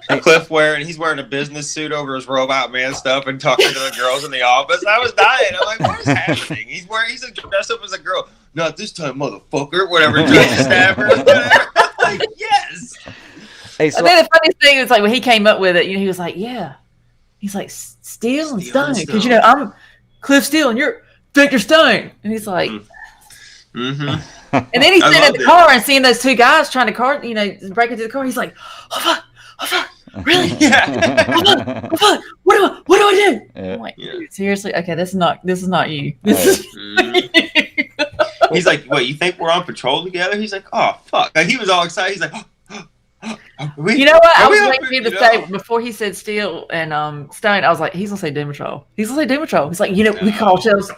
Awesome. Cliff he's wearing a business suit over his Robot Man stuff and talking to the girls in the office. I was dying. I'm like, what is happening? He's dressed up as a girl. Not this time, motherfucker. Whatever. Tries to stab her. Like, yes. Hey, so And then the funniest thing is like when he came up with it, he was like, yeah. He's like, Steel and Stone. Because, I'm Cliff Steele and you're Victor Stone. And he's like, and then he's sitting in the car and seeing those two guys trying to break into the car. He's like, oh fuck, really? Yeah. Oh fuck, what do I do? Yeah. I'm like, dude, seriously? Okay, this is not you. This is He's like, what, you think we're on patrol together? He's like, oh fuck. Like, he was all excited. He's like, you know what? I was waiting for him to say before he said Steel and Stone. I was like, he's gonna say Doom Patrol. He's like, we call ourselves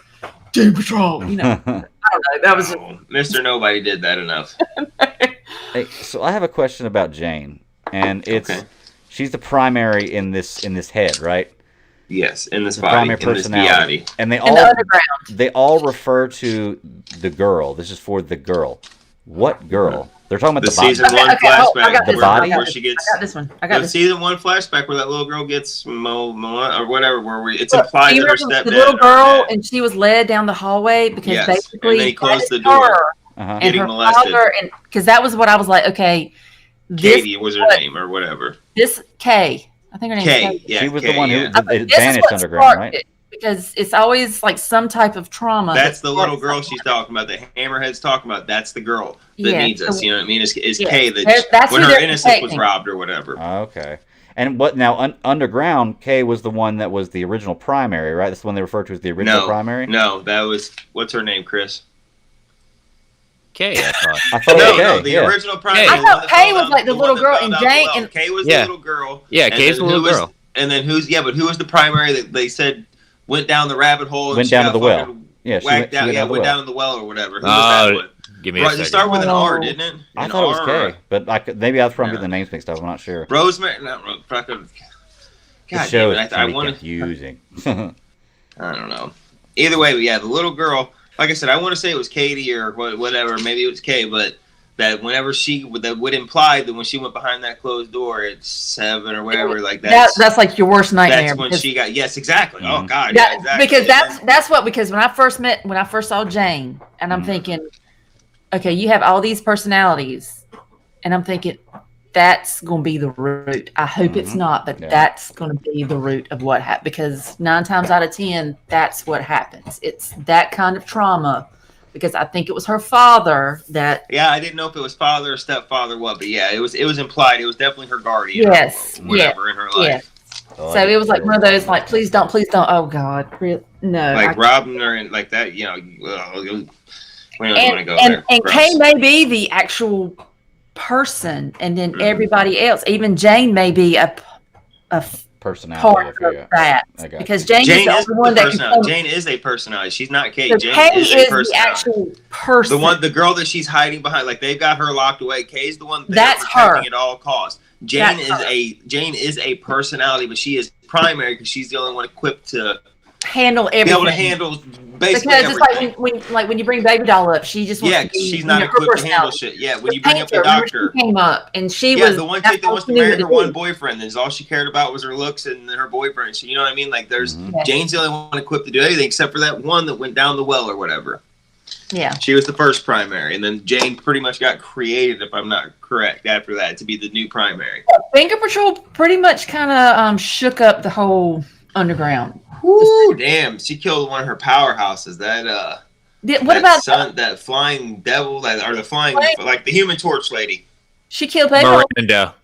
Doom Patrol. I don't know. That was Mr. Nobody did that enough. Hey, so I have a question about Jane, and she's the primary in this head, right? Yes, in this the body, primary in this personality, body. and in the underground. They all refer to the girl. This is for the girl. What girl? They're talking about the body. Season 1 flashback where she gets. I got this one. I got this. Season 1 flashback where that little girl gets or whatever. It's implied that her stepdad. The little girl, and she was led down the hallway because basically and they closed the door. And getting her molested. father, and because that was what I was like. Okay, Katie was her name or whatever. This Kay, I think her name is Kay. Yeah, she was Kay, the one who vanished underground, right? Because it's always like some type of trauma. That's the little girl she's talking about. The Hammerhead's talking about. That's the girl that needs us. You know what I mean? It's Kay that when her innocence was robbed or whatever. Okay. And what now? Underground, Kay was the one that was the original primary, right? That's the one they referred to as the original primary. No, that was what's her name, Chris? Kay, I thought. No, the original primary. I thought Kay was like the little girl, and Jane. And Kay was the little girl. Yeah, Kay's the little girl. And then but who was the primary that they said went down the rabbit hole? Went down to the well. Yeah, went down in the well or whatever. Who was that one? Give me a second. It started with an R, didn't it? I thought it was Kay, but maybe I was probably getting the names mixed up. I'm not sure. Rosemary, not fucking. God damn it! I want confusing. I don't know. Either way, but the little girl. Like I said, I want to say it was Katie or whatever. Maybe it was Kay, but that whenever that would imply that when she went behind that closed door at 7 or whatever, like that's like your worst nightmare. That's when she got exactly. Oh God, exactly. Because because when I first saw Jane, and I'm thinking, okay, you have all these personalities, and I'm thinking that's going to be the root. I hope it's not, but that's going to be the root of what happened. Because 9 times out of 10, that's what happens. It's that kind of trauma. Because I think it was her father that. Yeah, I didn't know if it was father or stepfather, but it was implied. It was definitely her guardian. Yes, whatever in her life. Yes. So it was like one of those, like, please don't. Oh God, No. Like robbing her and like that, we don't want to go there. And Gross. Kay may be the actual person, and then everybody else, even Jane may be a Personality. part of that. I got Because you. Jane is the is only one the that can personality. Jane is a personality. She's not Kate. So Jane Kay is a is the personality. actual person. The girl that she's hiding behind, like they've got her locked away. Kay's the one That's protecting her. at all costs. Jane is a personality, but she is primary because she's the only one equipped to handle be everything. able to handle basically because it's everything. like when you bring Baby Doll up, she just wants to be, she's not her equipped to handle personality. shit. Yeah, when you bring up the Painter, remember doctor. she came up and she was the one chick that wants to marry her to one do. boyfriend. Is all she cared about was her looks and her boyfriend. You know what I mean? Like there's Yeah. Jane's the only one equipped to do anything except for that one that went down the well or whatever. Yeah. She was the first primary, and then Jane pretty much got created, if I'm not correct, after that to be the new primary. Finger Patrol pretty much kind of shook up the whole underground. Woo, damn! She killed one of her powerhouses. That flying devil, or the flying like the Human Torch lady? She killed Baby Doll. Miranda.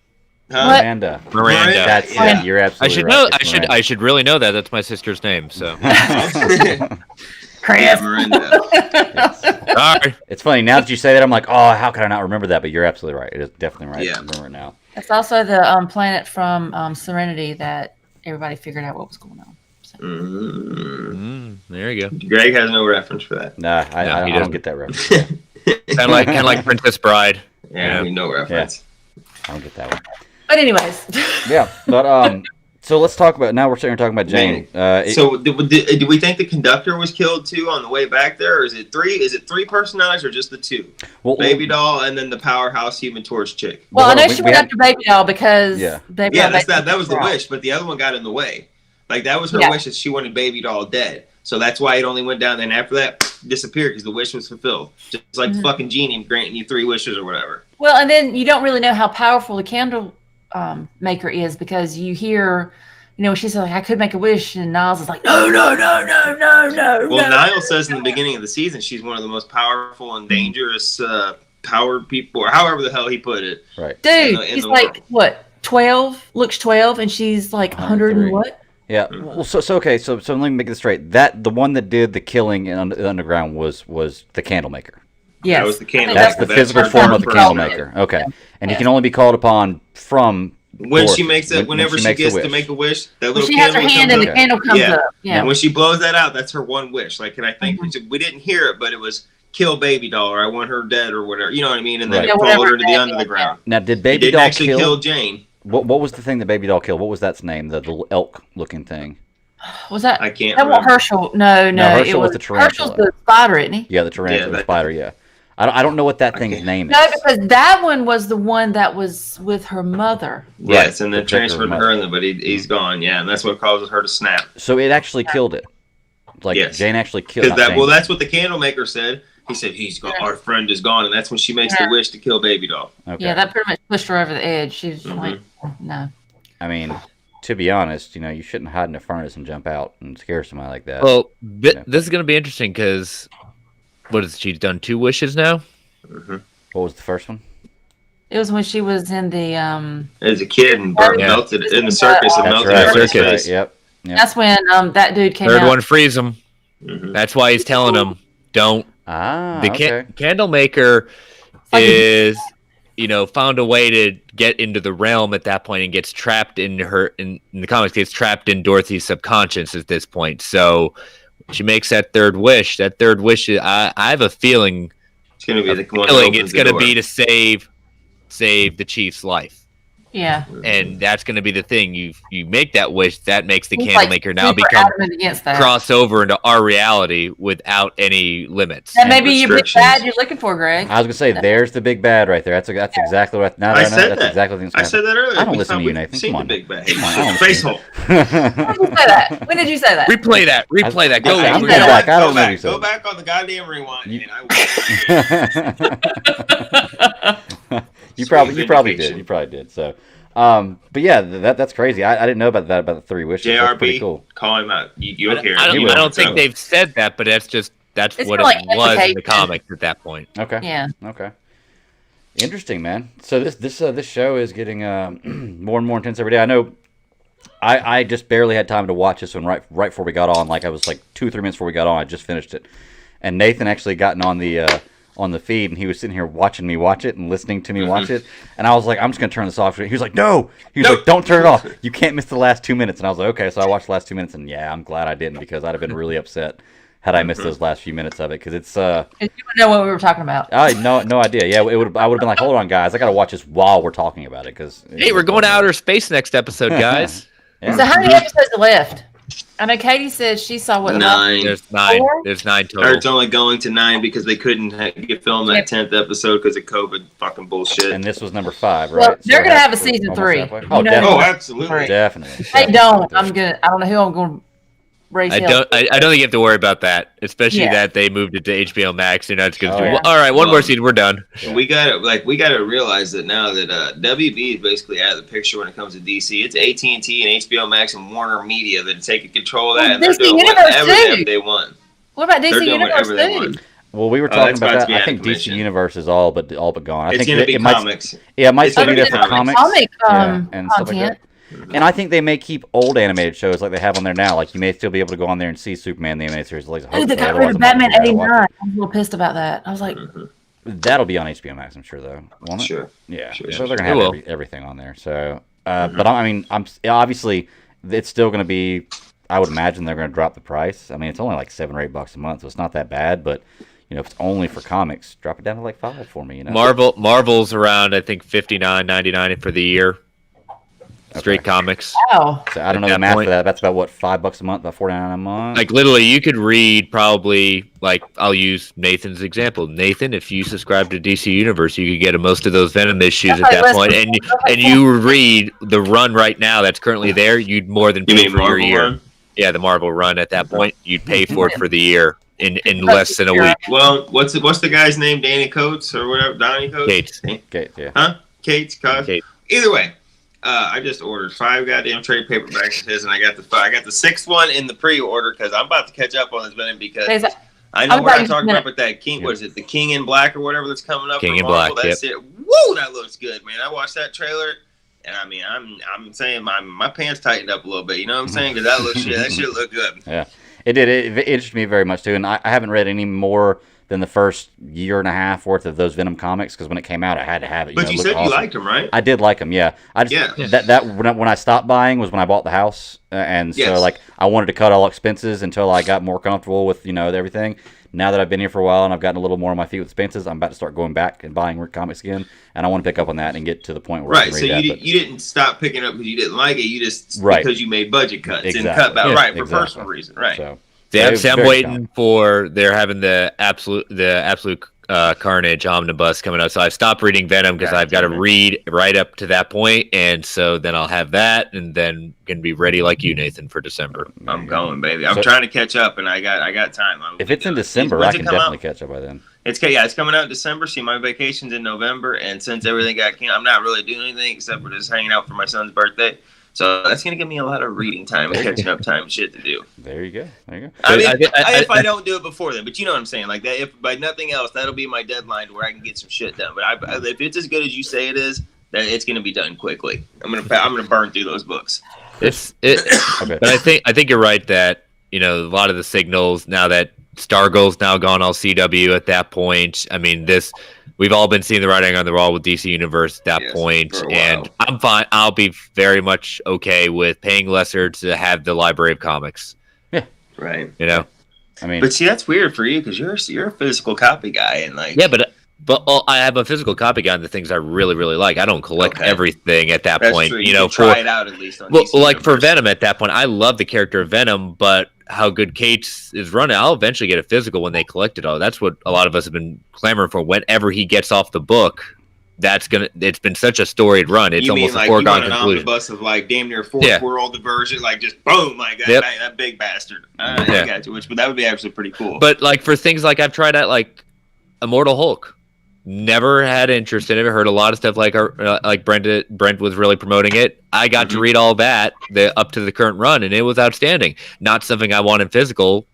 Huh? Miranda. That's Yeah, you're absolutely I should right. know. It's Miranda. I should really know that. That's my sister's name. So Chris. Yeah, Miranda. sorry. It's funny now that you say that. I'm like, oh, how could I not remember that? But you're absolutely right. It is definitely right. Yeah. I remember it now. That's also the planet from Serenity that everybody figured out what was going on. So. There you go. Greg has no reference for that. Nah, No, I he don't doesn't. get that reference. Kind of like Princess Bride. Yeah, no reference. I don't get that one. But anyways, Yeah, but so let's talk about. Now we're sitting here talking about Jane. So, do we think the conductor was killed too on the way back there, or is it three? Is it three personalities, or just the two? Baby Doll and then the powerhouse Human Torch chick. well, I know we she went had- after Baby Doll because Baby Doll That was the wish, but the other one got in the way. Like that was her wish, that she wanted Baby Doll dead. So that's why it only went down. And after that, disappeared because the wish was fulfilled. Just like the fucking genie granting you 3 wishes or whatever. Well, and then you don't really know how powerful the candle maker is because you hear, she's like, I could make a wish, and Niles is like, no. Well, Niles says in the beginning of the season she's one of the most powerful and dangerous powered people, or however the hell he put it. Right. Dude, in he's the like, world. what, 12? Looks 12, and she's like 100 and what? Yeah. Well, so okay. So let me make this straight. The one that did the killing in the underground was the Candlemaker. Yes. That was the candle. That's the physical her form of the personality. Candlemaker. Okay. And he can only be called upon from When she Dorothy, makes it, whenever she makes a gets to wish. make a wish, that Well, little she has her candle hand comes and the up. candle comes Yeah. up. Yeah. And when she blows that out, that's her one wish. Like, and I think we didn't hear it, but it was kill Baby Doll, or I want her dead, or whatever. You know what I mean? And then Right. it Yeah, followed whatever her to the it under the is, ground. Now, did He Baby didn't Doll actually kill? kill Jane. What was the thing that Baby Doll killed? What was that name? The little elk-looking thing. Was that? I can't That was remember. Herschel. No, Herschel it was the tarantula. Herschel's the spider, isn't he? Yeah, the tarantula that- spider. Yeah. I don't know what that thing's name is. No, because that one was the one that was with her mother. Yes, and then Protect her transferred mother. her, and then, but he's gone. Yeah, and that's what causes her to snap. So it actually killed it. Like Yes. Jane actually killed. Because not Jane. that's what the Candlemaker said. He said he's gone. Our friend is gone, and that's when she makes the wish to kill Baby Doll. Okay. Yeah, that pretty much pushed her over the edge. She was Mm-hmm. like, no. I mean, to be honest, you shouldn't hide in a furnace and jump out and scare somebody like that. Well, Yeah. this is going to be interesting because she's done 2 wishes now. What was the first one? It was when she was in the As a kid, and Yeah. melted in the circus, and That's melted right. in his Circus. face. Yep. That's when that dude came Third out. one frees him. Mhm. That's why he's telling him, don't. Ah, The okay. Candlemaker like a- is, found a way to get into the realm at that point and gets trapped in the comics, gets trapped in Dorothy's subconscious at this point. So she makes that third wish. That third wish, I have a feeling, It's going to be the one that opens it's the going to door. be to save the chief's life. Yeah. And that's going to be the thing. You make that wish, that makes the He's, Candlemaker now super become adamant against that. cross over into our reality without any limits. That may be your big restrictions. bad you're looking for, Greg. I was gonna say, there's the big bad right there. That's exactly what. Now I that I know, said that's that. exactly what I said that earlier. I don't We listen thought to you, we've Nathan. seen Come on. the big bad. Come on, I don't Face listen hole. to When did you say that? When did you say that? Replay that. Replay that. Go. Okay, I'm go, going go. back. I don't Go know back. you said Go it. back on the goddamn rewind. You- I will. You Sweet probably vindication. did. You probably did. So, but yeah, that's crazy. I didn't know about the 3 wishes. That's pretty JRP, cool. call him out. You'll hear I him. don't, I don't So- think they've said that, but that's It's what kinda like it was in the implication. comics at that point. Okay. Yeah. Okay. Interesting, man. So this show is getting more and more intense every day. I know I just barely had time to watch this one right before we got on. Like I was like 2 or 3 minutes before we got on. I just finished it, and Nathan actually gotten on the feed, and he was sitting here watching me watch it and listening to me watch it. And I was like, I'm just gonna turn this off. He was like, no. He was like, don't turn it off. You can't miss the last 2 minutes. And I was like, okay. So I watched the last 2 minutes, and yeah, I'm glad I didn't because I'd have been really upset had I missed those last few minutes of it because it's You would know what we were talking about. I no idea. Yeah, I would have been like, hold on, guys, I gotta watch this while we're talking about it because Hey, we're going to outer space next episode, guys. Yeah. So how many episodes are left? I know Katie says she saw what 9. There's 9. Four? There's 9 Or total. it's only going to 9 because they couldn't get filmed that 10th episode because of COVID fucking bullshit. And this was number 5, right? Well, they're So gonna have a that's season almost 3. halfway. You Oh, know definitely. Oh, absolutely. Definitely. They don't. I don't know who I'm going to raise. I don't think you have to worry about that, especially Yeah. that they moved it to HBO Max. You know, it's going to Oh, do. yeah. All right, one more Well, season, we're done. We gotta realize that now that WB is basically out of the picture when it comes to DC. It's AT&T and HBO Max and Warner Media that are taking control of that, and they're DC doing Universe, whatever the too. hell they want. What about They're DC doing Universe whatever they too? want. Well, we were Oh, talking that's about about to be that. I out think of DC commission. Universe is all but gone. I It's think gonna be it might, comics. yeah, it might It's still gonna be be there for comics. comics. Comic and stuff like content. that. And I think they may keep old animated shows like they have on there now. Like you may still be able to go on there and see Superman the animated series. Like, Dude, they hopefully, got rid otherwise of I'm not Batman gonna figure out how to watch '89. I was a little pissed about that. I was like, it. That'll be on HBO Max, I'm sure, though. Won't it? Sure. Yeah, Sure, so sure, they're It gonna will. have everything on there. So, but I mean, I'm obviously it's still gonna be. I would imagine they're gonna drop the price. I mean, it's only like $7 or $8 a month, so it's not that bad. But if it's only for comics, drop it down to like $5 for me. Marvel's around, I think, $59.99 for the year. Straight comics. wow. So I don't know At the that math point- for that. That's about what, $5 a month, about $49 a month. Like literally, you could read probably like I'll use Nathan's example. Nathan, if you subscribe to DC Universe, you could get most of those Venom issues at That's that like point, less- and you read the run right now that's currently there. You'd more than You pay mean for your Marvel year. run? Yeah, the Marvel run at that point, you'd pay for it for the year in less than a week. Well, what's the guy's name? Danny Coates or whatever? Donnie Coates? Gates. Okay, yeah. Huh? Kate's Coates? Kate. Either way, I just ordered 5 goddamn trade paperbacks of his, and I got the 6th one in the pre-order because I'm about to catch up on this Venom because There's a- I know I'm we're about not to- talking about, but that King, what is it, the King in Black or whatever that's coming up? King from in Black, Marvel, that's it. Whoa, that looks good, man. I watched that trailer, and I mean, I'm saying my pants tightened up a little bit. You know what I'm saying? Because that shit looked good. Yeah, it did. It interested me very much too, and I haven't read any more than the first year and a half worth of those Venom comics because when it came out, I had to have it. But it you looked said you awesome. liked him, right? I did like them, yeah. I just Yeah. that when I stopped buying was when I bought the house, and so Yes. like I wanted to cut all expenses until I got more comfortable with everything. Now that I've been here for a while and I've gotten a little more on my feet with expenses, I'm about to start going back and buying comics again, and I want to pick up on that and get to the point where I Right, can so read that. you didn't stop picking up because you didn't like it. You just Right. because you made budget cuts and Exactly. cut back Yeah, right for exactly. personal reason, right? So Yeah, it was I'm very waiting common. for they're having the absolute Carnage omnibus coming out. So I stopped reading Venom because God I've got to damn it. read right up to that point, and so then I'll have that, and then gonna be ready like you, Nathan, for December. I'm going, baby. I'm So- trying to catch up, and I got time. If it's in December, When's I it can come definitely out? catch up by then. It's coming out in December. See, my vacation's in November, and since everything got canceled, I'm not really doing anything except for just hanging out for my son's birthday. So that's gonna give me a lot of reading time and catching up time, shit to do. There you go. There you go. I mean, I- if I don't do it before then, but you know what I'm saying, like that. If by nothing else, that'll be my deadline to where I can get some shit done. But if it's as good as you say it is, then it's gonna be done quickly. I'm gonna burn through those books. Okay. But I think you're right that a lot of the signals now that Stargirl's now gone all CW at that point. I mean, we've all been seeing the writing on the wall with DC Universe at that Yes, point, for a and while. I'm fine. I'll be very much okay with paying lesser to have the library of comics. Right. I mean, But see, that's weird for you because you're a physical copy guy, and like Yeah, but I have a physical copy on the things I really really like. I don't collect Okay. everything at that that's point. true. You You know, can try it out at least on well, DC like for Universe. Venom at that point, I love the character of Venom, but how good Cates is running, I'll eventually get a physical when they collect it all. That's what a lot of us have been clamoring for. Whenever he gets off the book, it's been such a storied run. It's you mean almost like a you want foregone an conclusion. omnibus of like damn near fourth Yeah. world diversion, like just boom, like that, Yep. that big bastard. Yeah. I got you. But that would be actually pretty cool. But like for things like I've tried out like Immortal Hulk. Never had interest in it. Heard a lot of stuff like Brent was really promoting it. I got to read all that up to the current run, and it was outstanding. Not something I want in physical.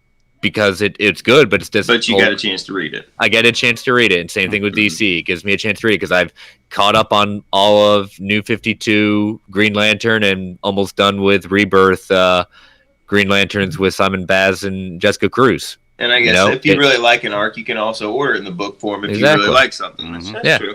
because it's good, but it's just. But you got a chance to read it. I get a chance to read it, and same thing with DC. It gives me a chance to read it because I've caught up on all of New 52, Green Lantern, and almost done with Rebirth, Green Lanterns with Simon Baz and Jessica Cruz. And I guess if you really like an arc, you can also order it in the book form if you really like something. That's true.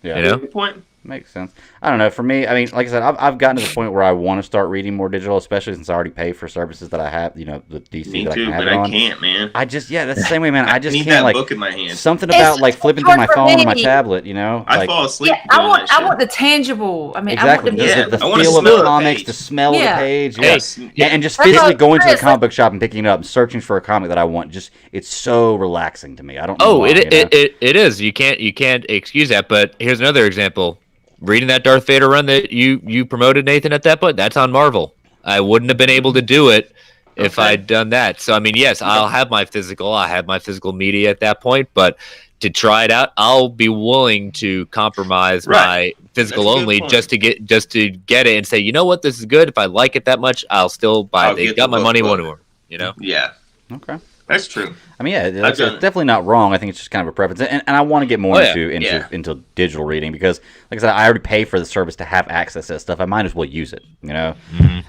Yeah. You know? Good point. Makes sense. I don't know. For me, I mean, like I said, I've gotten to the point where I want to start reading more digital, especially since I already pay for services that I have. The DC Me that too, I can have but it on. I can't, man. I just that's the same way, man. I just need can't that book in my hand. something about flipping through my hard for phone or my me. tablet. I fall asleep. Yeah, I want the tangible. I mean, Exactly. I want The I wanna feel of smell the the comics, page. the smell of the page, and just That's physically how going to the Chris, comic book shop and picking it up and searching for a comic that I want. Just it's so relaxing to me. I don't know. Oh, why, it is. You can't excuse that. But here's another example. Reading that Darth Vader run that you promoted, Nathan, at that point, that's on Marvel. I wouldn't have been able to do it if I'd done that. So I mean, yes, I'll have my physical. I have my physical media at that point, but to try it out, I'll be willing to compromise my physical only just to get it and say, you know what, this is good. If I like it that much, I'll still buy it. They got my money one more. You know? Yeah. Okay. That's true. I mean, it's definitely not wrong. I think it's just kind of a preference, and I want to get more into digital reading because, like I said, I already pay for the service to have access to that stuff. I might as well use it.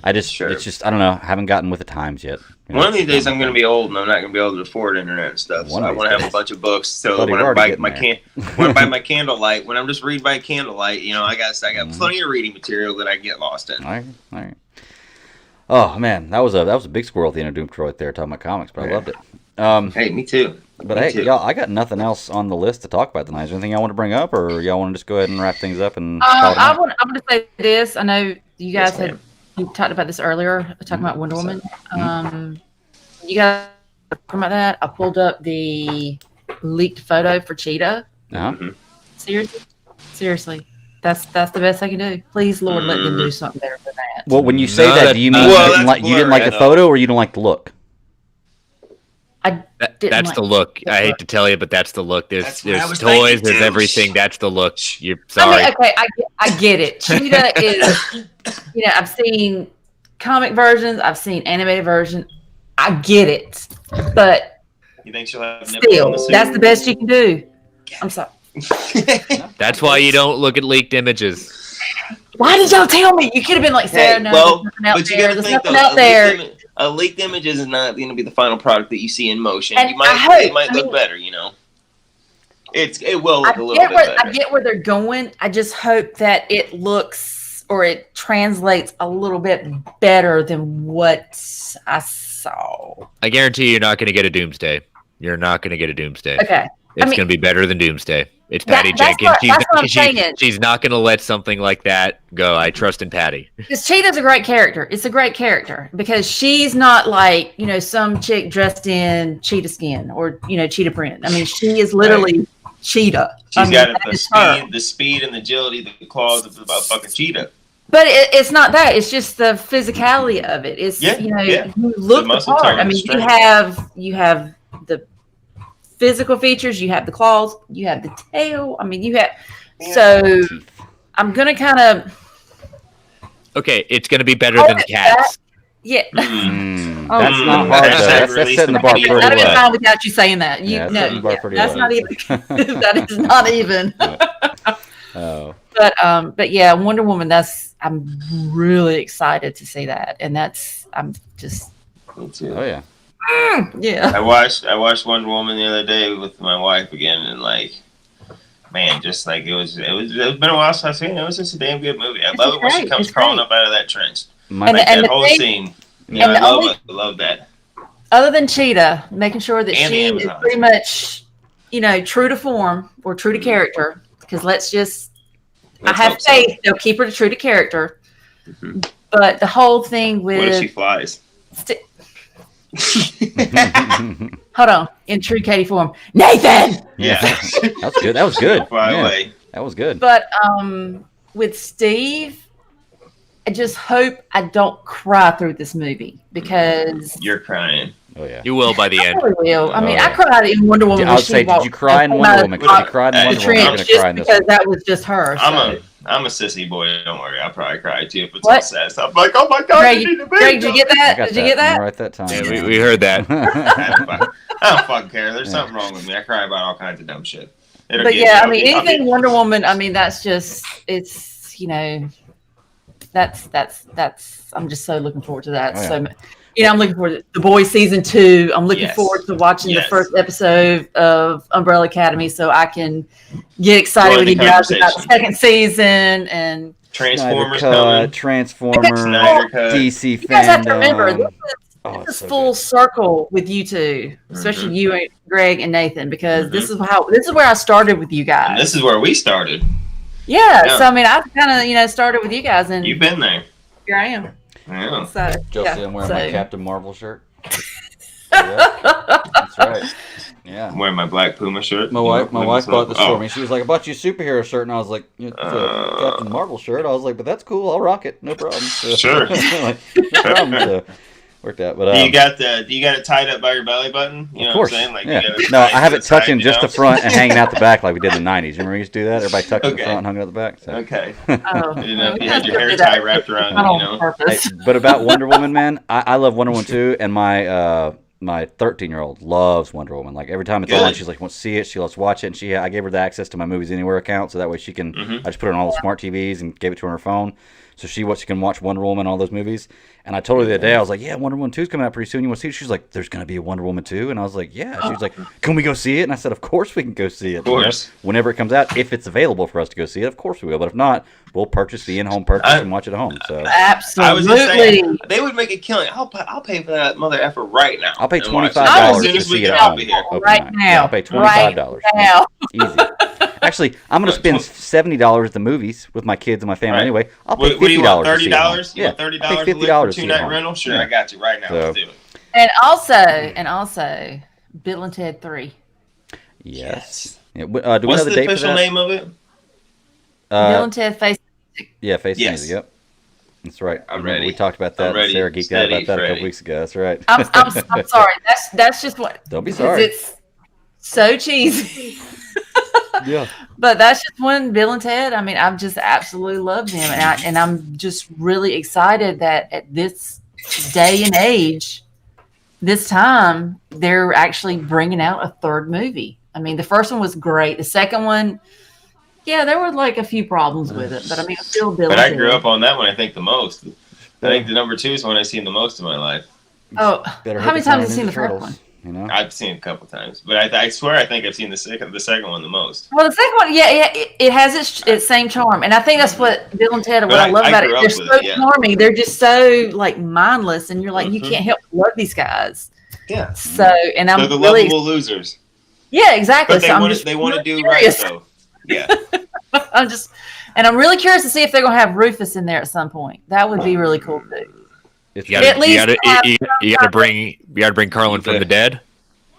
I just it's just I don't know. I haven't gotten with the times yet. One of these days, I'm going to be old and I'm not going to be able to afford internet and stuff. So I want to have a bunch of books. So when I buy my candlelight, when I'm just reading by candlelight, I got plenty of reading material that I get lost in. All right. Oh man, that was a big squirrel at the end of Doom Patrol right there talking about comics, but I loved it. Hey, me too. But y'all, I got nothing else on the list to talk about tonight. Is there anything y'all want to bring up, or y'all want to just go ahead and wrap things up and? I want to say this. I know you guys you talked about this earlier, talking about Wonder Woman. You guys talking about that? I pulled up the leaked photo for Cheetah. Seriously. That's the best I can do. Please, Lord, let them do something better than that. Well, when you say that, do you mean you didn't like the photo, or you don't like the look? That's the look. I hate to tell you, but that's the look. There's toys, there's everything. That's the look. You're sorry. I mean, okay, I get it. Cheetah is, I've seen comic versions, I've seen animated version. I get it, but you think she'll have still, that's the best you can do. I'm sorry. That's why you don't look at leaked images. Why did y'all tell me? You could have been like, Sarah, there's nothing out there. There's nothing out there. A leaked image is not going to be the final product that you see in motion. And it might look better, It will look a little bit better. I get where they're going. I just hope that it looks or it translates a little bit better than what I saw. I guarantee you're not going to get a Doomsday. You're not going to get a Doomsday. Okay. It's going to be better than Doomsday. It's Patty Jenkins. That's what I'm saying. She's not going to let something like that go. I trust in Patty. Because Cheetah's a great character. It's a great character because she's not like, some chick dressed in cheetah skin or, cheetah print. I mean, she is literally Cheetah. She's got the speed and the agility, the claws of a fucking cheetah. But it's not that. It's just the physicality of it. It's, you look the part. I mean, you have the physical features, you have the claws, you have the tail. I mean, so I'm gonna kind of. Okay, it's gonna be better than cats. Yeah. That's not hard. That's setting the bar pretty low. I'd have been fine without you saying that. That's not even. That is not even. Oh. But yeah, Wonder Woman. I'm really excited to see that, and I'm just. Me too. Oh yeah. Yeah. I watched Wonder Woman the other day with my wife again, and man, just it's been a while since I've seen it. It was just a damn good movie. I love it when she comes crawling up out of that trench. That whole scene. I love that. Other than Cheetah, making sure that she is pretty much, true to form or true to character. Because I have faith they'll keep her true to character. Mm-hmm. But the whole thing with what if she flies? Hold on, in true Katie form, Nathan. Yeah, that's good. That was good. Fly away. That was good. But with Steve, I just hope I don't cry through this movie because you're crying. Oh yeah, you will by the end. I will. I mean, I cried in Wonder Woman. I would say, did you cry in Wonder Woman? Because you cried in Wonder Woman, you're gonna cry in this. Because that was just her. I'm a sissy boy. Don't worry. I'll probably cry too if it's What? all sad stuff. Like, oh my god, Greg, you need a baby. Greg, did you get that? I got Did you get Let me that? write that time. Yeah, we heard that. I don't fucking care. There's something wrong with me. I cry about all kinds of dumb shit. But yeah, I mean, anything Wonder Woman. I mean, that's just it's that's. I'm just so looking forward to that. Oh, yeah. So, I'm looking forward to The Boys season 2. I'm looking forward to watching the first episode of Umbrella Academy, so I can get excited with you guys about the second season and Transformers Cut, Transformers, Snyder Cut. DC you guys have to fandom. remember this is so full good. circle with you two, especially you and Greg and Nathan, because Mhm. this is where I started with you guys. And this is where we started. Yeah, so I mean, I kind of started with you guys, and You've been there. here I am. Yeah. So Josie, I'm wearing my so- Captain Marvel shirt. That's right. Yeah. I'm wearing my black Puma shirt. My wife bought this Oh. for me. She was like, "I bought you a superhero shirt," and I was like, "It's a Captain Marvel shirt." I was like, "But that's cool. I'll rock it. No problem." So, Sure. like, no problem. So, worked out. But Do you got it tied up by your belly button? You know of course. what I'm saying? Like, Yeah. you got it No, tied I have to it the side, touching you just know? the front and hanging out the back like we did in the '90s. Remember we used to do that? Everybody tucked it in the Okay. front and hung it out the back. So. Okay. Oh, You know, you we had have your to hair do tie that. wrapped around Not it, you on know? purpose. Hey, but about Wonder Woman, man, I love Wonder Woman too, and my 13-year-old loves Wonder Woman. Like every time it's Good. on, she's like wants to see it. She loves to watch it, and I gave her the access to my Movies Anywhere account, so that way she can. Mhm. I just put it on all the smart TVs and gave it to her on her phone, so she can watch Wonder Woman, all those movies. And I told her the other day, I was like, "Yeah, Wonder Woman 2 is coming out pretty soon. You want to see it?" She's like, "There's gonna be a Wonder Woman 2," and I was like, "Yeah." She was like, "Can we go see it?" And I said, "Of course we can go see it. Of course. Whenever it comes out, if it's available for us to go see it, of course we will. But if not, we'll purchase the in-home purchase and watch it at home." So. I was just saying, Absolutely. they would make a killing. I'll pay for that mother effer right now. I'll pay And watch it. $25 As soon to as we see get it at out home. of here. Open Right night. now. Yeah, I'll pay $25. Right now. Easy. Actually, I'm gonna spend $70 at the movies with my kids and my family Right. anyway. I'll pay What do you want? $50 to see it at home. $30? You Yeah, want $30 I'll pay for $50 to see it at 2-night home. rental? Sure, Yeah. I got you right now. So- Let's do it. And also, Bill and Ted 3. Yes. Yeah, do we know What's the the date for official that? name of it? Bill and Ted Face. Yeah, Face Yes. Music. Yep. That's right. I'm Remember ready. We talked about that. I'm ready. Sarah geeked out Steady, about that a Freddy. couple weeks ago. That's right. I'm sorry. That's just what. Don't be because sorry. It's so cheesy. Yeah. But that's just one Bill and Ted. I mean, I've just absolutely loved them, and I'm just really excited that at this day and age, this time they're actually bringing out a third movie. I mean, the first one was great. The second one, yeah, there were like a few problems with it, but I mean, it's still Bill. But and I Ted. grew up on that one, I think, the most. I think the number 2 is the one I've seen the most in my life. Oh, Better how hope many it's not times have you Ninja seen the first Turtles, one? You know. I've seen it a couple times, but I swear I think I've seen the second one the most. Well, the second one, yeah, it has its same charm, and I think that's what Bill and Ted. What But I love I about it, grew up they're with so it, yeah. charming. They're just so like mindless, and you're like, you Mhm. can't help but love these guys. Yeah. So, and I'm They're the really, lovable losers. yeah, exactly. But So I'm just they want to really do right, curious. though. Yeah. I'm really curious to see if they're gonna have Rufus in there at some point. That would be really cool too. It's You gotta, At least you gotta, have you gotta bring Carlin from the dead.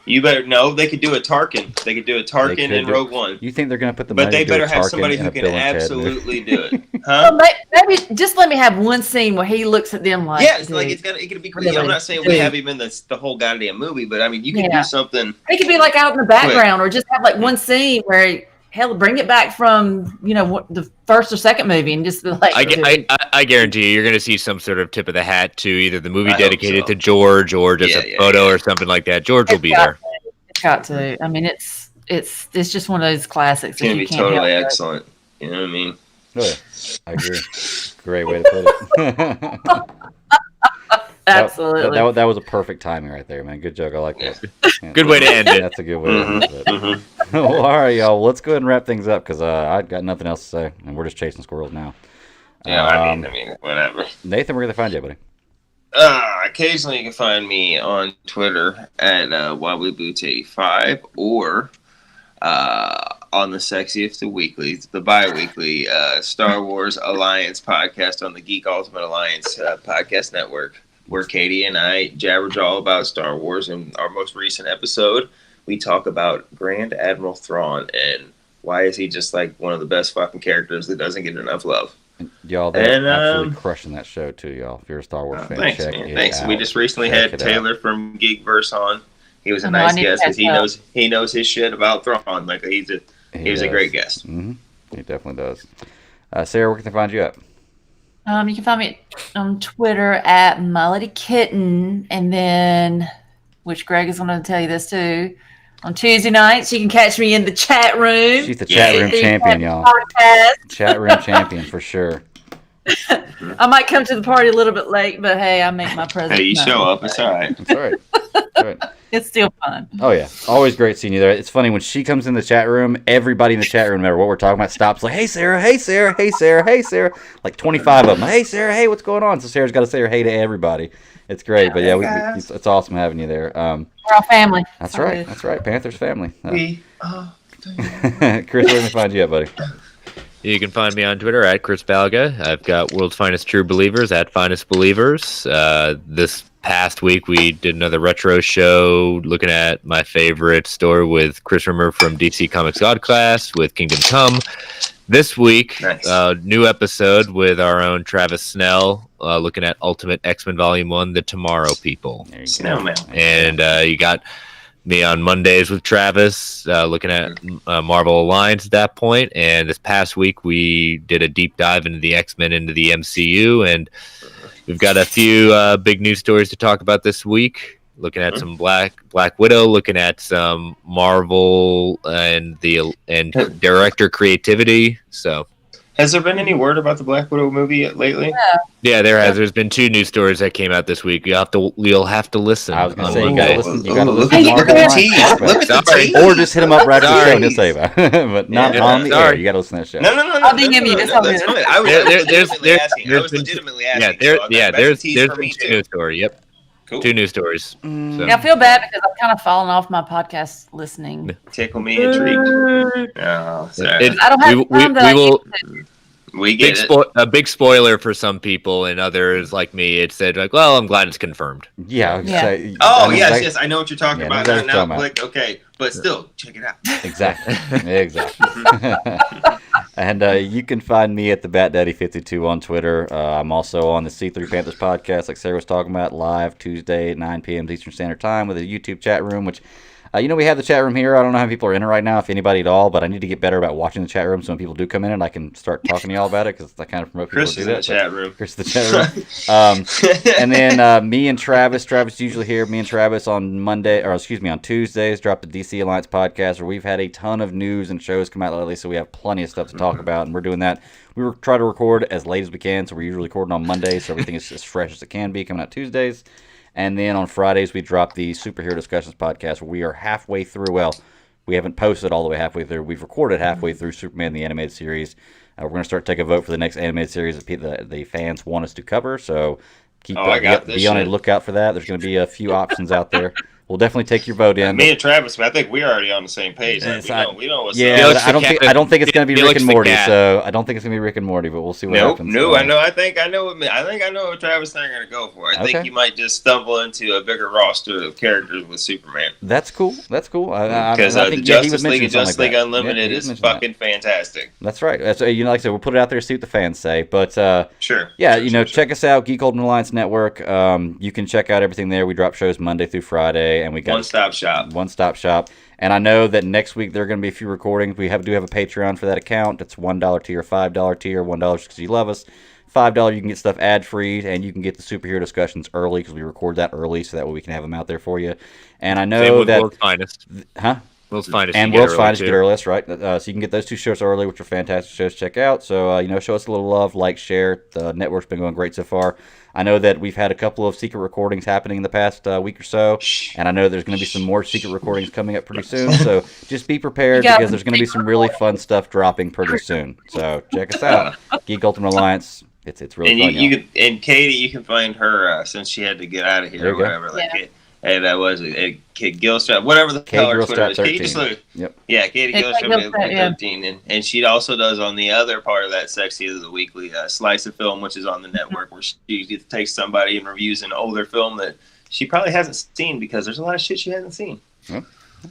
You better no. They could do a Tarkin. They could do a Tarkin could in do- Rogue One. You think they're gonna put the But money they to do a better have Tarkin somebody in who a can Bill and Ted movie? absolutely do it, Well, huh? maybe just let me have one scene where he looks at them like, Yeah, it's like dude. it could be crazy. Really? I'm not saying we have even the whole goddamn movie, but I mean, you can Yeah. do something. It could be like out in the background, or just have like one scene where hell, bring it back from the first or second movie, and just be like, I guarantee you're going to see some sort of tip of the hat to either the movie I hope dedicated so. to George or just a photo or something like that. George will be there. It's got to. I mean, it's just one of those classics. It's gonna that be you can't totally help but- excellent. You know what I mean? Oh yeah, I agree. Great way to put it. Absolutely. That was a perfect timing right there, man. Good joke. I like that. Yeah. Good way to end it. That's a good way to end it. Mm-hmm. Well, all right, y'all. Let's go ahead and wrap things up because I got nothing else to say, and we're just chasing squirrels now. Yeah, I mean, whatever. Nathan, we're gonna find you, buddy. Occasionally, you can find me on Twitter at WobblyBoots85 or on the Sexiest of Weeklies, the bi-weekly Star Wars Alliance podcast on the Geek Ultimate Alliance podcast network, where Katie and I jabber all about Star Wars. In our most recent episode, we talk about Grand Admiral Thrawn and why is he just like one of the best fucking characters that doesn't get enough love. Y'all, they're absolutely crushing that show too, y'all. If you're a Star Wars fan, Thanks, check man. it Thanks. out. We just recently Check had it Taylor out. from Geekverse on. He was a I nice need to guest because catch up. he knows his shit about Thrawn. Like he was a great guest. Mm-hmm. He definitely does. Sarah, where can they find you at? You can find me on Twitter at Melody Kitten, and then, which Greg is going to tell you this too, on Tuesday nights you can catch me in the chat room. She's the chat room champion, y'all. Chat room champion for sure. I might come to the party a little bit late, but hey, I make my presence. Hey, you show up. It's all right. That's all right. That's all right. It's still fun. Oh yeah, always great seeing you there. It's funny when she comes in the chat room. Everybody in the chat room, no matter what we're talking about, stops like, "Hey Sarah, hey Sarah, hey Sarah, hey Sarah." Like 25 of them. Hey Sarah, hey, what's going on? So Sarah's got to say her hey to everybody. It's great, but yeah, it's awesome having you there. We're all family. That's right. That's right. Panthers family. We are Chris, where can we find you at, buddy? You can find me on Twitter at Chris Balga. I've got World's Finest True Believers at Finest Believers. This past week, we did another retro show looking at my favorite story with Chris Rimmer from DC Comics God Class with Kingdom Come. This week, Nice. New episode with our own Travis Snell looking at Ultimate X-Men Volume 1, The Tomorrow People. There you go. Snowman. And you got me on Mondays with Travis, looking at Marvel Alliance at that point. And this past week, we did a deep dive into the X-Men, into the MCU. And we've got a few big news stories to talk about this week. Looking at some Black Widow, looking at some Marvel and director creativity. So, Has there been any word about the Black Widow movie lately? yeah, there has. There's been 2 news stories that came out this week. You'll have to listen. I was gonna on say, you Monday. gotta listen. You gotta Look listen. at to the Marvel tease. Alliance. Look at the Sorry. tease. Or just hit him up right after the show Sorry. and he'll say about it. But not Yeah, on the sorry. air. You gotta listen to that show. No. I'll DM you. That's all That's good. fine. I was legitimately asking. I was been- legitimately Yeah, asking. there, so yeah. that's a There's tease for been me 2 too. news stories. Yep, Cool. 2 news stories. So. Yeah, I feel bad because I've kind of fallen off my podcast listening. Tickle me intrigued. Oh, sorry. It- I don't have we time that I will. We get it. A big spoiler for some people, and others like me. It said like, "Well, I'm glad it's confirmed." Yeah. I was gonna Yeah. say- Oh, I know yes, exact- yes. I know what you're talking Yeah, about. I know exactly Now, what you're talking click. Okay. But still, check it out. Exactly. Exactly. And you can find me at the BatDaddy52 on Twitter. I'm also on the C3 Panthers podcast, like Sarah was talking about, live Tuesday at 9 p.m. Eastern Standard Time with a YouTube chat room, which, we have the chat room here. I don't know how many people are in it right now, if anybody at all, but I need to get better about watching the chat room so when people do come in, and I can start talking to y'all about it because I kind of promote people Chris to is do in that. the chat room. Chris is the chat room. And then me and Travis is usually here. Me and Travis on on Tuesdays, drop the DC Alliance podcast where we've had a ton of news and shows come out lately, so we have plenty of stuff to talk about, and we're doing that. We try to record as late as we can, so we're usually recording on Mondays, so everything is as fresh as it can be coming out Tuesdays. And then on Fridays, we drop the Superhero Discussions podcast where we are halfway through. Well, we haven't posted all the way halfway through. We've recorded halfway through Superman the Animated Series. We're going to start taking a vote for the next animated series that the fans want us to cover. So be on a lookout for that. There's going to be a few options out there. We'll definitely take your vote in. Me and Travis, I think we're already on the same page. Like, we know what's yeah, up. I don't think it's going to be Rick and Morty. cat. So I don't think it's going to be Rick and Morty, but we'll see what happens. No, I know. I think I know what Travis and I are going to go for. I think you might just stumble into a bigger roster of characters with Superman. That's cool. Because the Justice League and Justice League Unlimited is fucking fantastic. That's right. That's like I said, we'll put it out there, see what the fans say. But sure. Check us out, Geek Ultimate Alliance Network. You can check out everything there. We drop shows Monday through Friday, and we got one-stop shop. And I know that next week there are going to be a few recordings. We do have a Patreon for that account. It's $1 tier, $5 tier. $1 because you love us. $5 you can get stuff ad-free, and you can get the superhero discussions early because we record that early, so that way we can have them out there for you. And I know that World's Finest. World's Finest you get early, that's right. So you can get those 2 shows early, which are fantastic shows to check out. So, show us a little love, like, share. The network's been going great so far. I know that we've had a couple of secret recordings happening in the past week or so, and I know there's going to be some more secret recordings coming up pretty soon. So just be prepared because there's going to be some really fun stuff dropping pretty soon. So check us out, Geek Ultimate Alliance. It's really fun. And Katie, you can find her since she had to get out of here or whatever. And that was Gilstrap, whatever the hell her Twitter is. Katie just Katie Gilstrap 13, and she also does on the other part of that section of the weekly Slice of Film, which is on the network, where she takes somebody and reviews an older film that she probably hasn't seen because there's a lot of shit she hasn't seen. Yep.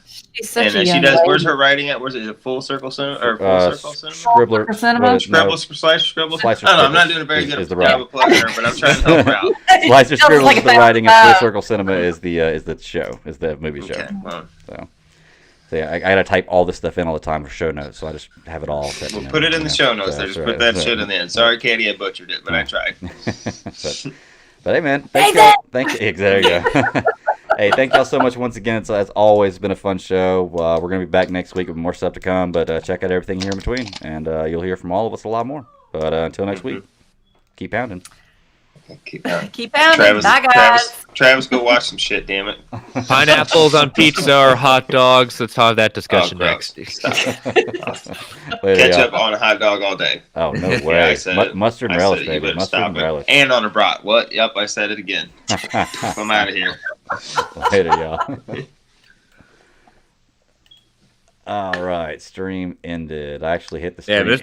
She's such a she young does. lady. Where's her writing at? Where's it? Is it Full Circle Cinema or Full Circle Cinema? Scribbler Cinema? Scribble. I don't know. I'm not doing a very good job of plugging her, but I'm trying to help her out. Slicer Scribble is the writing, and Full Circle Cinema is the show, is the movie show. Okay, well. So. So yeah, I gotta type all this stuff in all the time for show notes, so I just have it all. We'll put it in the show notes. I just put that shit in the end. Sorry, Katie, I butchered it, but I tried. but hey, man, thank you. Thank you. There you go. Hey, thank y'all so much once again. It's as always been a fun show. We're gonna be back next week with more stuff to come, but check out everything here in between, and you'll hear from all of us a lot more. But until next week, keep pounding. Keep pounding. Keep pounding. Travis, Bye, guys. Travis, go watch some shit. Damn it. Pineapples on pizza or hot dogs. Let's have that discussion gross. next. Stop. Later, Ketchup y'all. on a hot dog all day. Oh no way! Yeah, I said it. Mustard and I relish, said it. You baby. better Mustard stop and it. relish. And on a brat. What? Yep, I said it again. I'm out of here. Later, y'all. All right, stream ended. I actually hit the stream. Yeah, this